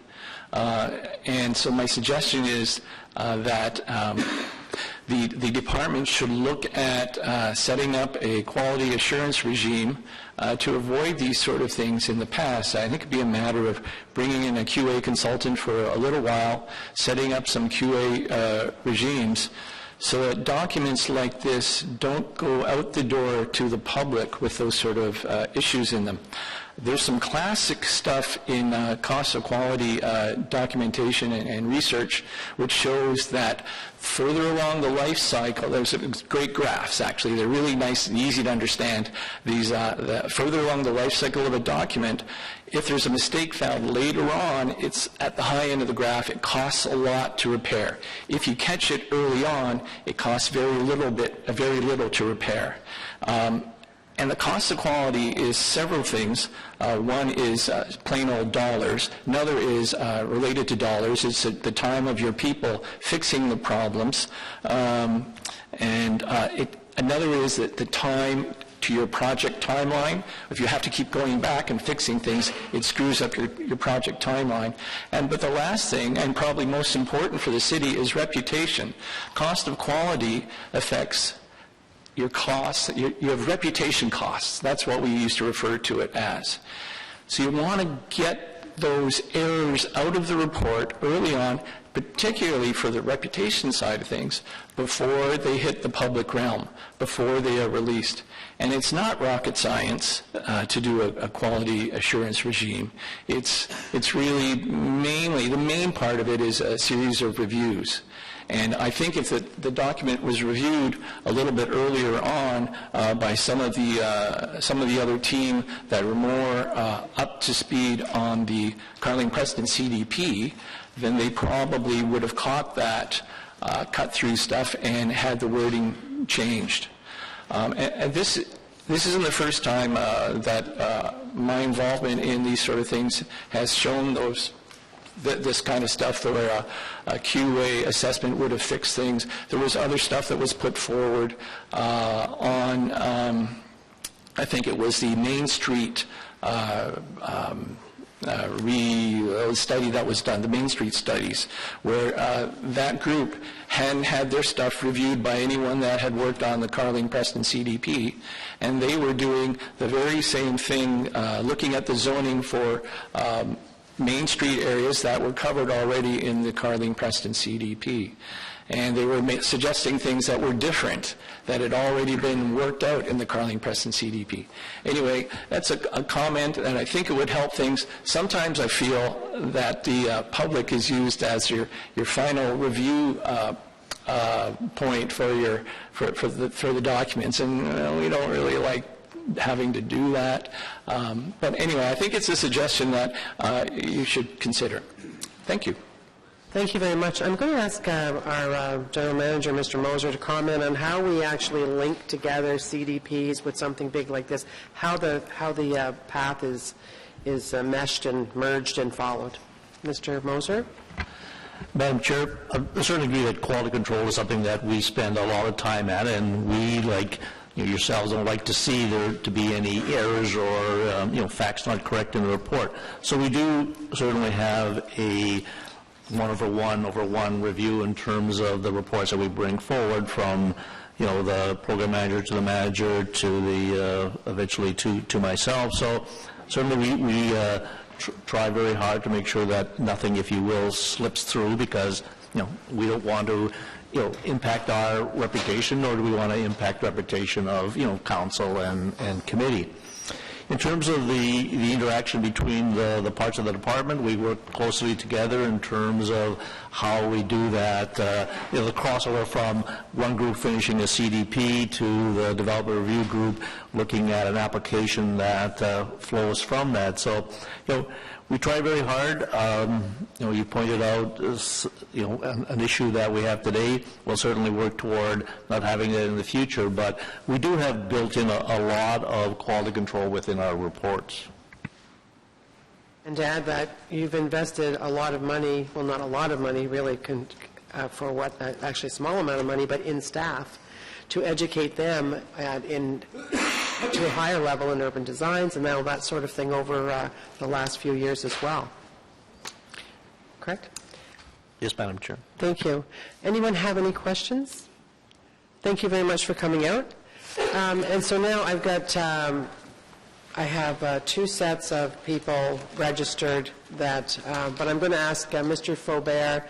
And so my suggestion is that the department should look at setting up a quality assurance regime to avoid these sort of things in the past. I think it would be a matter of bringing in a QA consultant for a little while, setting up some QA regimes, so that documents like this don't go out the door to the public with those sort of issues in them. There's some classic stuff in cost of quality documentation and research which shows that further along the life cycle, there's great graphs actually, they're really nice and easy to understand. These further along the life cycle of a document, if there's a mistake found later on, it's at the high end of the graph, it costs a lot to repair. If you catch it early on, it costs very little to repair. And the cost of quality is several things. One is plain old dollars. Another is related to dollars. It's the time of your people fixing the problems. Another is that the time to your project timeline. If you have to keep going back and fixing things, it screws up your project timeline. But the last thing, and probably most important for the city, is reputation. Cost of quality affects your costs. You have reputation costs. That's what we used to refer to it as. So you want to get those errors out of the report early on, particularly for the reputation side of things, before they hit the public realm, before they are released. And it's not rocket science to do a quality assurance regime. It's really mainly, the main part of it is a series of reviews. And I think if the document was reviewed a little bit earlier on by some of the other team that were more up to speed on the Carling-Preston CDP, then they probably would have caught that cut-through stuff and had the wording changed. And this isn't the first time that my involvement in these sort of things has shown this kind of stuff where a QA assessment would have fixed things. There was other stuff that was put forward on, I think it was the Main Street study that was done, the Main Street studies, where that group hadn't had their stuff reviewed by anyone that had worked on the Carling-Preston CDP, and they were doing the very same thing, looking at the zoning for Main Street areas that were covered already in the Carling-Preston CDP. And they were suggesting things that were different, that had already been worked out in the Carling-Preston CDP. Anyway, that's a comment, and I think it would help things. Sometimes I feel that the public is used as your final review point for the documents, and we don't really like having to do that. But anyway, I think it's a suggestion that you should consider. Thank you. Thank you very much. I'm going to ask our General Manager, Mr. Moser, to comment on how we actually link together CDPs with something big like this, how the path is is meshed and merged and followed. Mr. Moser? Madam Chair, I certainly agree that quality control is something that we spend a lot of time at, and we, like yourselves, don't like to see there to be any errors or facts not correct in the report. So we do certainly have a one-over-one review in terms of the reports that we bring forward, from the program manager to the manager to the eventually to myself. So certainly we try very hard to make sure that nothing, if you will, slips through, because we don't want to impact our reputation, nor do we want to impact reputation of council and committee. In terms of the interaction between the parts of the department, we work closely together in terms of how we do that. The crossover from one group finishing a CDP to the developer review group looking at an application that flows from that. So, we try very hard. You pointed out, an issue that we have today. We'll certainly work toward not having it in the future, but we do have built in a lot of quality control within our reports. And to add that, you've invested a lot of money, well, not a lot of money, really, for what, actually a small amount of money, but in staff, to educate them to a higher level in urban designs and all that sort of thing over the last few years as well. Correct? Yes, Madam Chair. Thank you. Anyone have any questions? Thank you very much for coming out. And so now I've got, I have two sets of people registered that, but I'm going to ask Mr. Faubert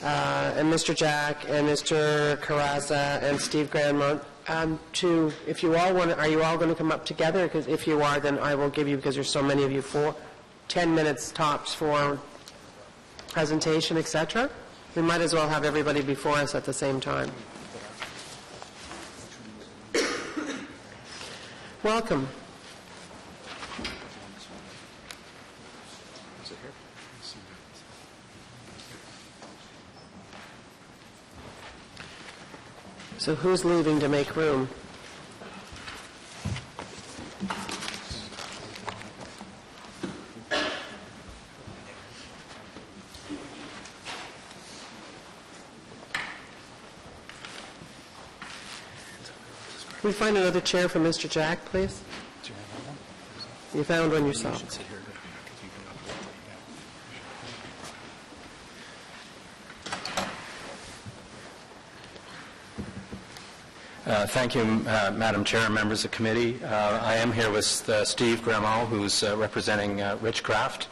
and Mr. Jack and Mr. Carrazza and Steve Grandmont to, if you all want, are you all going to come up together? Because if you are, then I will give you, because there's so many of you, 10 minutes tops for presentation, etc. We might as well have everybody before us at the same time. Welcome. So who's leaving to make room? Can we find another chair for Mr. Jack, please? You found one yourself. Thank you, Madam Chair and members of the committee. I am here with Steve Grandmont, who's representing Richcraft,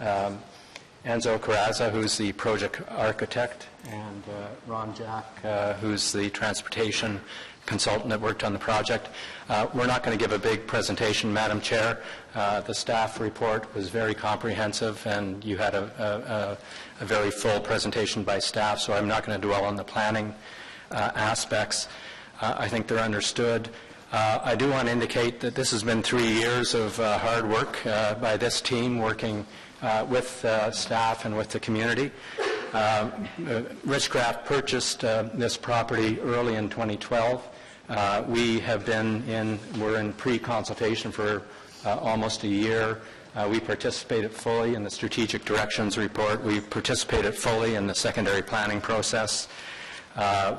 Enzo Carrazza, who's the project architect, and Ron Jack, who's the transportation consultant that worked on the project. We're not going to give a big presentation, Madam Chair. The staff report was very comprehensive, and you had a very full presentation by staff, so I'm not going to dwell on the planning aspects. I think they're understood. I do want to indicate that this has been 3 years of hard work by this team, working with staff and with the community. Richcraft purchased this property early in 2012. We're in pre-consultation for almost a year. We participated fully in the strategic directions report. We participated fully in the secondary planning process.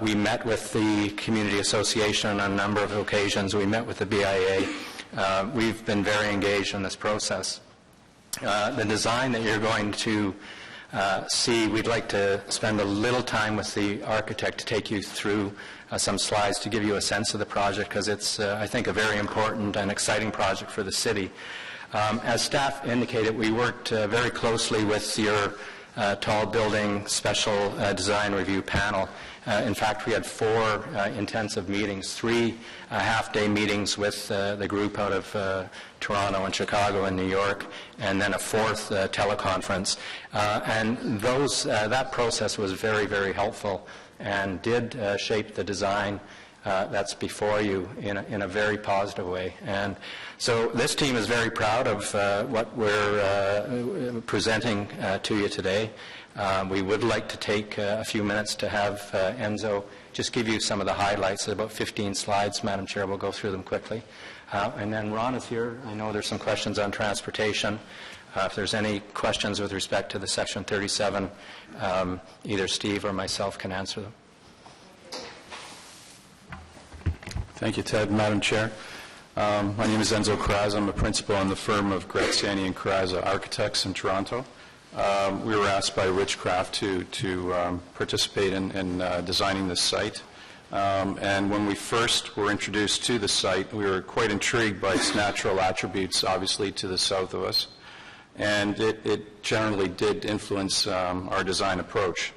We met with the Community Association on a number of occasions. We met with the BIA. We've been very engaged in this process. The design that you're going to see, we'd like to spend a little time with the architect to take you through some slides to give you a sense of the project, because it's, I think, a very important and exciting project for the city. As staff indicated, we worked very closely with your tall building special design review panel. In fact, we had 4 intensive meetings, 3 half-day meetings with the group out of Toronto and Chicago and New York, and then a 4th teleconference. And that process was very, very helpful and did shape the design that's before you in a very positive way. And so this team is very proud of what we're presenting to you today. We would like to take a few minutes to have Enzo just give you some of the highlights. There's about 15 slides, Madam Chair. We'll go through them quickly. And then Ron is here. I know there's some questions on transportation. If there's any questions with respect to the Section 37, either Steve or myself can answer them. Thank you, Ted. Madam Chair, my name is Enzo Carrazza. I'm a principal on the firm of Graziani and Carrazza Architects in Toronto. We were asked by Ridgecraft to participate in designing this site. And when we first were introduced to the site, we were quite intrigued by its natural attributes, obviously, to the south of us. And it generally did influence our design approach.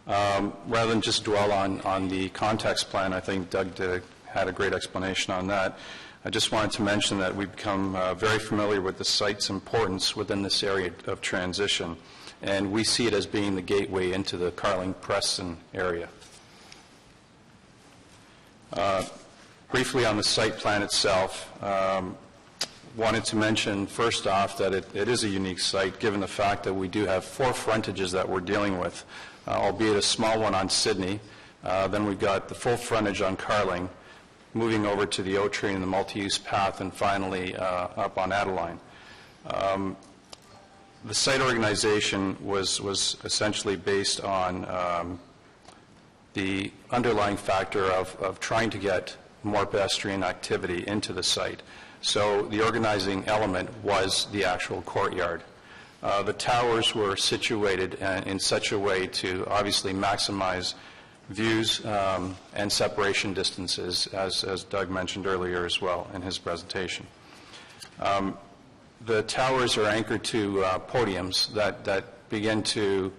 Rather than just dwell on the context plan, I think Doug had a great explanation on that. I just wanted to mention that we've become very familiar with the site's importance within this area of transition, and we see it as being the gateway into the Carling-Preston area. Briefly on the site plan itself, wanted to mention first off that it is a unique site given the fact that we do have 4 frontages that we're dealing with, albeit a small one on Sydney. Then we've got the full frontage on Carling, moving over to the O-Train and the multi-use path, and finally up on Adeline. The site organization was essentially based on the underlying factor of trying to get more pedestrian activity into the site. So the organizing element was the actual courtyard. The towers were situated in such a way to obviously maximize views and separation distances, as Doug mentioned earlier as well in his presentation. The towers are anchored to podiums that begin to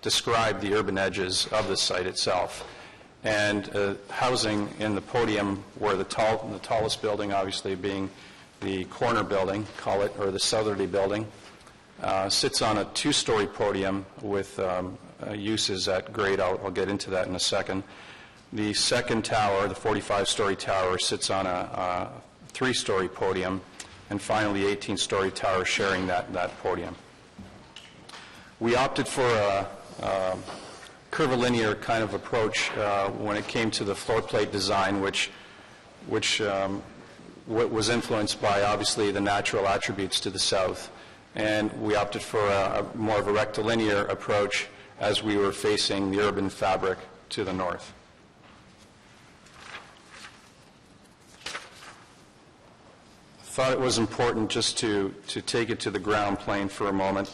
describe the urban edges of the site itself. And housing in the podium where the tallest building obviously being the corner building, call it, or the southerly building, sits on a 2-story podium with uses at grade. I'll get into that in a second. The second tower, the 45-story tower, sits on a 3-story podium, and finally the 18-story tower sharing that podium. We opted for a curvilinear kind of approach when it came to the floor plate design, which was influenced by obviously the natural attributes to the south, and we opted for more of a rectilinear approach as we were facing the urban fabric to the north. Thought it was important just to take it to the ground plane for a moment.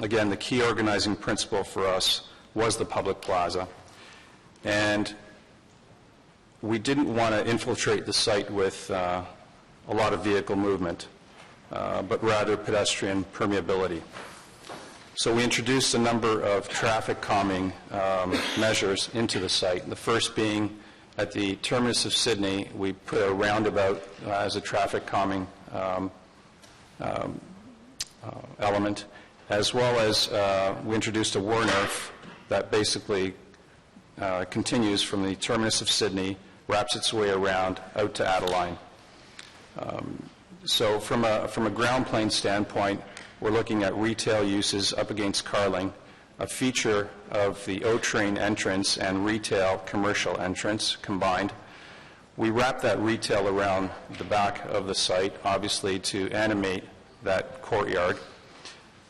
Again, the key organizing principle for us was the public plaza, and we didn't want to infiltrate the site with a lot of vehicle movement, but rather pedestrian permeability. So we introduced a number of traffic calming measures into the site. The first being at the terminus of Sydney, we put a roundabout as a traffic calming element, as well as we introduced a Warnerf that basically continues from the terminus of Sydney, wraps its way around out to Adeline. So from a ground plane standpoint, we're looking at retail uses up against Carling, a feature of the O-Train entrance and retail commercial entrance combined. We wrap that retail around the back of the site, obviously to animate that courtyard,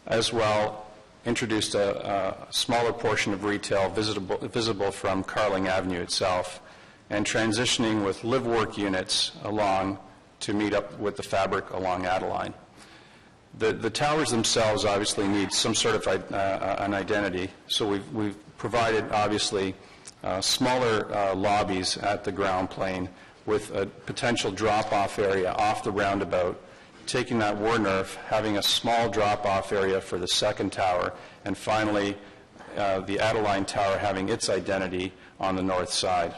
as well introduced a smaller portion of retail visible from Carling Avenue itself, and transitioning with live-work units along to meet up with the fabric along Adeline. The towers themselves obviously need some sort of an identity, so we've provided obviously smaller lobbies at the ground plane with a potential drop-off area off the roundabout, taking that Warnerf, having a small drop-off area for the second tower, and finally the Adeline Tower having its identity on the north side.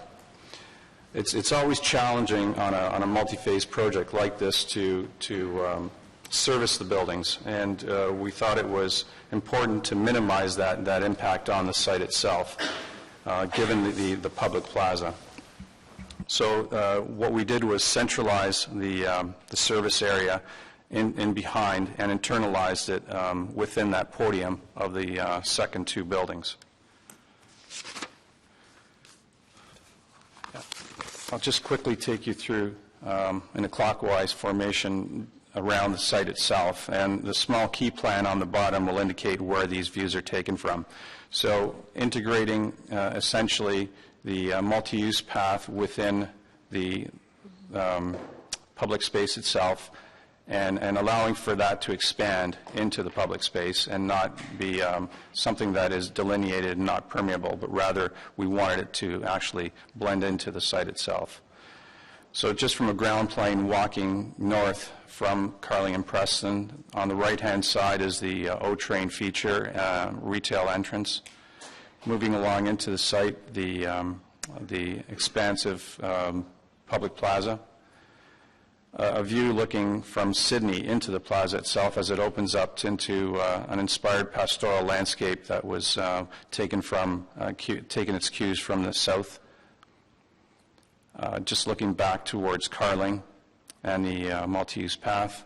It's always challenging on a multi-phase project like this to service the buildings, and we thought it was important to minimize that impact on the site itself. given the public plaza. So what we did was centralize the service area in behind and internalized it within that podium of the second two buildings. I'll just quickly take you through in a clockwise formation around the site itself, and the small key plan on the bottom will indicate where these views are taken from. So integrating essentially the multi-use path within the public space itself, and allowing for that to expand into the public space and not be something that is delineated and not permeable, but rather we wanted it to actually blend into the site itself. So just from a ground plane walking north from Carling and Preston, on the right-hand side is the O-Train feature retail entrance. Moving along into the site, the expansive public plaza. A view looking from Sydney into the plaza itself as it opens up into an inspired pastoral landscape that was taken its cues from the south. Just looking back towards Carling and the multi-use path.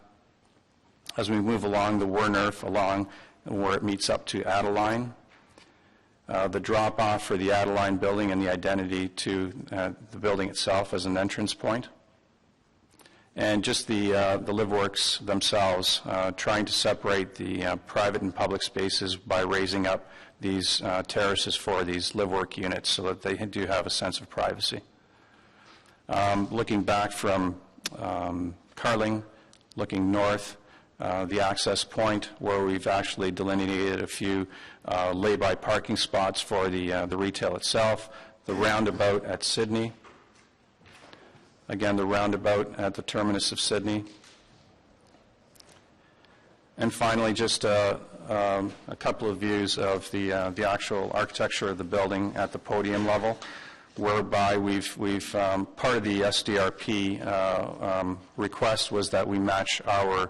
As we move along the Wernerf along where it meets up to Adeline, the drop-off for the Adeline building and the identity to the building itself as an entrance point. And just the LiveWorks themselves, trying to separate the private and public spaces by raising up these terraces for these LiveWork units so that they do have a sense of privacy. Looking back from Carling, looking north, the access point where we've actually delineated a few lay-by parking spots for the retail itself, the roundabout at Sydney, again the roundabout at the terminus of Sydney, and finally just a couple of views of the actual architecture of the building at the podium level, whereby we've part of the SDRP request was that we match our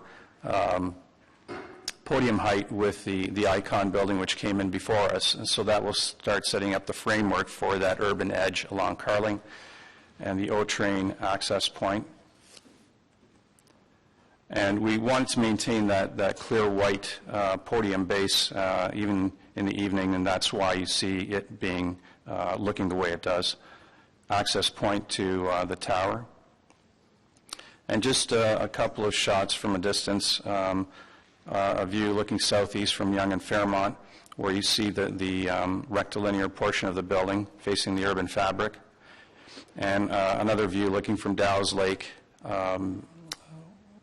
podium height with the Icon building which came in before us, and so that will start setting up the framework for that urban edge along Carling and the O-Train access point. And we wanted to maintain that clear white podium base even in the evening, and that's why you see it being looking the way it does. Access point to the tower. And just a couple of shots from a distance, a view looking southeast from Yonge and Fairmont, where you see the rectilinear portion of the building facing the urban fabric. And another view looking from Dow's Lake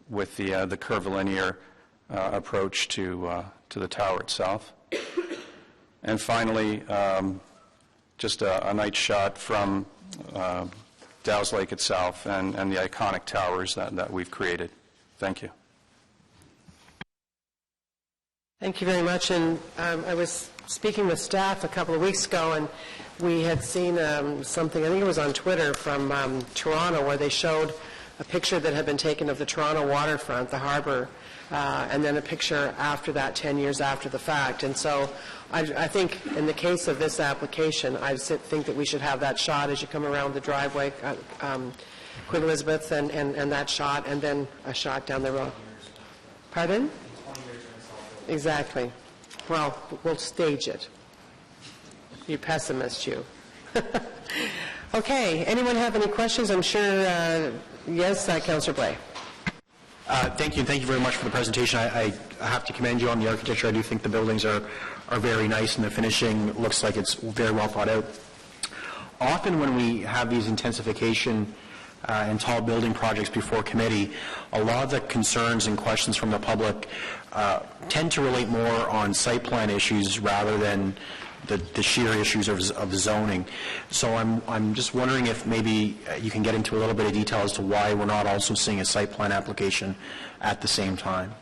with the curvilinear approach to the tower itself. And finally, just a night shot from Dow's Lake itself and the iconic towers that we've created. Thank you. Thank you very much. And I was speaking with staff a couple of weeks ago, and we had seen something, I think it was on Twitter, from Toronto, where they showed a picture that had been taken of the Toronto waterfront, the harbor, and then a picture after that, 10 years after the fact. And so I think in the case of this application, I think that we should have that shot as you come around the driveway, Queen Elizabeth, and that shot, and then a shot down the road. Pardon? Exactly. Well, we'll stage it. You pessimist, you. Okay. Anyone have any questions? I'm sure, yes, Councillor Blais. Thank you, and thank you very much for the presentation. I have to commend you on the architecture. I do think the buildings are very nice, and the finishing looks like it's very well thought out. Often when we have these intensification and tall building projects before committee, a lot of the concerns and questions from the public tend to relate more on site plan issues rather than the sheer issues of zoning. So I'm just wondering if maybe you can get into a little bit of detail as to why we're not also seeing a site plan application at the same time.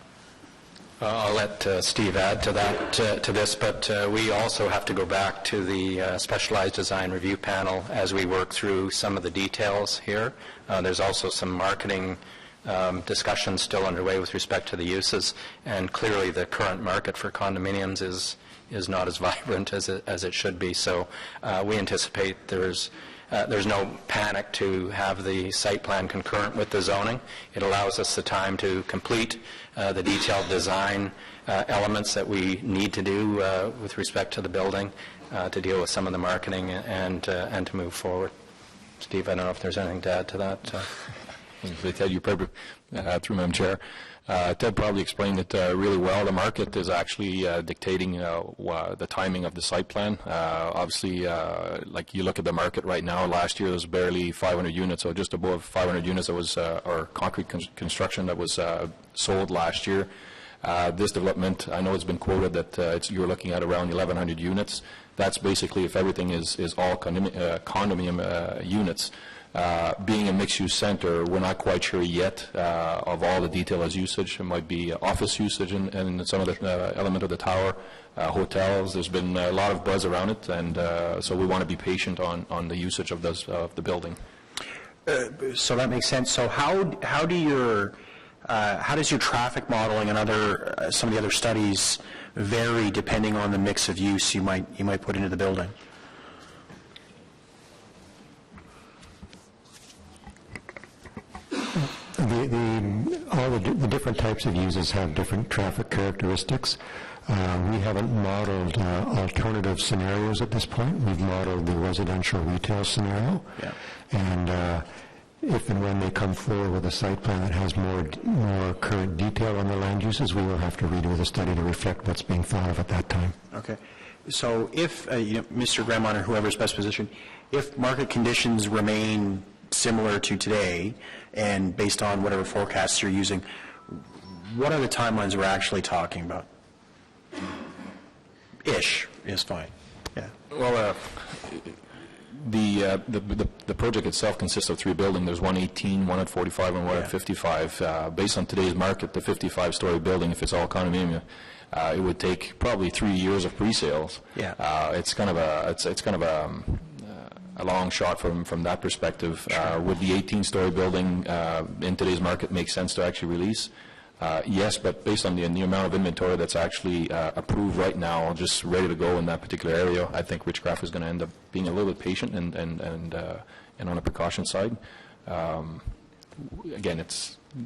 I'll let Steve add to that, to this, but we also have to go back to the Specialized Design Review Panel as we work through some of the details here. There's also some marketing discussions still underway with respect to the uses, and clearly the current market for condominiums is is not as vibrant as it should be. So we anticipate there's no panic to have the site plan concurrent with the zoning. It allows us the time to complete the detailed design elements that we need to do with respect to the building, to deal with some of the marketing and to move forward. Steve, I don't know if there's anything to add to that. Ted, you probably, through Madam Chair, Ted probably explained it really well. The market is actually dictating the timing of the site plan. Obviously, like you look at the market right now, last year there was barely 500 units, or just above 500 units that was, or concrete construction that was sold last year. This development, I know it's been quoted that you're looking at around 1,100 units. That's basically if everything is all condominium units. Being a mixed-use center, we're not quite sure yet of all the detail as usage. It might be office usage and some of the element of the tower, hotels. There's been a lot of buzz around it, and so we want to be patient on the usage of the building. So that makes sense. So how does your traffic modeling and some of the other studies vary depending on the mix of use you might put into the building? All the different types of uses have different traffic characteristics. We haven't modeled alternative scenarios at this point. We've modeled the residential retail scenario. Yeah. And if and when they come forward with a site plan that has more current detail on the land uses, we will have to redo the study to reflect what's being thought of at that time. Okay. So if, Mr. Grandmont or whoever's best positioned, if market conditions remain similar to today, and based on whatever forecasts you're using, what are the timelines we're actually talking about? Ish is fine. Yeah. Well, the project itself consists of 3 buildings. There's 118, one at 45, and one at 55. Based on today's market, the 55-story building, if it's all condominium, it would take probably 3 years of pre-sales. Yeah. It's kind of a long shot from that perspective. Would the 18-story building in today's market make sense to actually release? Yes, but based on the amount of inventory that's actually approved right now, just ready to go in that particular area, I think Ridgecraft is going to end up being a little bit patient and on a precaution side. Again,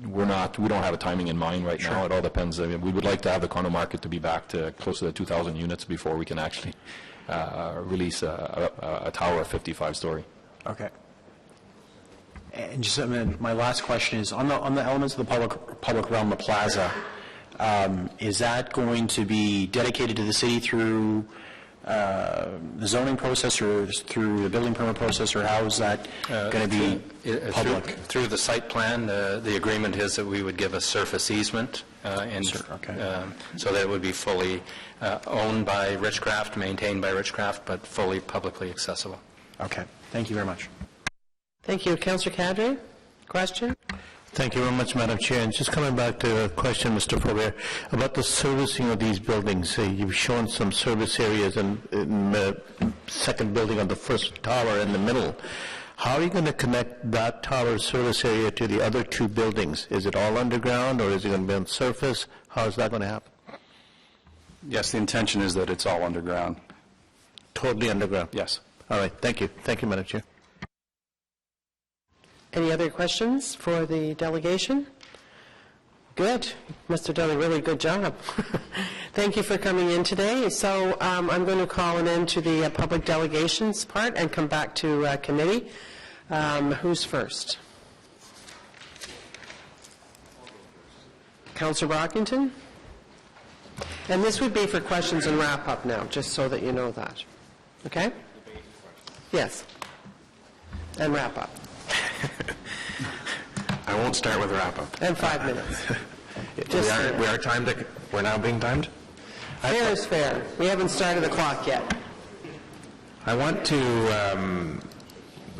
we don't have a timing in mind right now. It all depends. I mean, we would like to have the condo market to be back to close to the 2,000 units before we can actually release a tower of 55-story. Okay. And just my last question is on the elements of the public realm, the plaza. Is that going to be dedicated to the city through the zoning process or through the building permit process, or how is that going to be public? Through the site plan, the agreement is that we would give a surface easement, so that it would be fully owned by Ridgecraft, maintained by Ridgecraft, but fully publicly accessible. Okay. Thank you very much. Thank you. Councillor Cadre, question? Thank you very much, Madam Chair. And just coming back to a question, Mr. Faubert, about the servicing of these buildings. You've shown some service areas in the second building on the first tower in the middle. How are you going to connect that tower service area to the other 2 buildings? Is it all underground, or is it going to be on surface? How is that going to happen? Yes, the intention is that it's all underground. Totally underground? Yes. All right. Thank you. Thank you, Madam Chair. Any other questions for the delegation? Good. You must have done a really good job. Thank you for coming in today. So I'm going to call an end to the public delegations part and come back to committee. Who's first? Councillor Brockington? And this would be for questions and wrap-up now, just so that you know that. Okay? Yes. And wrap-up. I won't start with wrap-up. And 5 minutes. We're now being timed? Fair is fair. We haven't started the clock yet. I want to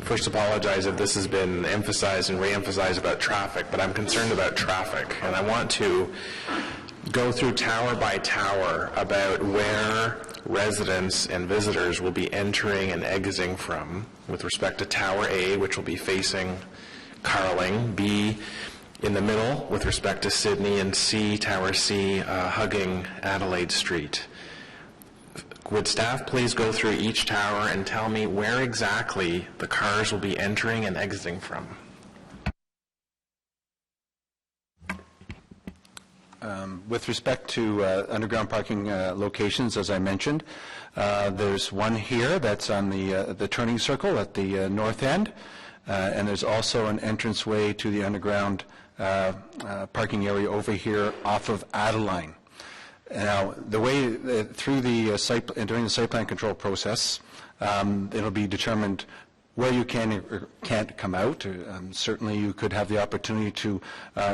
first apologize if this has been emphasized and re-emphasized about traffic, but I'm concerned about traffic, and I want to go through tower by tower about where residents and visitors will be entering and exiting from with respect to Tower A, which will be facing Carling, B, in the middle with respect to Sydney, and C, Tower C, hugging Adelaide Street. Would staff please go through each tower and tell me where exactly the cars will be entering and exiting from? With respect to underground parking locations, as I mentioned, there's one here that's on the turning circle at the north end, and there's also an entranceway to the underground parking area over here off of Adeline. Now, the way through the during the site plan control process, it'll be determined where you can or can't come out. Certainly you could have the opportunity to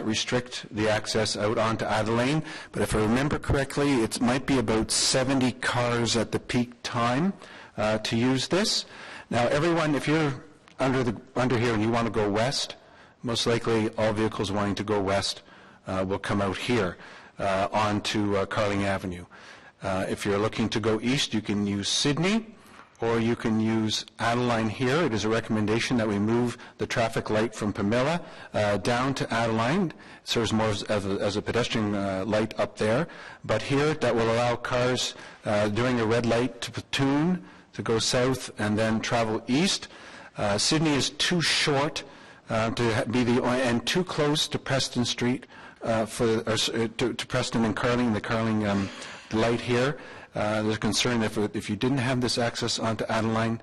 restrict the access out onto Adeline, but if I remember correctly, it might be about 70 cars at the peak time to use this. Now everyone, if you're under here and you want to go west, most likely all vehicles wanting to go west will come out here onto Carling Avenue. If you're looking to go east, you can use Sydney, or you can use Adeline here. It is a recommendation that we move the traffic light from Pamela down to Adeline. It serves more as a pedestrian light up there. But here, that will allow cars during a red light to platoon, to go south, and then travel east. Sydney is too short to be and too close to Preston Street, to Preston and Carling, the Carling light here. There's a concern that if you didn't have this access onto Adeline,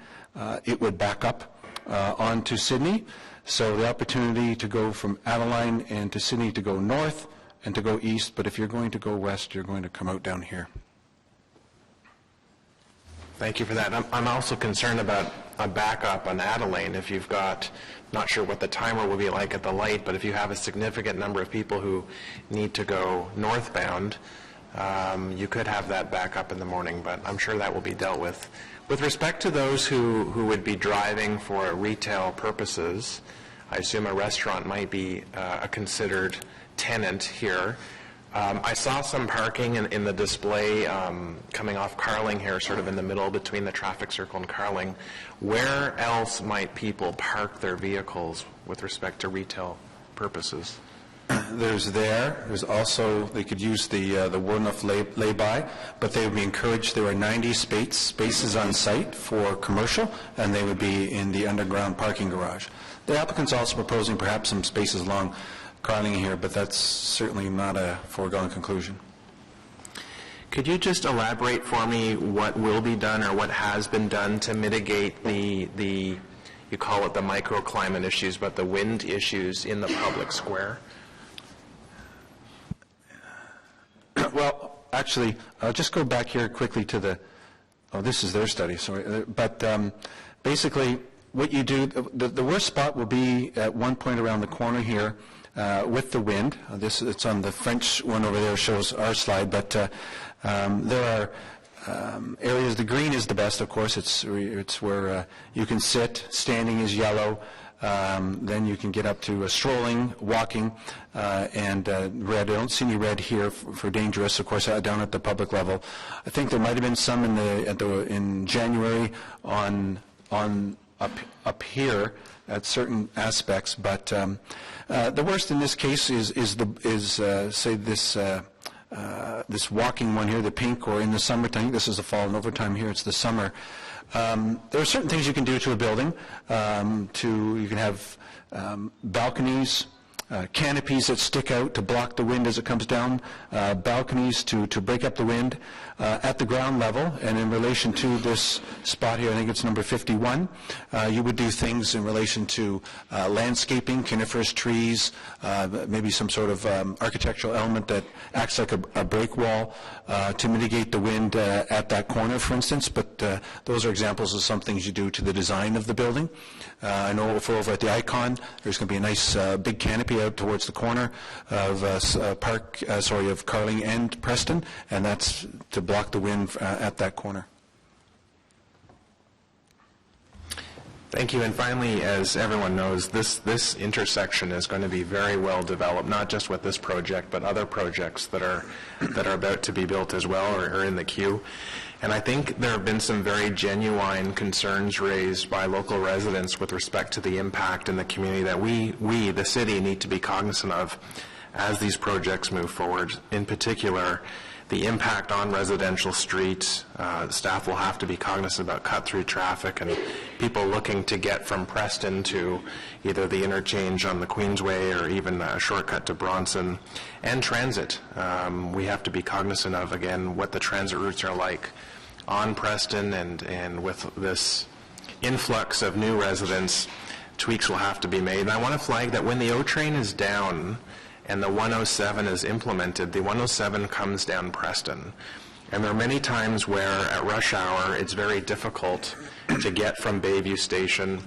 it would back up onto Sydney. So the opportunity to go from Adeline and to Sydney to go north and to go east, but if you're going to go west, you're going to come out down here. Thank you for that. I'm also concerned about a backup on Adeline. If you've got, not sure what the timer will be like at the light, but if you have a significant number of people who need to go northbound, you could have that back up in the morning, but I'm sure that will be dealt with. With respect to those who would be driving for retail purposes, I assume a restaurant might be a considered tenant here. I saw some parking in the display coming off Carling here, sort of in the middle between the traffic circle and Carling. Where else might people park their vehicles with respect to retail purposes? There's also, they could use the Warnoff lay-by, but they would be encouraged. There are 90 spaces on site for commercial, and they would be in the underground parking garage. The applicant's also proposing perhaps some spaces along Carling here, but that's certainly not a foregone conclusion. Could you just elaborate for me what will be done or what has been done to mitigate the you call it the microclimate issues, but the wind issues in the public square? Well, actually, I'll just go back here quickly to the, this is their study, sorry. But basically, what you do, the worst spot will be at one point around the corner here with the wind. It's on the French one over there, shows our slide, but there are areas, the green is the best, of course. It's where you can sit, standing is yellow. Then you can get up to strolling, walking, and red. I don't see any red here for dangerous, of course, down at the public level. I think there might have been some in January on up here at certain aspects, but the worst in this case is say this walking one here, the pink, or in the summertime. This is the fall, and over time here it's the summer. There are certain things you can do to a building. You can have balconies, canopies that stick out to block the wind as it comes down, balconies to break up the wind at the ground level. And in relation to this spot here, I think it's number 51, you would do things in relation to landscaping, coniferous trees, maybe some sort of architectural element that acts like a break wall to mitigate the wind at that corner, for instance. But those are examples of some things you do to the design of the building. I know for over at the Icon, there's going to be a nice big canopy out towards the corner of of Carling and Preston, and that's to block the wind at that corner. Thank you. And finally, as everyone knows, this intersection is going to be very well developed, not just with this project, but other projects that are about to be built as well or are in the queue. And I think there have been some very genuine concerns raised by local residents with respect to the impact in the community that we, the city, need to be cognizant of as these projects move forward. In particular, the impact on residential streets. Staff will have to be cognizant about cut-through traffic and people looking to get from Preston to either the interchange on the Queensway or even a shortcut to Bronson, and transit. We have to be cognizant of, again, what the transit routes are like on Preston, and with this influx of new residents, tweaks will have to be made. And I want to flag that when the O train is down and the 107 is implemented, the 107 comes down Preston. And there are many times where at rush hour it's very difficult to get from Bayview Station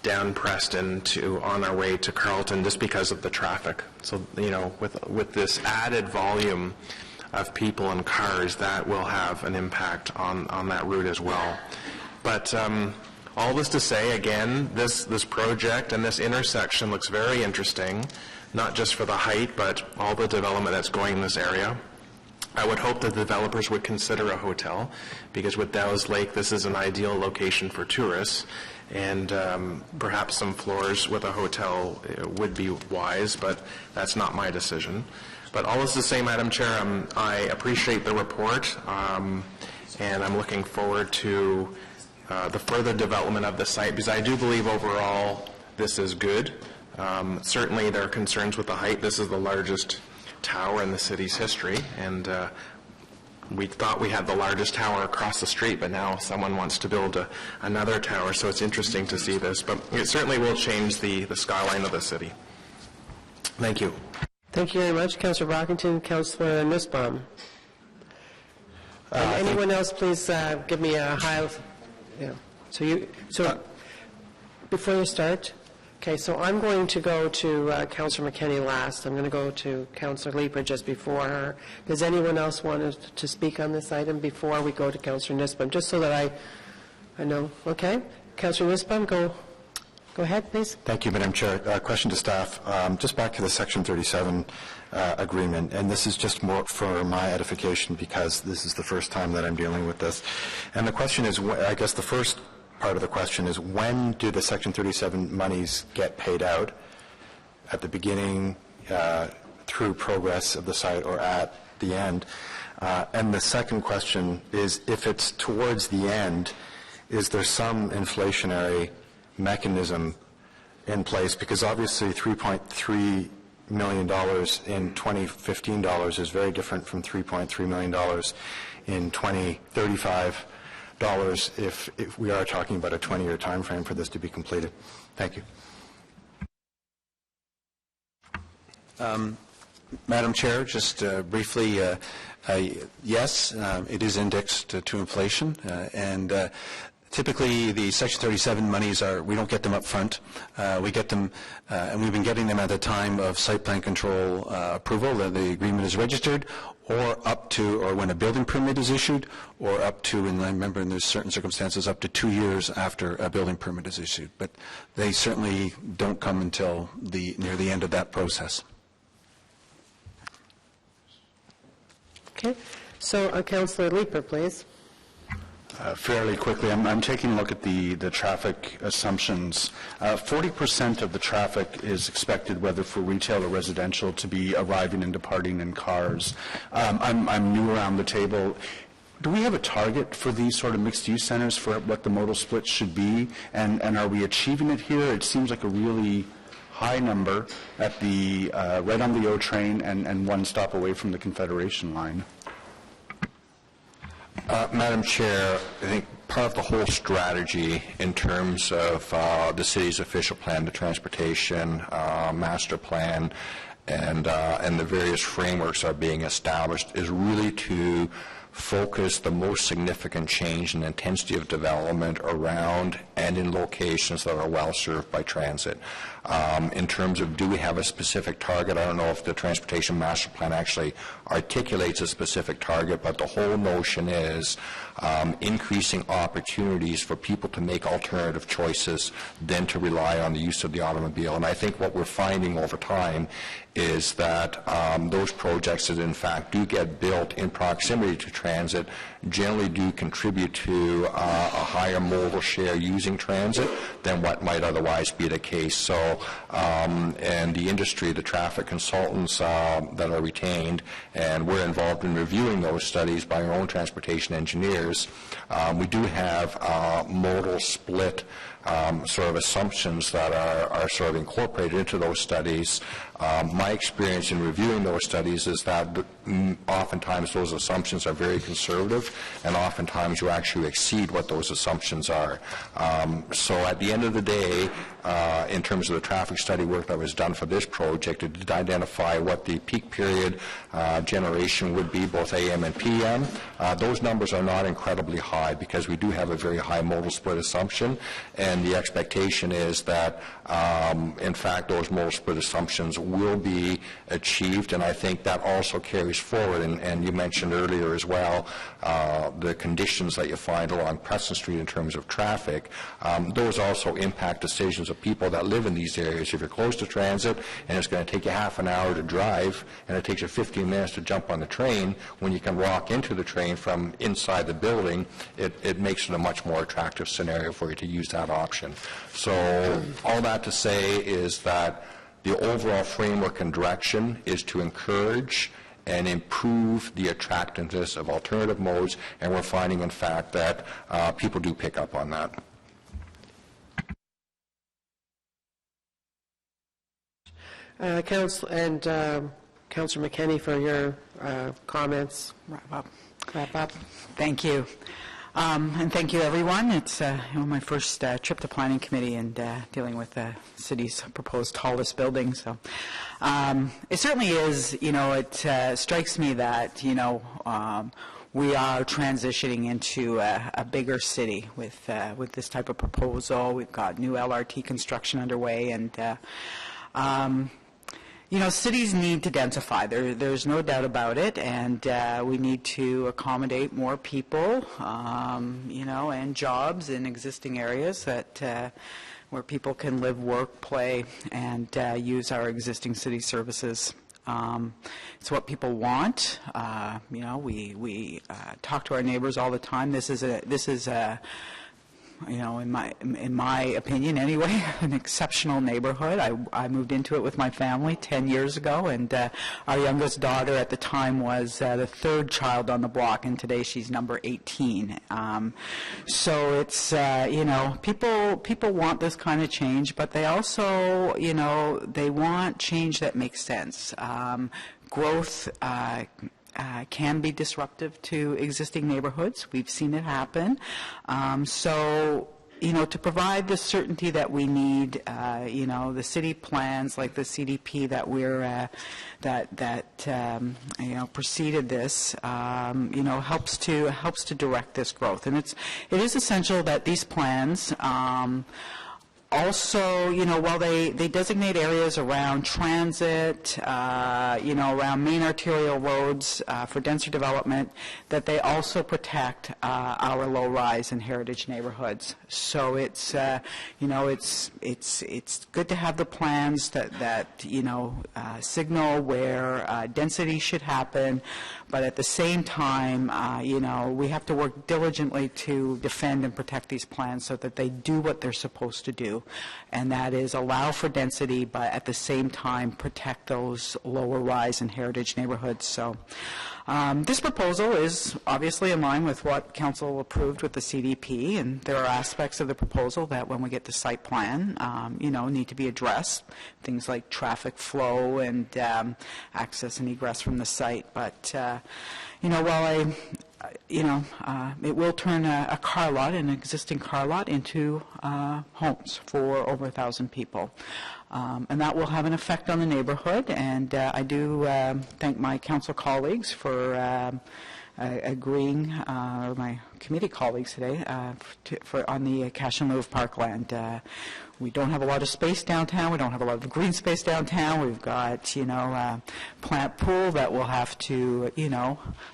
down Preston to on our way to Carleton just because of the traffic. So, you know, with this added volume of people and cars, that will have an impact on that route as well. But all this to say, again, this project and this intersection looks very interesting, not just for the height, but all the development that's going in this area. I would hope that the developers would consider a hotel, because with Dow's Lake, this is an ideal location for tourists, and perhaps some floors with a hotel would be wise, but that's not my decision. But all this to say, Madam Chair, I appreciate the report, and I'm looking forward to the further development of the site, because I do believe overall this is good. Certainly there are concerns with the height. This is the largest tower in the city's history, and we thought we had the largest tower across the street, but now someone wants to build another tower, so it's interesting to see this. But it certainly will change the skyline of the city. Thank you. Thank you very much, Councillor Brockington. Councillor Nussbaum. Anyone else, please give me a high. Yeah. So before you start, okay. So I'm going to go to Councillor McKenney last. I'm going to go to Councillor Leeper just before her. Does anyone else want to speak on this item before we go to Councillor Nussbaum? Just so that I know. Okay, Councillor Nussbaum, go ahead, please. Thank you, Madam Chair. Question to staff. Just back to the Section 37 agreement, and this is just more for my edification because this is the first time that I'm dealing with this. And the question is, I guess the first part of the question is, when do the Section 37 monies get paid out? At the beginning, through progress of the site, or at the end? And the second question is, if it's towards the end, is there some inflationary mechanism in place? Because obviously $3.3 million in 2015 dollars is very different from $3.3 million in 2035 dollars if we are talking about a 20-year time frame for this to be completed. Thank you. Madam Chair, just briefly, yes, it is indexed to inflation, and typically, the Section 37 monies we don't get them up front. We get them, and we've been getting them at the time of site plan control approval, that the agreement is registered, or up to, or when a building permit is issued, or up to, and I remember in there's certain circumstances, up to 2 years after a building permit is issued. But they certainly don't come until near the end of that process. Okay. So, Councillor Leeper, please. Fairly quickly, I'm taking a look at the traffic assumptions. 40% of the traffic is expected, whether for retail or residential, to be arriving and departing in cars. I'm new around the table. Do we have a target for these sort of mixed-use centers for what the modal split should be? And are we achieving it here? It seems like a really high number at the right on the O train and one stop away from the Confederation line. Madam Chair, I think part of the whole strategy in terms of the city's official plan to transportation, master plan, and the various frameworks are being established is really to focus the most significant change in intensity of development around and in locations that are well served by transit. In terms of, do we have a specific target? I don't know if the Transportation Master Plan actually articulates a specific target, but the whole notion is increasing opportunities for people to make alternative choices than to rely on the use of the automobile. And I think what we're finding over time is that those projects that in fact do get built in proximity to transit generally do contribute to a higher modal share using transit than what might otherwise be the case. So, and the industry, the traffic consultants that are retained, and we're involved in reviewing those studies by our own transportation engineers, we do have modal split sort of assumptions that are sort of incorporated into those studies. My experience in reviewing those studies is that oftentimes those assumptions are very conservative, and oftentimes you actually exceed what those assumptions are. So at the end of the day, in terms of the traffic study work that was done for this project, it did identify what the peak period generation would be, both AM and PM. Those numbers are not incredibly high because we do have a very high modal split assumption, and the expectation is that, in fact, those modal split assumptions will be achieved, and I think that also carries forward, and you mentioned earlier as well, the conditions that you find along Preston Street in terms of traffic. Those also impact decisions of people that live in these areas. If you're close to transit and it's going to take you half an hour to drive, and it takes you 15 minutes to jump on the train, when you can walk into the train from inside the building, it makes it a much more attractive scenario for you to use that option. So all that to say is that the overall framework and direction is to encourage and improve the attractiveness of alternative modes, and we're finding, in fact, that people do pick up on that. Councillor McKenney, for your comments. Wrap up. Thank you. And thank you, everyone. It's my first trip to Planning Committee and dealing with the city's proposed tallest building. So it certainly is, it strikes me that, we are transitioning into a bigger city with this type of proposal. We've got new LRT construction underway, and cities need to densify. There's no doubt about it, and we need to accommodate more people, and jobs in existing areas that where people can live, work, play, and use our existing city services. It's what people want. We talk to our neighbors all the time. This is in my opinion anyway, an exceptional neighborhood. I moved into it with my family 10 years ago, and our youngest daughter at the time was the third child on the block, and today she's number 18. So it's, people want this kind of change, but they also, they want change that makes sense. Growth can be disruptive to existing neighborhoods. We've seen it happen. To provide the certainty that we need, the city plans like the CDP that we're preceded this, helps to direct this growth. And it is essential that these plans also, while they designate areas around transit, around main arterial roads for denser development, that they also protect our low-rise and heritage neighborhoods. So it's, it's good to have the plans that signal where density should happen, but at the same time, we have to work diligently to defend and protect these plans so that they do what they're supposed to do. And that is allow for density, but at the same time protect those lower rise and heritage neighborhoods. So this proposal is obviously in line with what Council approved with the CDP, and there are aspects of the proposal that when we get to site plan, need to be addressed. Things like traffic flow and access and egress from the site. But, while it will turn a car lot, an existing car lot, into homes for over 1,000 people. And that will have an effect on the neighborhood, and I do thank my council colleagues for agreeing, or my committee colleagues today, on the cash in lieu of parkland. We don't have a lot of space downtown. We don't have a lot of green space downtown. We've got, plant pool that will have to,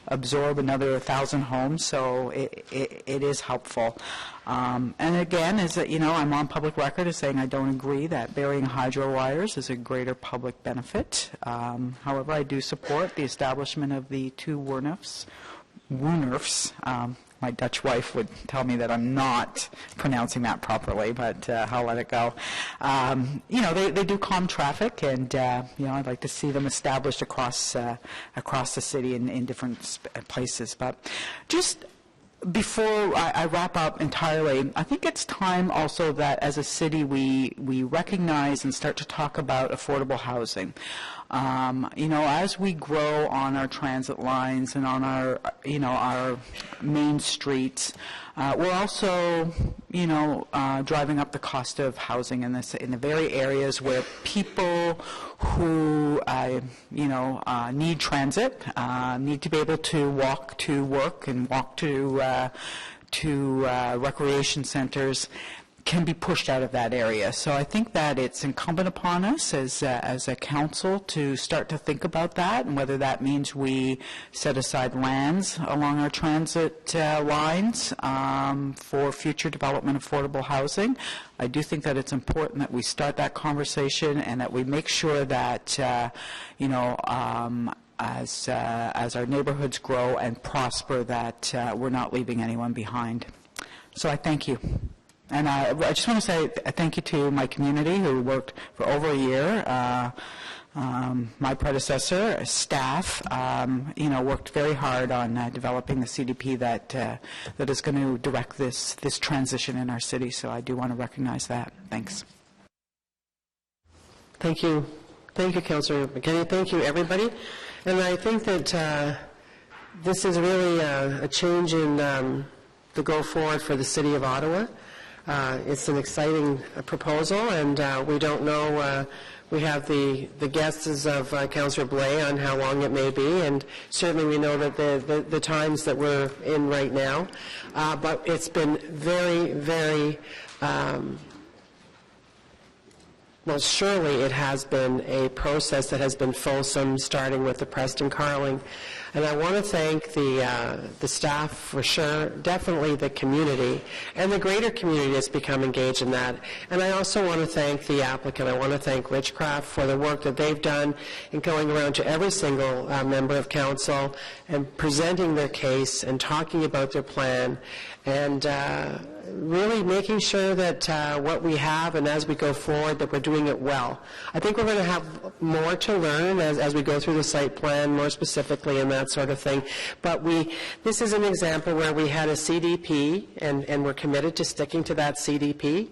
absorb another 1,000 homes. So it is helpful. And again, I'm on public record as saying I don't agree that burying hydro wires is a greater public benefit. However, I do support the establishment of the 2 WRNFs Woonerfs. My Dutch wife would tell me that I'm not pronouncing that properly, but I'll let it go. They do calm traffic, and I'd like to see them established across the city in different places. But just before I wrap up entirely, I think it's time also that as a city we recognize and start to talk about affordable housing. As we grow on our transit lines and on our main streets, we're also, driving up the cost of housing in the very areas where people who, need transit, need to be able to walk to work and walk to recreation centers, can be pushed out of that area. So I think that it's incumbent upon us as a council to start to think about that, and whether that means we set aside lands along our transit lines for future development of affordable housing. I do think that it's important that we start that conversation and that we make sure that, as our neighborhoods grow and prosper, that we're not leaving anyone behind. So I thank you. And I just want to say thank you to my community who worked for over a year. My predecessor, staff, worked very hard on developing the CDP that is going to direct this transition in our city. So I do want to recognize that. Thanks. Thank you. Thank you, Councillor McKinney. Thank you, everybody. And I think that this is really a change in the go forward for the City of Ottawa. It's an exciting proposal, and we don't know, we have the guesses of Councillor Blais on how long it may be, and certainly we know that the times that we're in right now, but it's been very, very, well, surely it has been a process that has been fulsome, starting with the Preston Carling. And I want to thank the staff for sure, definitely the community, and the greater community that's become engaged in that. And I also want to thank the applicant. I want to thank Richcraft for the work that they've done in going around to every single member of council and presenting their case and talking about their plan, and really making sure that what we have, and as we go forward, that we're doing it well. I think we're going to have more to learn as we go through the site plan, more specifically, and that sort of thing. But this is an example where we had a CDP, and we're committed to sticking to that CDP,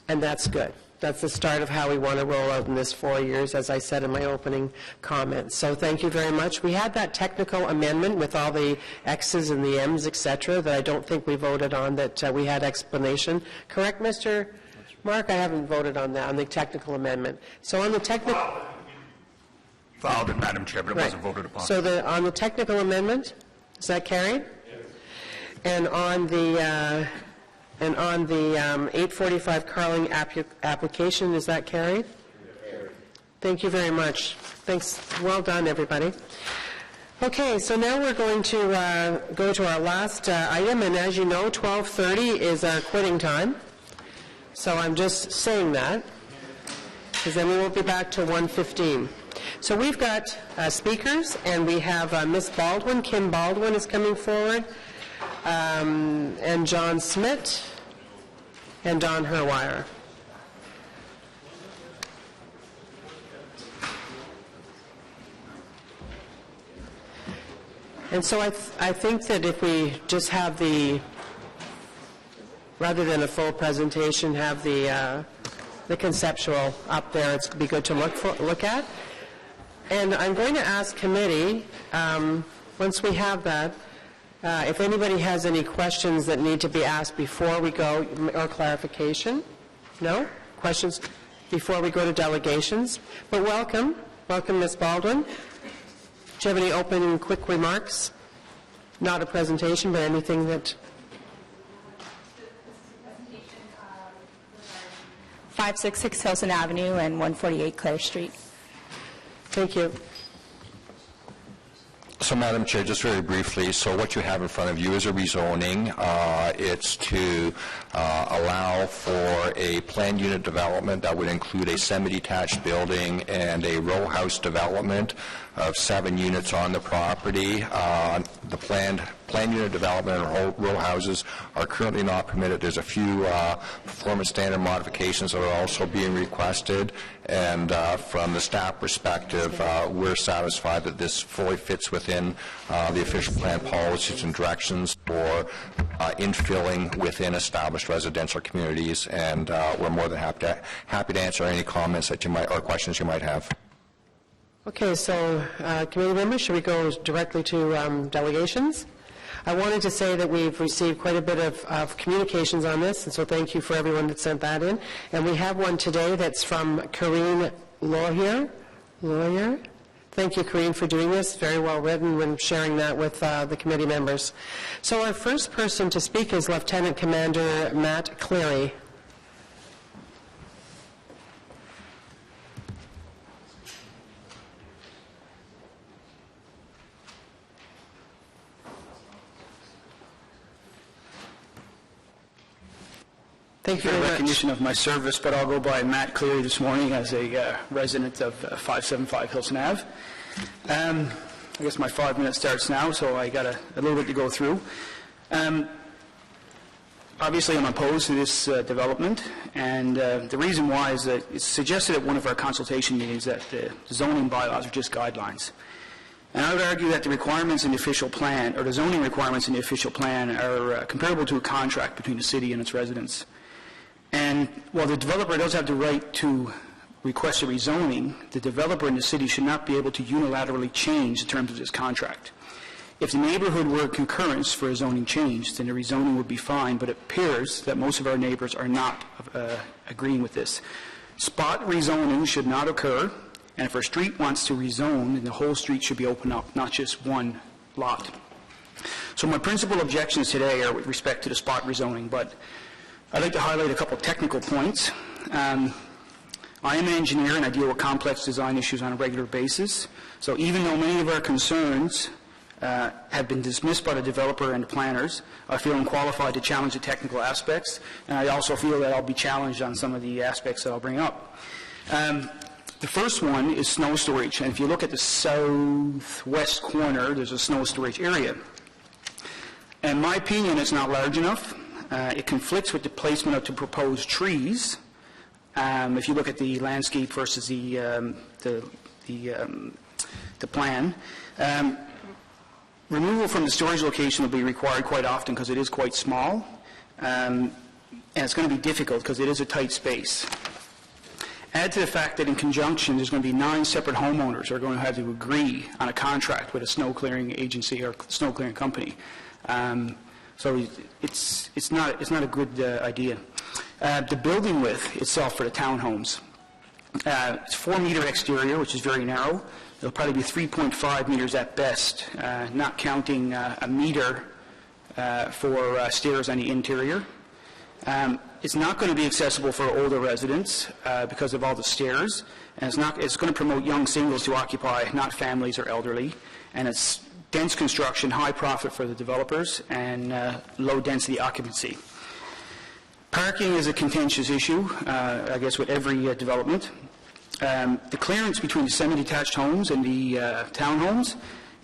and that's good. That's the start of how we want to roll out in this 4 years, as I said in my opening comments. So thank you very much. We had that technical amendment with all the X's and the M's, et cetera, that I don't think we voted on, that we had explanation. Correct, Mr. Mark? I haven't voted on that, on the technical amendment. So on the technical... Filed it, Madam Chair, but it wasn't voted upon. So on the technical amendment, is that carried? Yes. And on the 845 Carling application, is that carried? Yes. Thank you very much. Thanks. Well done, everybody. Okay, so now we're going to go to our last item, and as you know, 12:30 is our quitting time. So I'm just saying that, because then we won't be back till 1:15. So we've got speakers, and we have Ms. Baldwin. Kim Baldwin is coming forward, and John Smith, and Don Herwire. And so I think that if we just have rather than a full presentation, have the conceptual up there, it's be good to look at. And I'm going to ask committee, once we have that, if anybody has any questions that need to be asked before we go, or clarification. No? Questions before we go to delegations? But welcome. Welcome, Ms. Baldwin. Do you have any opening quick remarks? Not a presentation, but anything that... 566 Hilton Avenue and 148 Clare Street. Thank you. So, Madam Chair, just very briefly, so what you have in front of you is a rezoning. It's to allow for a planned unit development that would include a semi-detached building and a row house development. of 7 units on the property. The planned unit development and row houses are currently not permitted. There's a few performance standard modifications that are also being requested, and from the staff perspective, we're satisfied that this fully fits within the official plan policies and directions for infilling within established residential communities, and we're more than happy to answer any comments that you might or questions you might have. Okay, so committee members, should we go directly to delegations? I wanted to say that we've received quite a bit of communications on this, and so thank you for everyone that sent that in. And we have one today that's from Karine Lawyer. Thank you, Karine, for doing this. Very well written and sharing that with the committee members. So our first person to speak is Lieutenant Commander Matt Cleary. Thank you for the recognition of my service, but I'll go by Matt Cleary this morning as a resident of 575 Hilton Ave. I guess my 5 minutes starts now, so I got a little bit to go through. Obviously, I'm opposed to this development, and the reason why is that it's suggested at one of our consultation meetings that the zoning bylaws are just guidelines. And I would argue that the requirements in the official plan, or the zoning requirements in the official plan, are comparable to a contract between the city and its residents. And while the developer does have the right to request a rezoning, the developer in the city should not be able to unilaterally change the terms of this contract. If the neighborhood were a concurrence for a zoning change, then the rezoning would be fine, but it appears that most of our neighbors are not agreeing with this. Spot rezoning should not occur, and if our street wants to rezone, then the whole street should be opened up, not just one lot. So my principal objections today are with respect to the spot rezoning, but I'd like to highlight a couple of technical points. I am an engineer and I deal with complex design issues on a regular basis. So even though many of our concerns have been dismissed by the developer and the planners, I feel I'm qualified to challenge the technical aspects, and I also feel that I'll be challenged on some of the aspects that I'll bring up. The first one is snow storage, and if you look at the southwest corner, there's a snow storage area. In my opinion, it's not large enough. It conflicts with the placement of the proposed trees. If you look at the landscape versus the plan, removal from the storage location will be required quite often because it is quite small, and it's going to be difficult because it is a tight space. Add to the fact that in conjunction, there's going to be 9 separate homeowners who are going to have to agree on a contract with a snow clearing agency or snow clearing company. So it's not a good idea. The building width itself for the townhomes, it's 4-meter exterior, which is very narrow. It'll probably be 3.5 meters at best, not counting a meter for stairs on the interior. It's not going to be accessible for older residents because of all the stairs, and it's going to promote young singles to occupy, not families or elderly, and it's dense construction, high profit for the developers, and low density occupancy. Parking is a contentious issue, I guess, with every development. The clearance between the semi-detached homes and the townhomes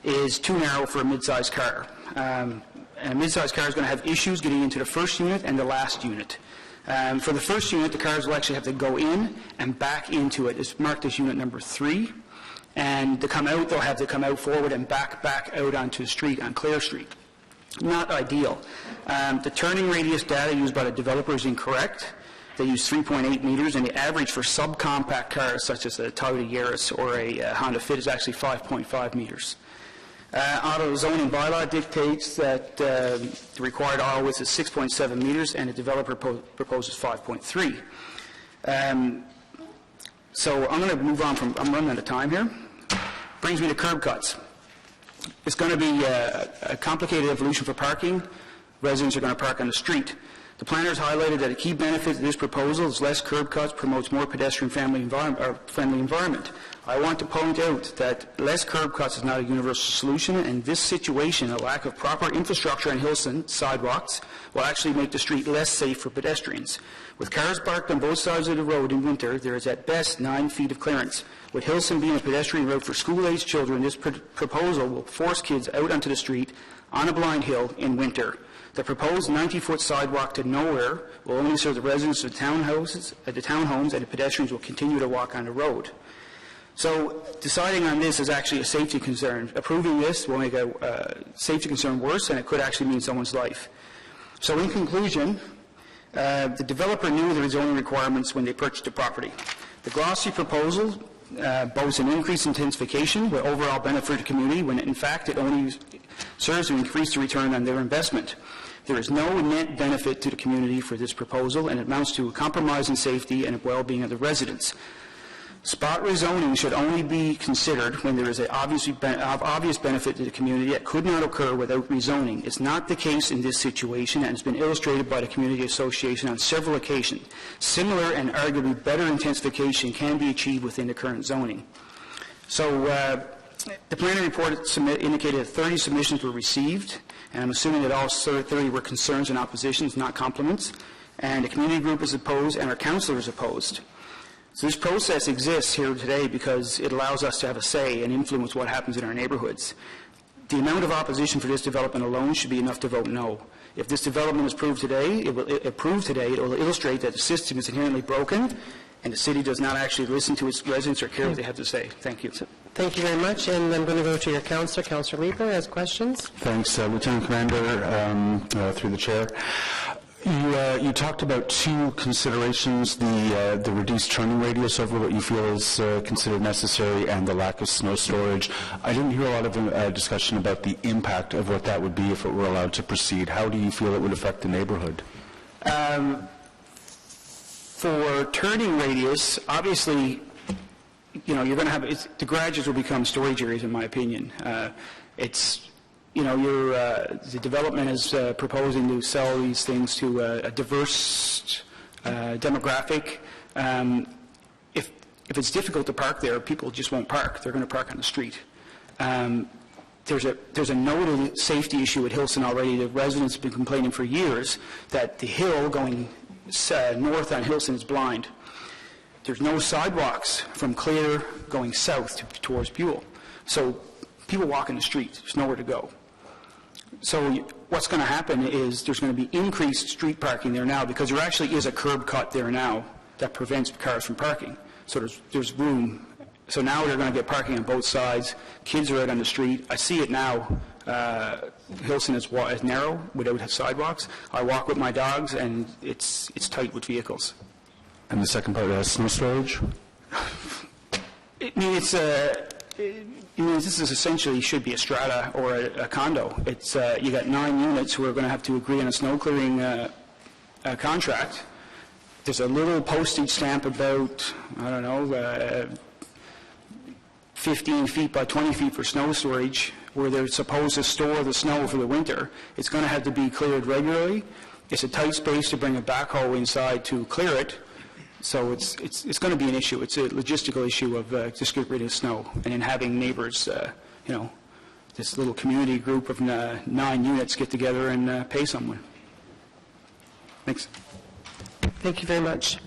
is too narrow for a mid-sized car. And a mid-sized car is going to have issues getting into the first unit and the last unit. For the first unit, the cars will actually have to go in and back into it. It's marked as unit number 3. And to come out, they'll have to come out forward and back out onto the street, on Clare Street. Not ideal. The turning radius data used by the developer is incorrect. They use 3.8 meters, and the average for subcompact cars, such as a Toyota Yaris or a Honda Fit, is actually 5.5 meters. Auto zoning bylaw dictates that the required auto width is 6.7 meters, and the developer proposes 5.3. So I'm going to move on I'm running out of time here. Brings me to curb cuts. It's going to be a complicated evolution for parking. Residents are going to park on the street. The planners highlighted that a key benefit of this proposal is less curb cuts, promotes more pedestrian-friendly environment. I want to point out that less curb cuts is not a universal solution, and this situation, a lack of proper infrastructure on Hillson sidewalks, will actually make the street less safe for pedestrians. With cars parked on both sides of the road in winter, there is at best 9 feet of clearance. With Hillson being a pedestrian road for school-aged children, this proposal will force kids out onto the street on a blind hill in winter. The proposed 90-foot sidewalk to nowhere will only serve the residents of the townhomes, and the pedestrians will continue to walk on the road. So deciding on this is actually a safety concern. Approving this will make a safety concern worse, and it could actually mean someone's life. So in conclusion, the developer knew their zoning requirements when they purchased the property. The glossy proposal boasts an increased intensification with overall benefit to the community, when in fact it only serves to increase the return on their investment. There is no net benefit to the community for this proposal, and it amounts to a compromise in safety and well-being of the residents. Spot rezoning should only be considered when there is an obvious benefit to the community that could not occur without rezoning. It's not the case in this situation, and it's been illustrated by the Community Association on several occasions. Similar and arguably better intensification can be achieved within the current zoning. So the planning report indicated that 30 submissions were received, and I'm assuming that all 30 were concerns and oppositions, not compliments. And the community group is opposed, and our councillor is opposed. So this process exists here today because it allows us to have a say and influence what happens in our neighborhoods. The amount of opposition for this development alone should be enough to vote no. If this development is approved today, it will illustrate that the system is inherently broken, and the city does not actually listen to its residents or care what they have to say. Thank you. Thank you very much, and I'm going to go to your councillor. Councillor Leeper has questions. Thanks, Lieutenant Commander, through the chair. You talked about two considerations, the reduced turning radius over what you feel is considered necessary and the lack of snow storage. I didn't hear a lot of discussion about the impact of what that would be if it were allowed to proceed. How do you feel it would affect the neighborhood? For turning radius, obviously, you're going to have, the garages will become storage areas, in my opinion. The development is proposing to sell these things to a diverse demographic. If it's difficult to park there, people just won't park. They're going to park on the street. There's a noted safety issue at Hillson already. The residents have been complaining for years that the hill going north on Hillson is blind. There's no sidewalks from Clear going south towards Buell. So people walk in the street. There's nowhere to go. So what's going to happen is there's going to be increased street parking there now because there actually is a curb cut there now that prevents cars from parking. So there's room. So now they're going to get parking on both sides. Kids are out on the street. I see it now. Hillson is narrow without sidewalks. I walk with my dogs, and it's tight with vehicles. And the second part, snow storage? This is essentially should be a strata or a condo. It's you got 9 units who are going to have to agree on a snow clearing contract. There's a little postage stamp about, 15 feet by 20 feet for snow storage where they're supposed to store the snow for the winter. It's going to have to be cleared regularly. It's a tight space to bring a backhoe inside to clear it. So it's going to be an issue. It's a logistical issue of just get rid of snow and then having neighbors, this little community group of 9 units get together and pay someone. Thanks. Thank you very much.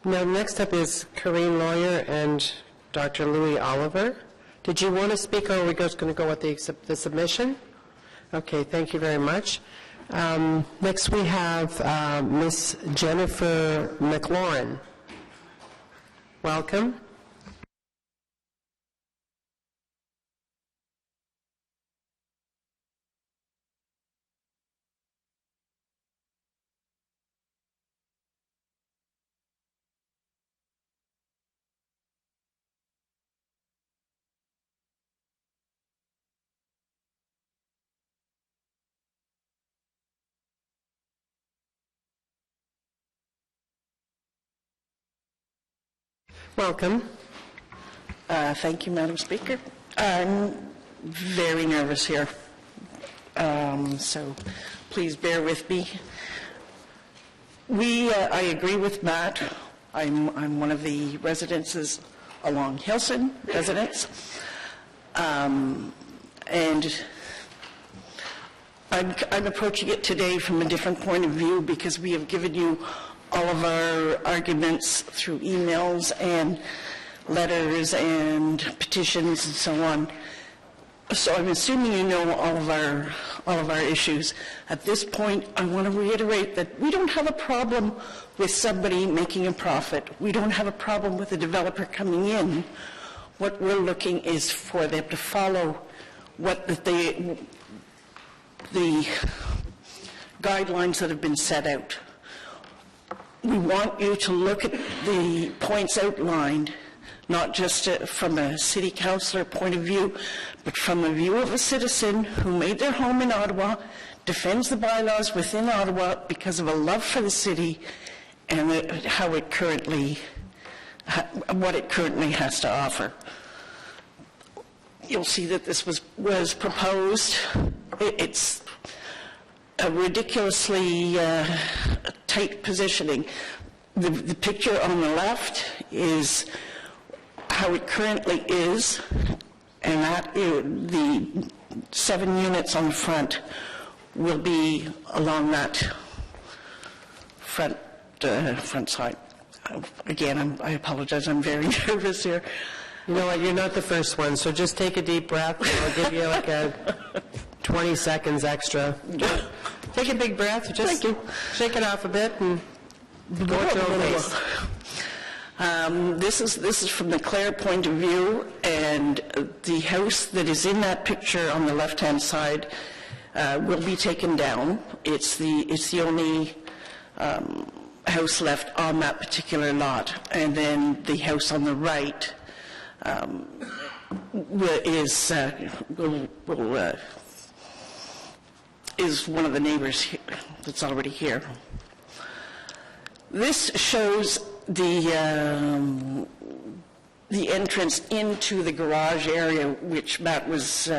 Now, next up is Corinne Lawyer and Dr. Louis Oliver. Did you want to speak, or are we just going to go with the submission? Okay, thank you very much. Next we have Ms. Jennifer McLaurin. Welcome. Welcome. Thank you, Madam Speaker. I'm very nervous here. so please bear with me. I agree with Matt. I'm one of the residences along Hilson residents, and I'm approaching it today from a different point of view because we have given you all of our arguments through emails and letters and petitions and so on. So I'm assuming you know all of our issues. At this point, I want to reiterate that we don't have a problem with somebody making a profit. We don't have a problem with a developer coming in. What we're looking is for them to follow what the guidelines that have been set out. We want you to look at the points outlined, not just from a city councillor point of view, but from the view of a citizen who made their home in Ottawa, defends the bylaws within Ottawa because of a love for the city and what it currently has to offer. You'll see that this was proposed. It's a ridiculously tight positioning. The picture on the left is how it currently is, and that the 7 units on the front will be along that front side. Again, I apologize. I'm very nervous here. You know what? You're not the first one, so just take a deep breath. I'll give you like a 20 seconds extra. Take a big breath. Just shake it off a bit and go to your face. This is from the Clare point of view, and the house that is in that picture on the left-hand side will be taken down. It's the only house left on that particular lot, and then the house on the right is one of the neighbors that's already here. This shows the entrance into the garage area, which Matt was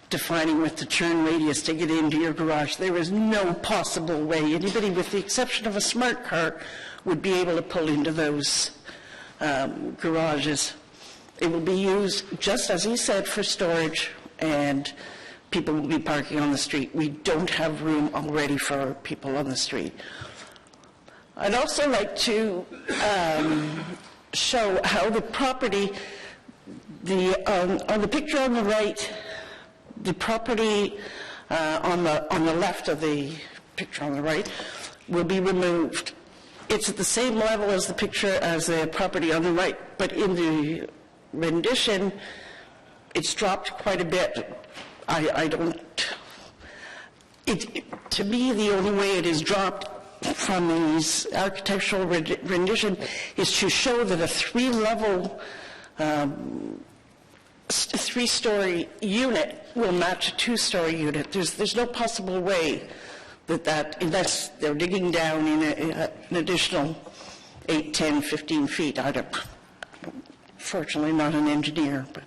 defining with the turn radius to get into your garage. There is no possible way anybody, with the exception of a smart car, would be able to pull into those garages. It will be used, just as he said, for storage, and people will be parking on the street. We don't have room already for people on the street. I'd also like to show how the property, on the picture on the right, the property on the left of the picture on the right will be removed. It's at the same level as the picture as the property on the right, but in the rendition, it's dropped quite a bit. To me, the only way it is dropped from these architectural rendition is to show that a three-story unit will match a two-story unit. There's no possible way that unless they're digging down in an additional 8, 10, 15 feet. I'm fortunately not an engineer, but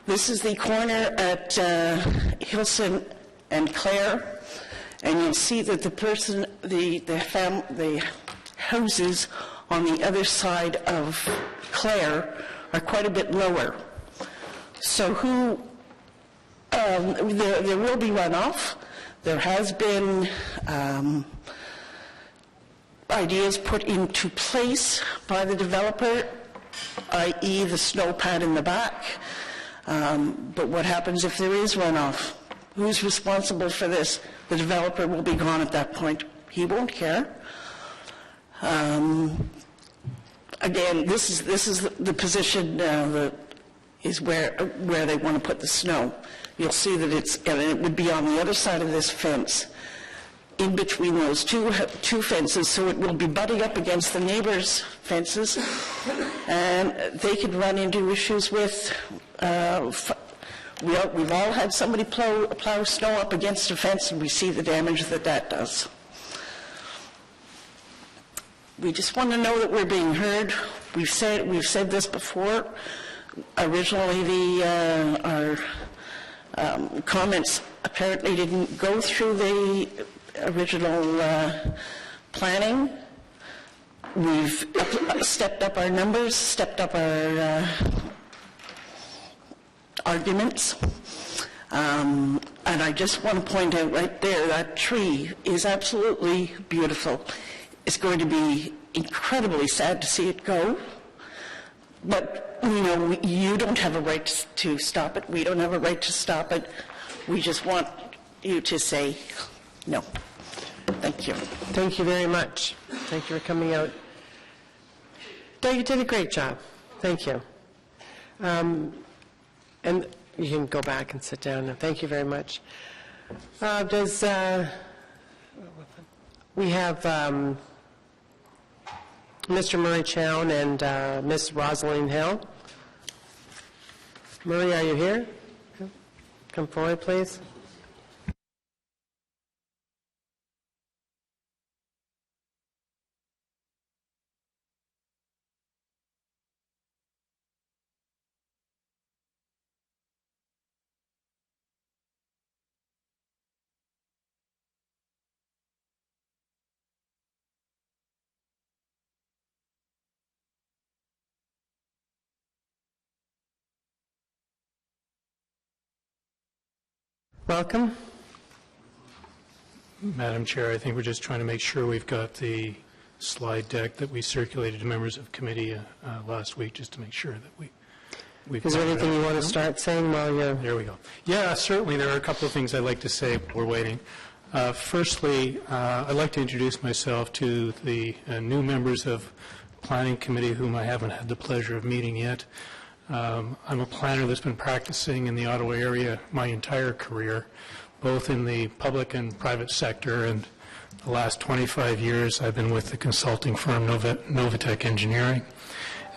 this is the corner at Hilson and Clare, and you'll see that the houses on the other side of Clare are quite a bit lower. So there will be runoff. There has been ideas put into place by the developer, i.e. the snow pad in the back. But what happens if there is runoff? Who's responsible for this? The developer will be gone at that point. He won't care. Again, this is the position that is where they want to put the snow. You'll see that it would be on the other side of this fence, in between those two fences, so it will be butting up against the neighbors' fences, and they could run into issues with. We've all had somebody plow snow up against a fence, and we see the damage that does. We just want to know that we're being heard. We've said this before. Originally, our comments apparently didn't go through the original planning. We've stepped up our numbers, stepped up our arguments. And I just want to point out right there, that tree is absolutely beautiful. It's going to be incredibly sad to see it go. But, you know, you don't have a right to stop it. We don't have a right to stop it. We just want you to say no. Thank you. Thank you very much. Thank you for coming out. Doug, you did a great job. Thank you. And you can go back and sit down now. Thank you very much. We have Mr. Murray Chown and Miss Rosalind Hill. Murray, are you here? Come forward, please. Welcome. Madam Chair, I think we're just trying to make sure we've got the slide deck that we circulated to members of committee last week, just to make sure that we've... Is there anything you want to start saying while you're... There we go. Yeah, certainly. There are a couple of things I'd like to say while we're waiting. Firstly, I'd like to introduce myself to the new members of Planning Committee whom I haven't had the pleasure of meeting yet. I'm a planner that's been practicing in the Ottawa area my entire career, both in the public and private sector, and the last 25 years I've been with the consulting firm Novatech Engineering.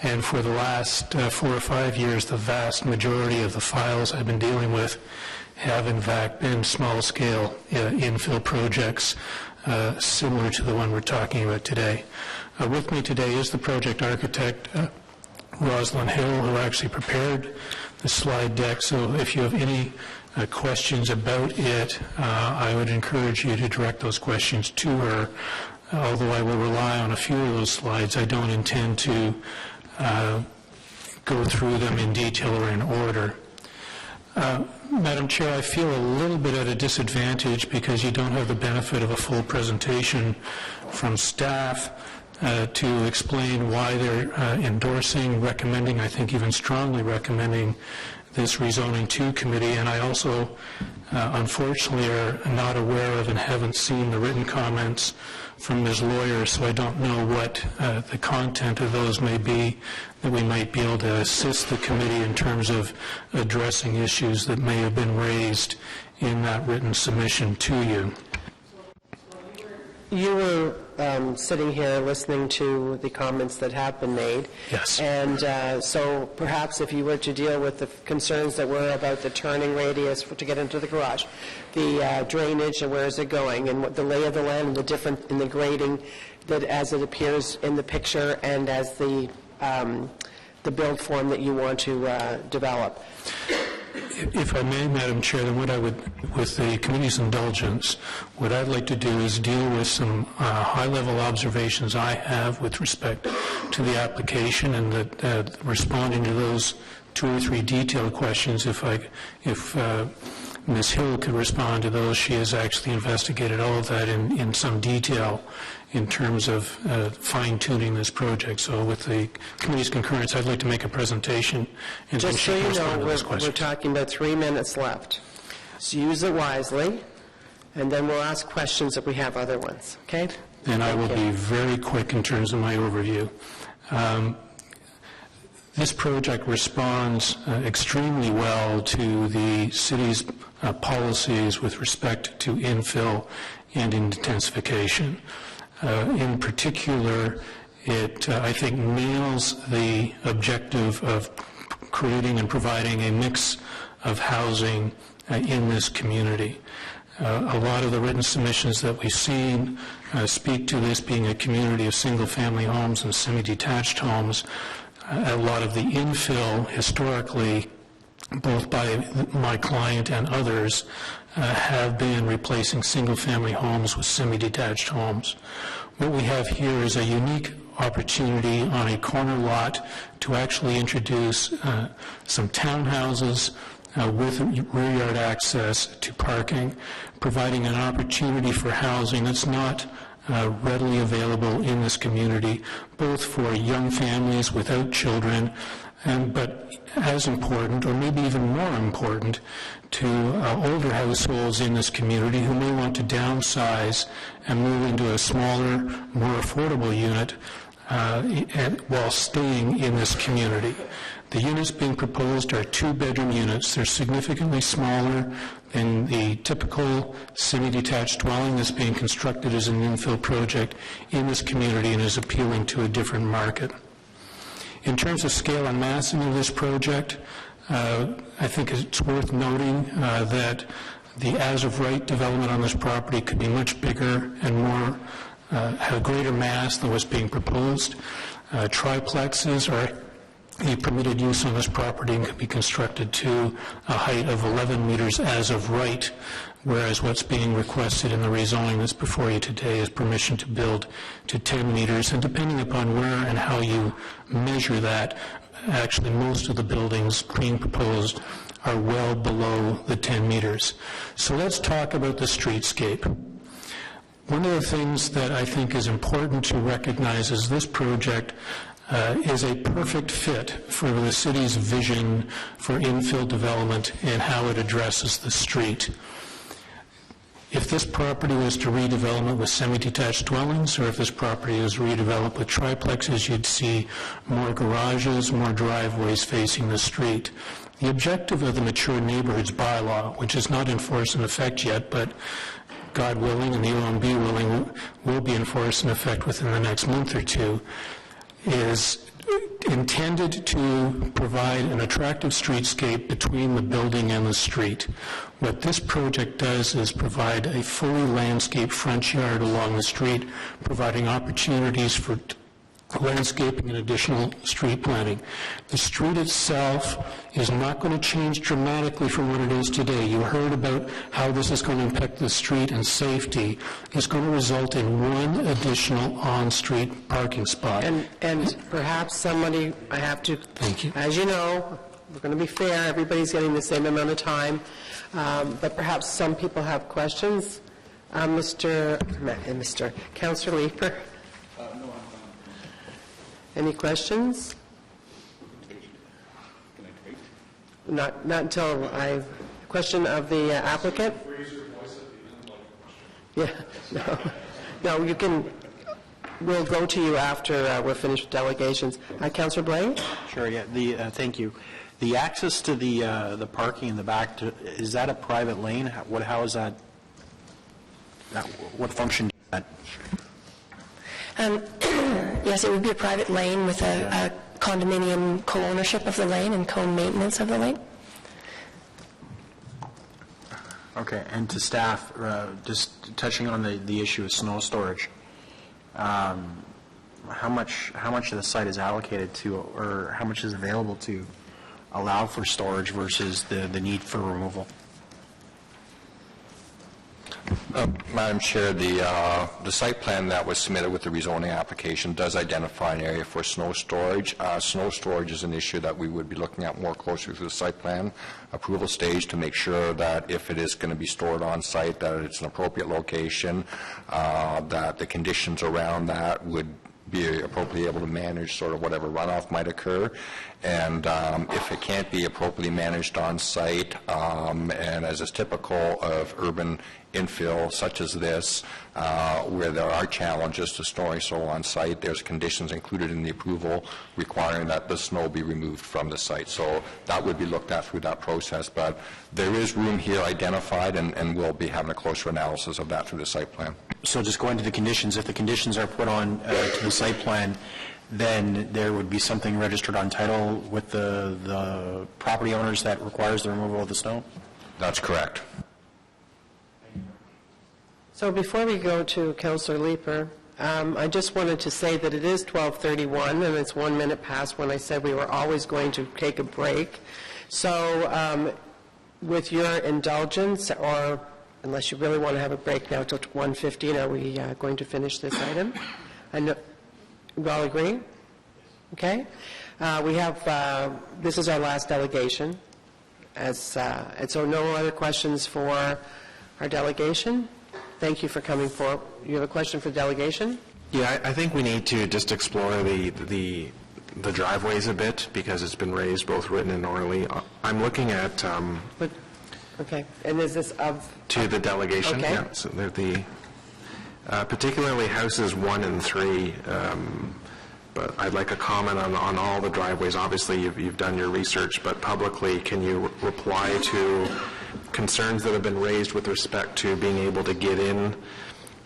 And for the last 4 or 5 years, the vast majority of the files I've been dealing with have in fact been small-scale infill projects similar to the one we're talking about today. With me today is the project architect, Rosalind Hill, who actually prepared the slide deck. So if you have any questions about it, I would encourage you to direct those questions to her. Although I will rely on a few of those slides, I don't intend to go through them in detail or in order. Madam Chair, I feel a little bit at a disadvantage because you don't have the benefit of a full presentation from staff to explain why they're endorsing, recommending, I think even strongly recommending this rezoning to committee. And I also, unfortunately, are not aware of and haven't seen the written comments from Ms. Lawyer, so I don't know what the content of those may be that we might be able to assist the committee in terms of addressing issues that may have been raised in that written submission to you. You were sitting here listening to the comments that have been made. Yes. And so perhaps if you were to deal with the concerns that were about the turning radius to get into the garage, the drainage and where is it going, and what the lay of the land and the difference in the grading that as it appears in the picture and as the build form that you want to develop. If I may, Madam Chair, then what I would, with the committee's indulgence, what I'd like to do is deal with some high-level observations I have with respect to the application, and that responding to those 2 or 3 detailed questions, if Ms. Hill could respond to those. She has actually investigated all of that in some detail in terms of fine-tuning this project. So with the committee's concurrence, I'd like to make a presentation. And just so you know, we're talking about 3 minutes left. So use it wisely, and then we'll ask questions if we have other ones, okay? And I will be very quick in terms of my overview. This project responds extremely well to the city's policies with respect to infill and intensification. In particular, it, I think, nails the objective of creating and providing a mix of housing in this community. A lot of the written submissions that we've seen speak to this being a community of single-family homes and semi-detached homes. A lot of the infill historically both by my client and others, have been replacing single-family homes with semi-detached homes. What we have here is a unique opportunity on a corner lot to actually introduce some townhouses with rear yard access to parking, providing an opportunity for housing that's not readily available in this community, both for young families without children, but as important, or maybe even more important, to older households in this community who may want to downsize and move into a smaller, more affordable unit while staying in this community. The units being proposed are 2-bedroom units. They're significantly smaller than the typical semi-detached dwelling that's being constructed as an infill project in this community and is appealing to a different market. In terms of scale and massing of this project, I think it's worth noting that the as-of-right development on this property could be much bigger and more, have greater mass than what's being proposed. Triplexes are a permitted use on this property and can be constructed to a height of 11 meters as of right, whereas what's being requested in the rezoning that's before you today is permission to build to 10 meters. And depending upon where and how you measure that, actually most of the buildings being proposed are well below the 10 meters. So let's talk about the streetscape. One of the things that I think is important to recognize is this project is a perfect fit for the city's vision for infill development and how it addresses the street. If this property was to redevelop with semi-detached dwellings, or if this property was redeveloped with triplexes, you'd see more garages, more driveways facing the street. The objective of the Mature Neighborhoods bylaw, which is not in force in effect yet, but God willing and the OMB willing will be in force in effect within the next month or two, is intended to provide an attractive streetscape between the building and the street. What this project does is provide a fully landscaped front yard along the street, providing opportunities for landscaping and additional street planting. The street itself is not going to change dramatically from what it is today. You heard about how this is going to impact the street and safety. It's going to result in one additional on-street parking spot. And perhaps somebody, I have to, thank you. As you know, we're going to be fair, everybody's getting the same amount of time, but perhaps some people have questions. Mr. Councillor Leeper. Any questions? Not until I question of the applicant. Yeah, no, you can. We'll go to you after we're finished with delegations. Councillor Blaine. Sure. Yeah. Thank you. The access to the parking in the back, is that a private lane? How is that? What function does that? Yes, it would be a private lane with a condominium co-ownership of the lane and co-maintenance of the lane. Okay, and to staff, just touching on the issue of snow storage, how much of the site is allocated to, or how much is available to allow for storage versus the need for removal? Madam Chair, the site plan that was submitted with the rezoning application does identify an area for snow storage. Snow storage is an issue that we would be looking at more closely through the site plan approval stage to make sure that if it is going to be stored on site, that it's an appropriate location, that the conditions around that would be appropriately able to manage sort of whatever runoff might occur. And if it can't be appropriately managed on site, and as is typical of urban infill such as this, where there are challenges to storing soil on site, there's conditions included in the approval requiring that the snow be removed from the site. So that would be looked at through that process. But there is room here identified, and we'll be having a closer analysis of that through the site plan. So just going to the conditions, if the conditions are put on to the site plan, then there would be something registered on title with the property owners that requires the removal of the snow? That's correct. So before we go to Councillor Leeper, I just wanted to say that it is 12:31, and it's 1 minute past when I said we were always going to take a break. So with your indulgence, or unless you really want to have a break now till 1:15, are we going to finish this item? I know, we all agree? Okay. We have, this is our last delegation. And so no other questions for our delegation? Thank you for coming forward. You have a question for the delegation? Yeah, I think we need to just explore the driveways a bit, because it's been raised both written and orally. I'm looking at... Okay, and is this of... To the delegation? Okay. Yeah, so they're particularly houses 1 and 3, but I'd like a comment on all the driveways. Obviously, you've done your research, but publicly, can you reply to concerns that have been raised with respect to being able to get in,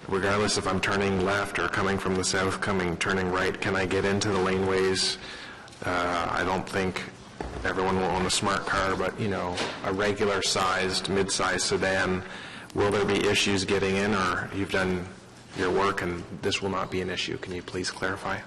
regardless if I'm turning left or coming from the south, turning right? Can I get into the laneways? I don't think everyone will own a smart car, but, you know, a regular-sized, mid-sized sedan, will there be issues getting in, or you've done your work and this will not be an issue? Can you please clarify?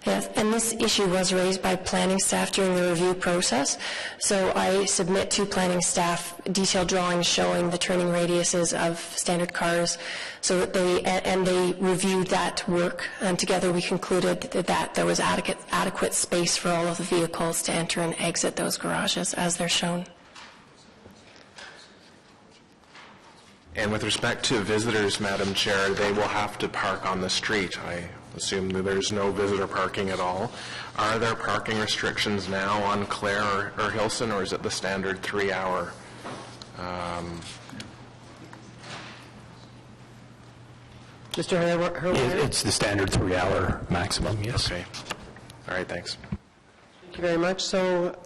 Yes, and this issue was raised by planning staff during the review process. So I submit to planning staff detailed drawings showing the turning radiuses of standard cars, so that they reviewed that work, and together we concluded that there was adequate space for all of the vehicles to enter and exit those garages as they're shown. And with respect to visitors, Madam Chair, they will have to park on the street. I assume that there's no visitor parking at all. Are there parking restrictions now on Clare or Hilson, or is it the standard 3-hour? Mr. Herwin? It's the standard 3-hour maximum, yes. Okay. All right, thanks. Thank you very much. So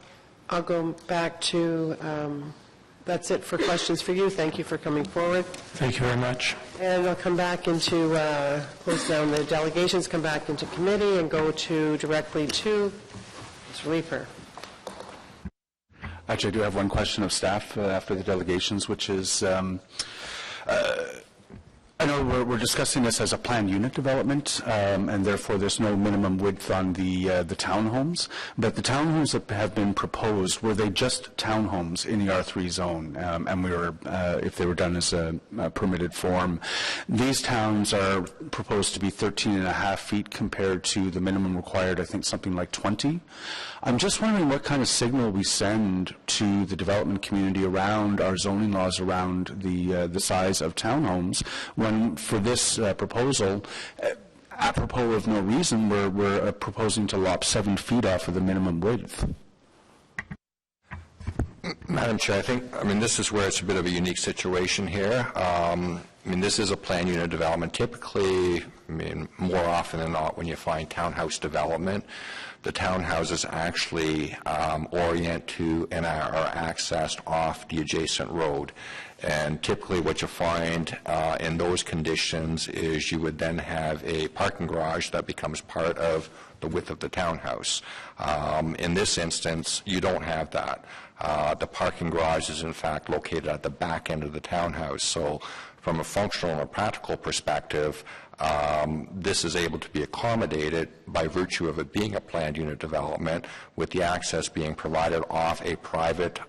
I'll go back to, that's it for questions for you. Thank you for coming forward. Thank you very much. And I'll come back into, close down the delegations, come back into committee, and go directly to Mr. Leeper. Actually, I do have one question of staff after the delegations, which is, I know we're discussing this as a planned unit development, and therefore there's no minimum width on the townhomes. But the townhomes that have been proposed, were they just townhomes in the R3 zone? And if they were done as a permitted form, these towns are proposed to be 13.5 feet compared to the minimum required, I think something like 20. I'm just wondering what kind of signal we send to the development community around our zoning laws around the size of townhomes when, for this proposal, apropos of no reason, we're proposing to lop 7 feet off of the minimum width. Madam Chair, this is where it's a bit of a unique situation here. This is a planned unit development. Typically, more often than not, when you find townhouse development, the townhouses actually orient to and are accessed off the adjacent road. And typically what you find in those conditions is you would then have a parking garage that becomes part of the width of the townhouse. In this instance, you don't have that. The parking garage is in fact located at the back end of the townhouse. So from a functional and practical perspective, this is able to be accommodated by virtue of it being a planned unit development, with the access being provided off a private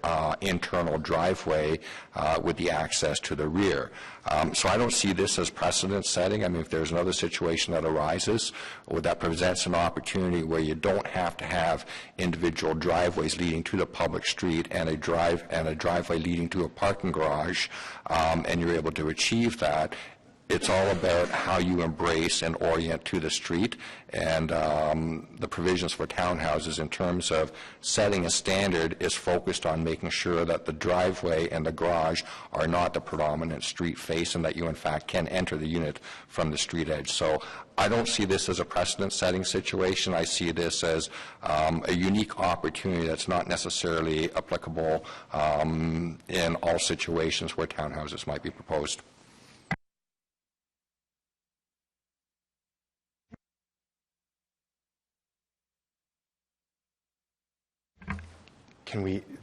internal driveway with the access to the rear. So I don't see this as precedent setting. If there's another situation that arises or that presents an opportunity where you don't have to have individual driveways leading to the public street and a driveway leading to a parking garage, and you're able to achieve that, it's all about how you embrace and orient to the street, and the provisions for townhouses in terms of setting a standard is focused on making sure that the driveway and the garage are not the predominant street face and that you in fact can enter the unit from the street edge. So I don't see this as a precedent-setting situation. I see this as a unique opportunity that's not necessarily applicable in all situations where townhouses might be proposed.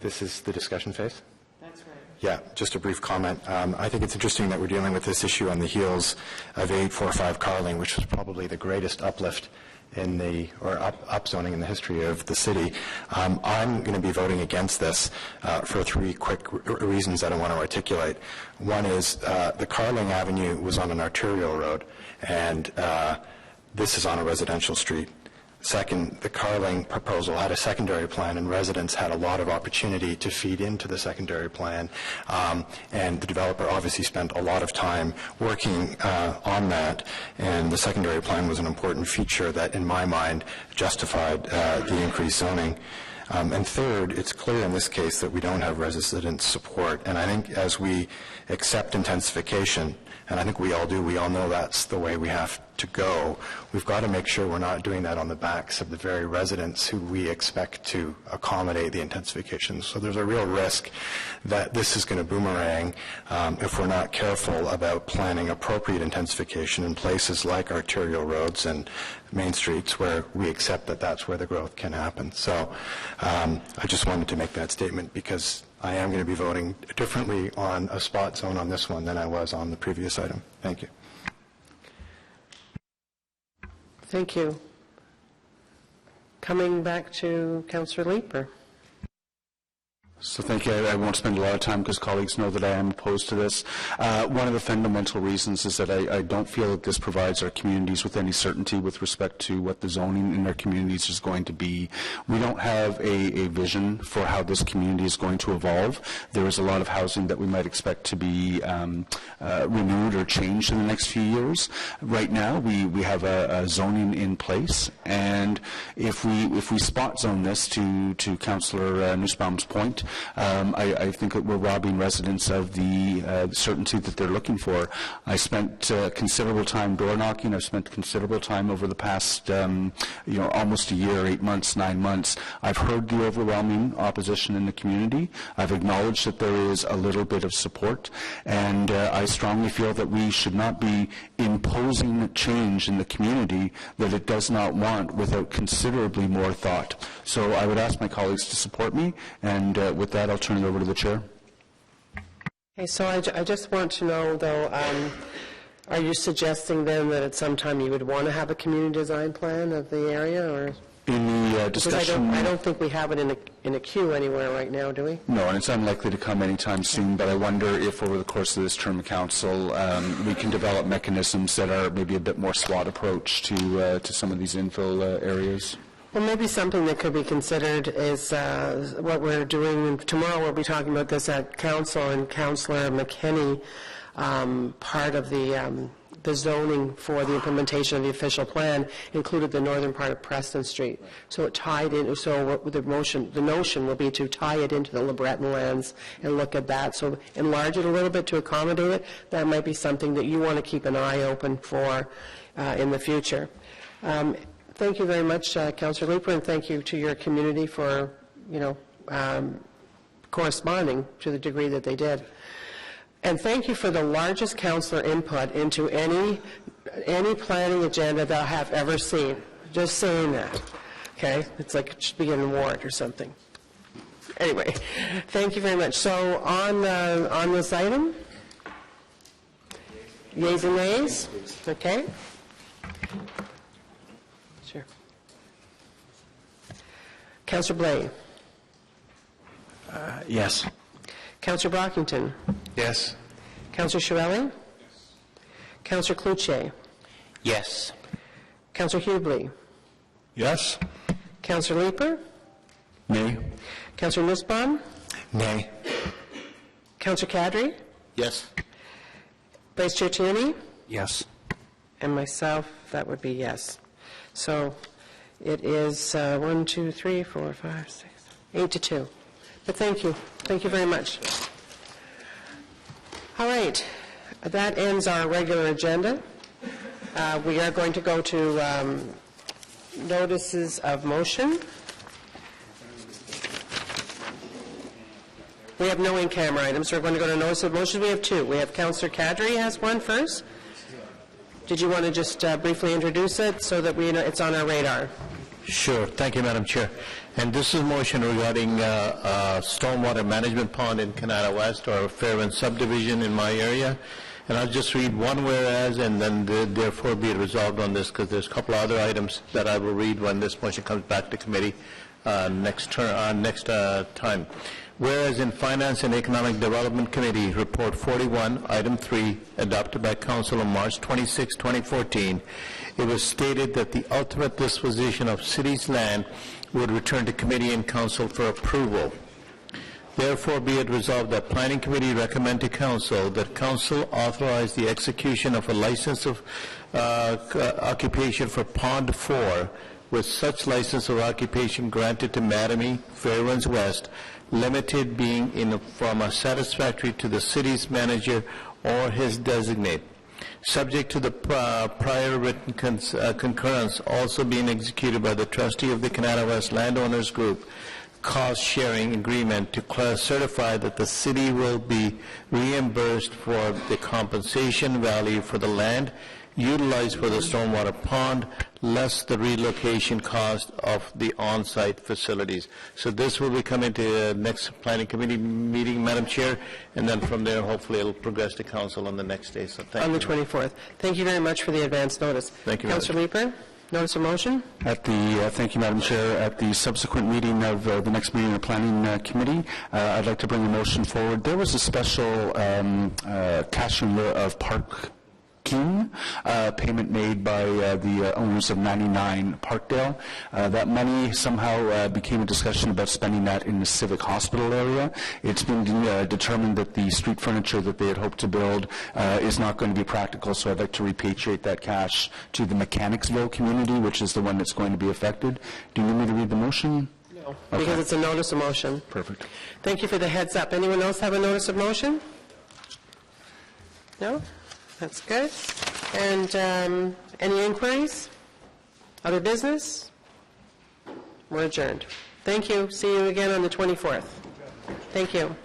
This is the discussion phase? That's right. Yeah, just a brief comment. I think it's interesting that we're dealing with this issue on the heels of 845 Carling, which was probably the greatest uplift in the, or upzoning in the history of the city. I'm going to be voting against this for three quick reasons that I want to articulate. One is the Carling Avenue was on an arterial road, and this is on a residential street. Second, the Carling proposal had a secondary plan, and residents had a lot of opportunity to feed into the secondary plan, and the developer obviously spent a lot of time working on that, and the secondary plan was an important feature that, in my mind, justified the increased zoning. And third, it's clear in this case that we don't have resident support, and I think as we accept intensification, and I think we all do, we all know that's the way we have to go, we've got to make sure we're not doing that on the backs of the very residents who we expect to accommodate the intensification. So there's a real risk that this is going to boomerang if we're not careful about planning appropriate intensification in places like arterial roads and main streets where we accept that that's where the growth can happen. So I just wanted to make that statement because I am going to be voting differently on a spot zone on this one than I was on the previous item. Thank you. Thank you. Coming back to Councillor Leeper. So thank you. I won't spend a lot of time because colleagues know that I am opposed to this. One of the fundamental reasons is that I don't feel that this provides our communities with any certainty with respect to what the zoning in our communities is going to be. We don't have a vision for how this community is going to evolve. There is a lot of housing that we might expect to be renewed or changed in the next few years. Right now, we have a zoning in place, and if we spot zone this to Councillor Nussbaum's point, I think that we're robbing residents of the certainty that they're looking for. I spent considerable time door knocking. I've spent considerable time over the past, almost a year, 8 months, 9 months. I've heard the overwhelming opposition in the community. I've acknowledged that there is a little bit of support, and I strongly feel that we should not be imposing change in the community that it does not want without considerably more thought. So I would ask my colleagues to support me, and with that, I'll turn it over to the chair. Okay, so I just want to know, though, are you suggesting then that at some time you would want to have a community design plan of the area, or? In the discussion, I don't think we have it in a queue anywhere right now, do we? No, and it's unlikely to come anytime soon, but I wonder if over the course of this term of council we can develop mechanisms that are maybe a bit more SWOT approach to some of these infill areas. Well, maybe something that could be considered is what we're doing. Tomorrow we'll be talking about this at council, and Councillor McKinney, part of the zoning for the implementation of the official plan included the northern part of Preston Street. So it tied in, so the notion will be to tie it into the LeBreton lands and look at that. So enlarge it a little bit to accommodate it. That might be something that you want to keep an eye open for in the future. Thank you very much, Councillor Leeper, and thank you to your community for, corresponding to the degree that they did. And thank you for the largest councillor input into any planning agenda that I have ever seen. Just saying that, okay? It's like it should be an award or something. Anyway, thank you very much. So on this item, yeas and nays, okay? Sure. Councillor Blais. Yes. Councillor Brockington. Yes. Councillor Chiarelli. Yes. Councillor Cloutier. Yes. Councillor Hubley. Yes. Councillor Leeper. Nay. Councillor Nussbaum. Nay. Councillor Kadri. Yes. Vice Chair Tierney. Yes. And myself, that would be yes. So it is 1, 2, 3, 4, 5, 6, 8 to 2. But thank you. Thank you very much. All right. That ends our regular agenda. We are going to go to notices of motion. We have no in-camera items, so we're going to go to notice of motion. We have two. We have Councillor Kadri has one first. Did you want to just briefly introduce it so that we know it's on our radar? Sure. Thank you, Madam Chair. And this is a motion regarding stormwater management pond in Canada West or Fairwind subdivision in my area. And I'll just read one whereas and then therefore be it resolved on this, because there's a couple other items that I will read when this motion comes back to committee next time. Whereas in Finance and Economic Development Committee, Report 41, Item 3, adopted by Council on March 26, 2014, it was stated that the ultimate disposition of city's land would return to committee and council for approval. Therefore, be it resolved that Planning Committee recommend to Council that Council authorize the execution of a license of occupation for Pond 4, with such license of occupation granted to Mattamy, Fairwinds West, Limited being in a form satisfactory to the city's manager or his designate, subject to the prior written concurrence also being executed by the trustee of the Canada West Landowners Group cost-sharing agreement to certify that the city will be reimbursed for the compensation value for the land utilized for the stormwater pond, less the relocation cost of the on-site facilities. So this will be coming to the next Planning Committee meeting, Madam Chair, and then from there, hopefully, it'll progress to Council on the next day. So thank you. On the 24th. Thank you very much for the advance notice. Thank you. Councillor Leeper, notice of motion? At the thank you, Madam Chair. At the subsequent meeting of the next meeting of the Planning Committee, I'd like to bring a motion forward. There was a special cash in lieu of parking payment made by the owners of 99 Parkdale. That money somehow became a discussion about spending that in the civic hospital area. It's been determined that the street furniture that they had hoped to build is not going to be practical, so I'd like to repatriate that cash to the Mechanicsville community, which is the one that's going to be affected. Do you need me to read the motion? No, because it's a notice of motion. Perfect. Thank you for the heads up. Anyone else have a notice of motion? No? That's good. And any inquiries? Other business? We're adjourned. Thank you. See you again on the 24th. Thank you.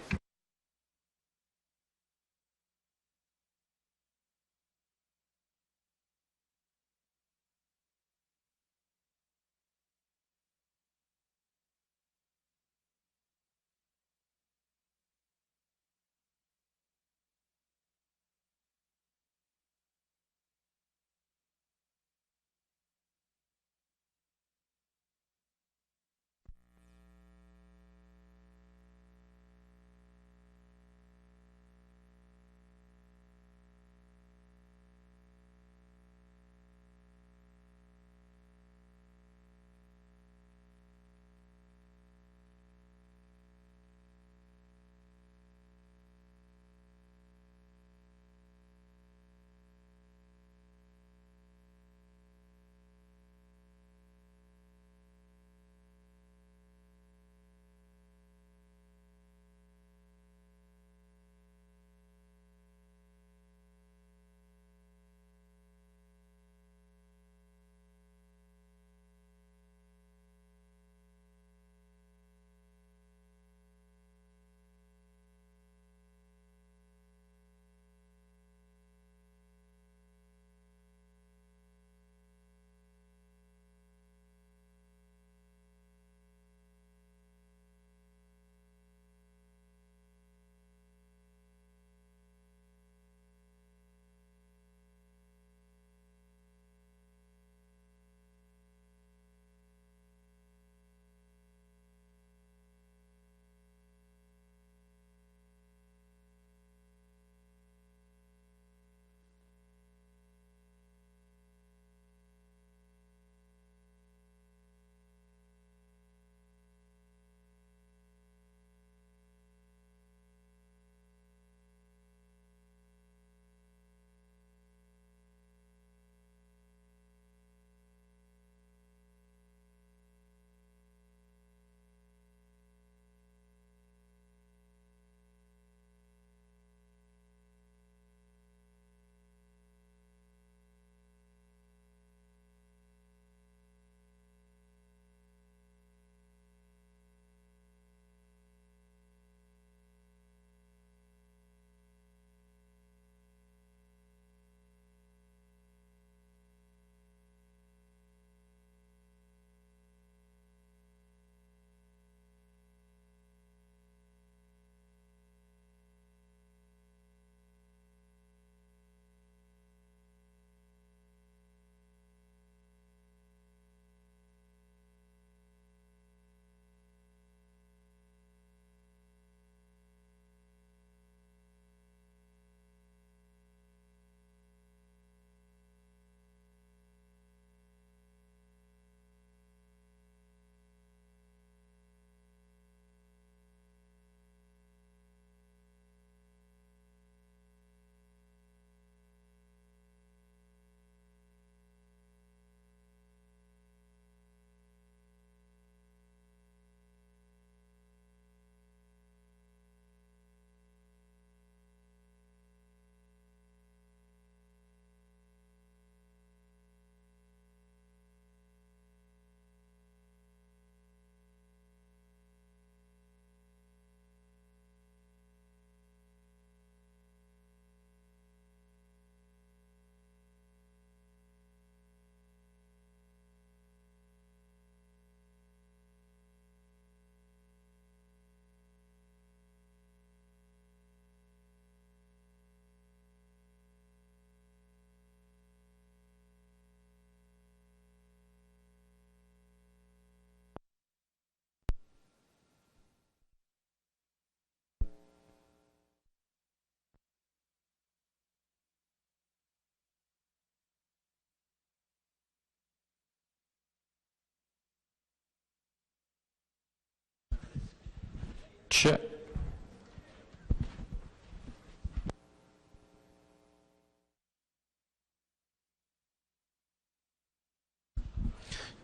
check.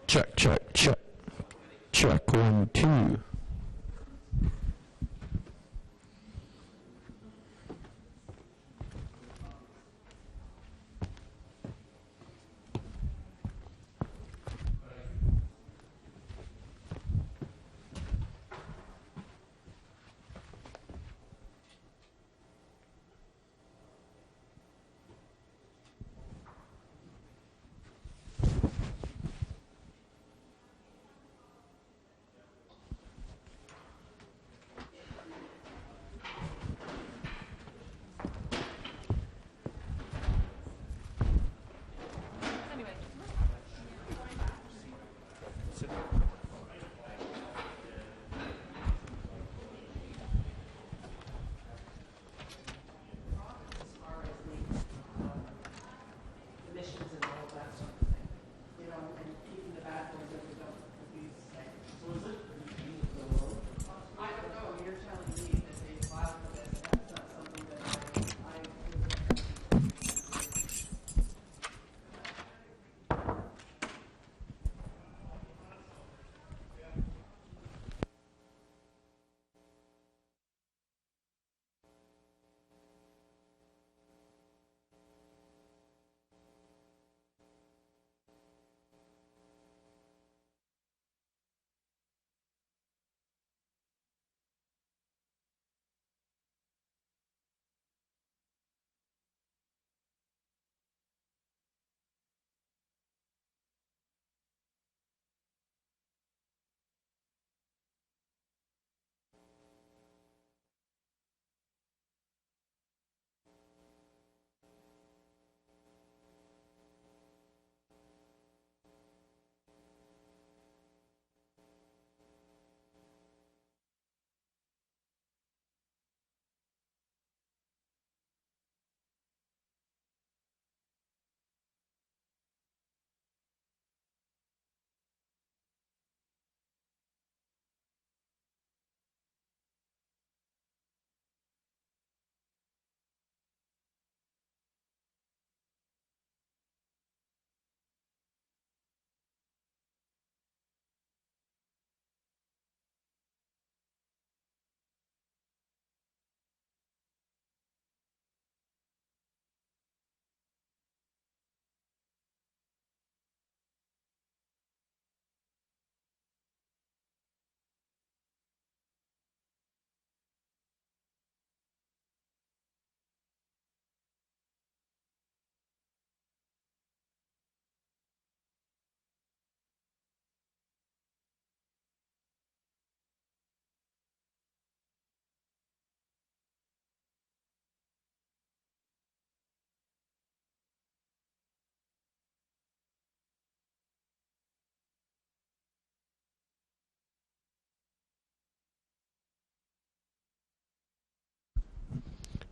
Check, check, check. Check, 1, 2.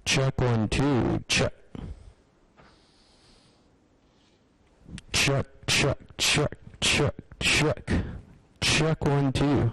Check, 1, 2, check. Check, check, check, check, check. Check, 1, 2.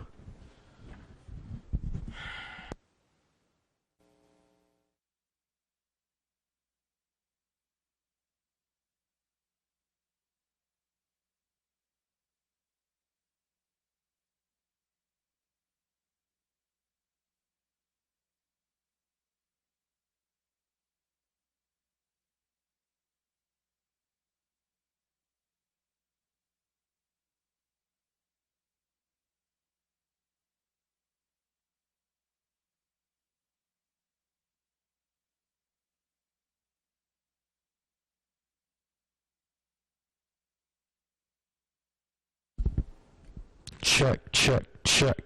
Check, check, check.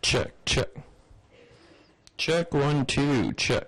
Check, check. Check, 1, 2, check.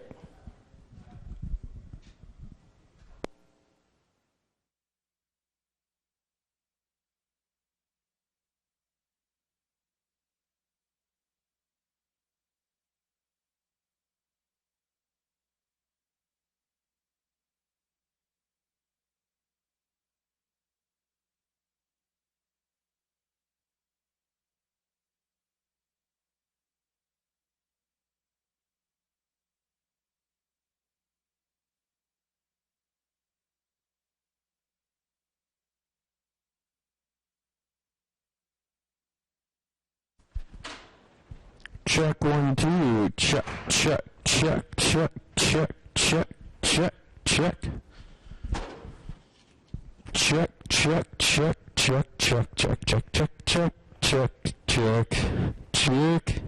Check, 1, 2, check, check, check, check, check, check, check, check. Check, check, check, check, check, check, check, check, check, check, check, check.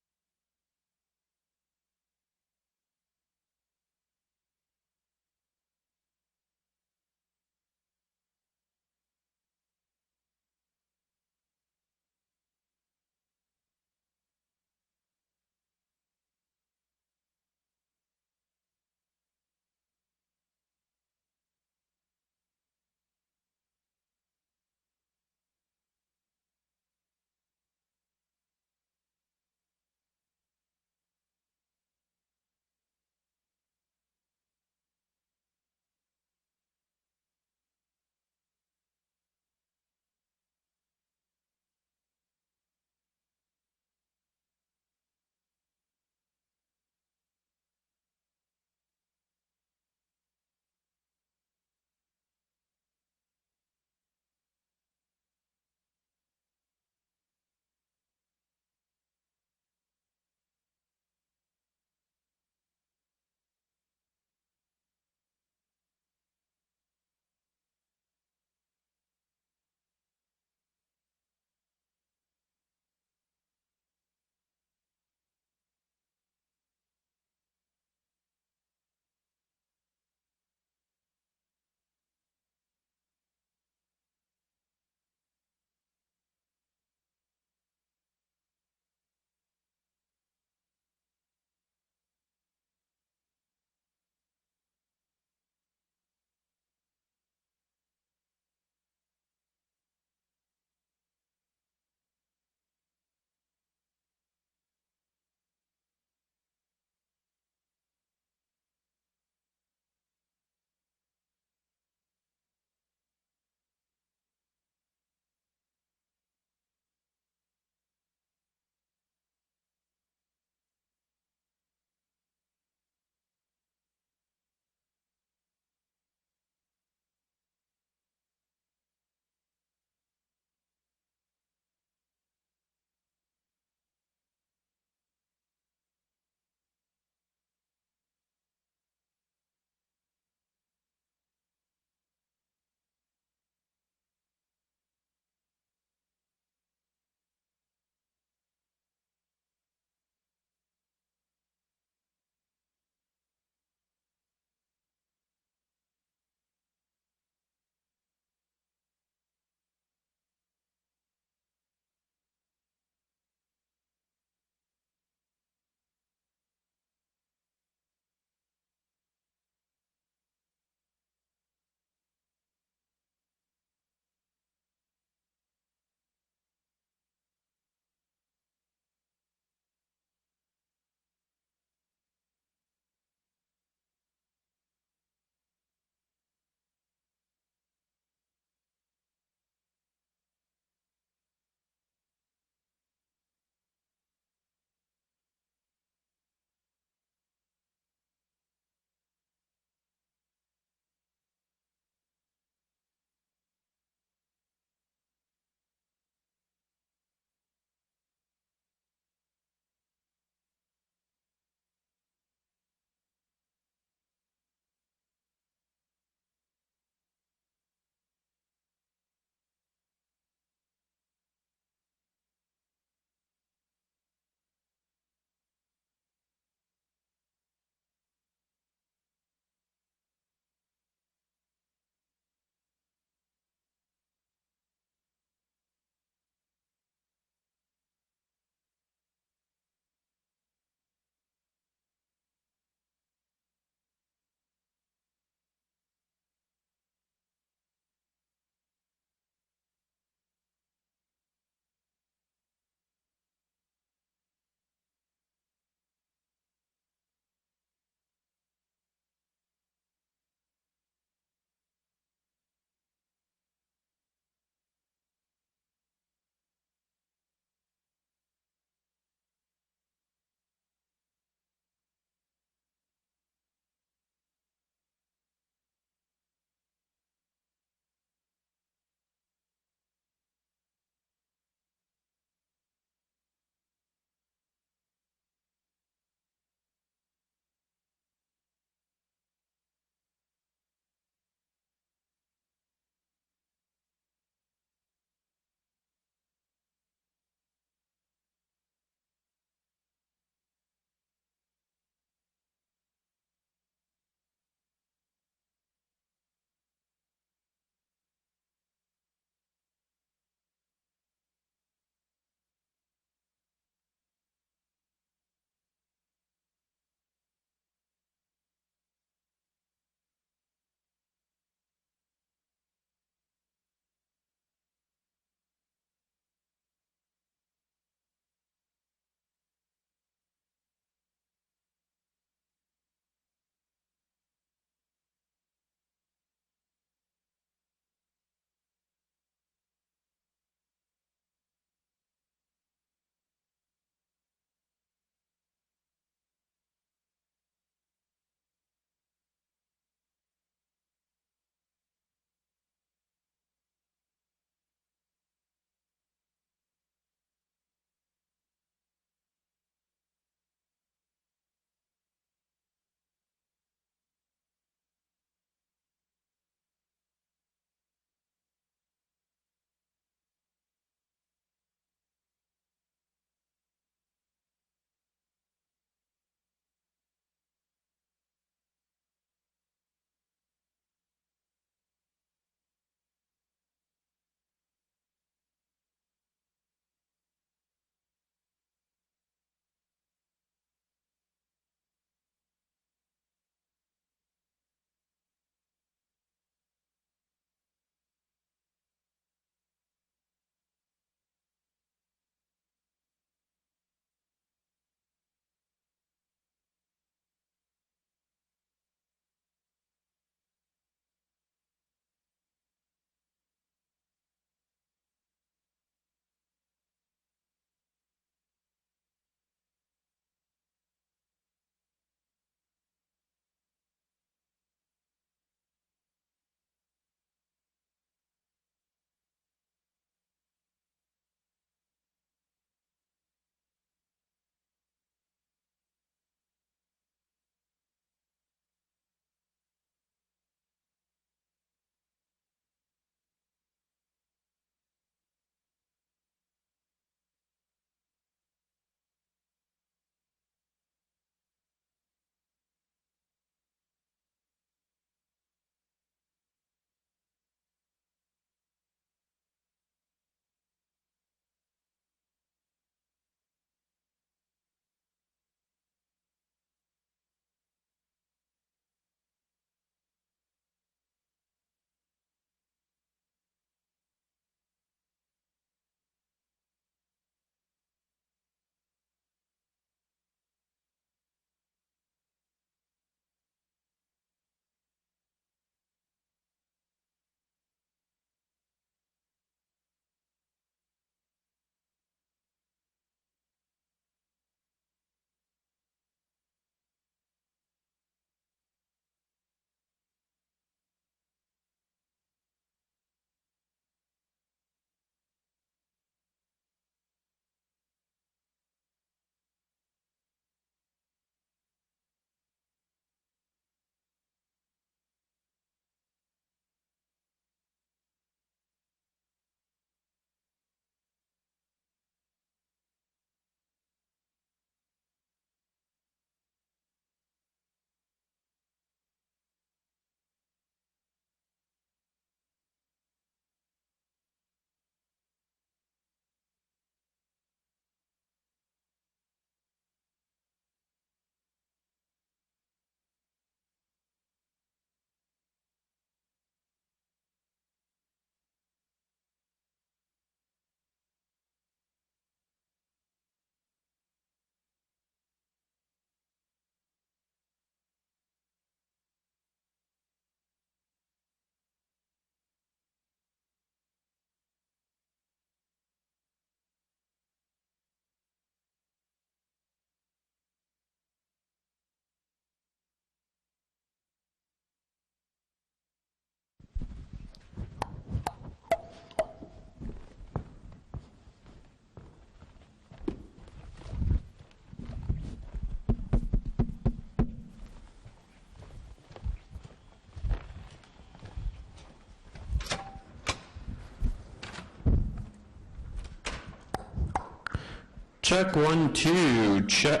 Check 1, 2, check.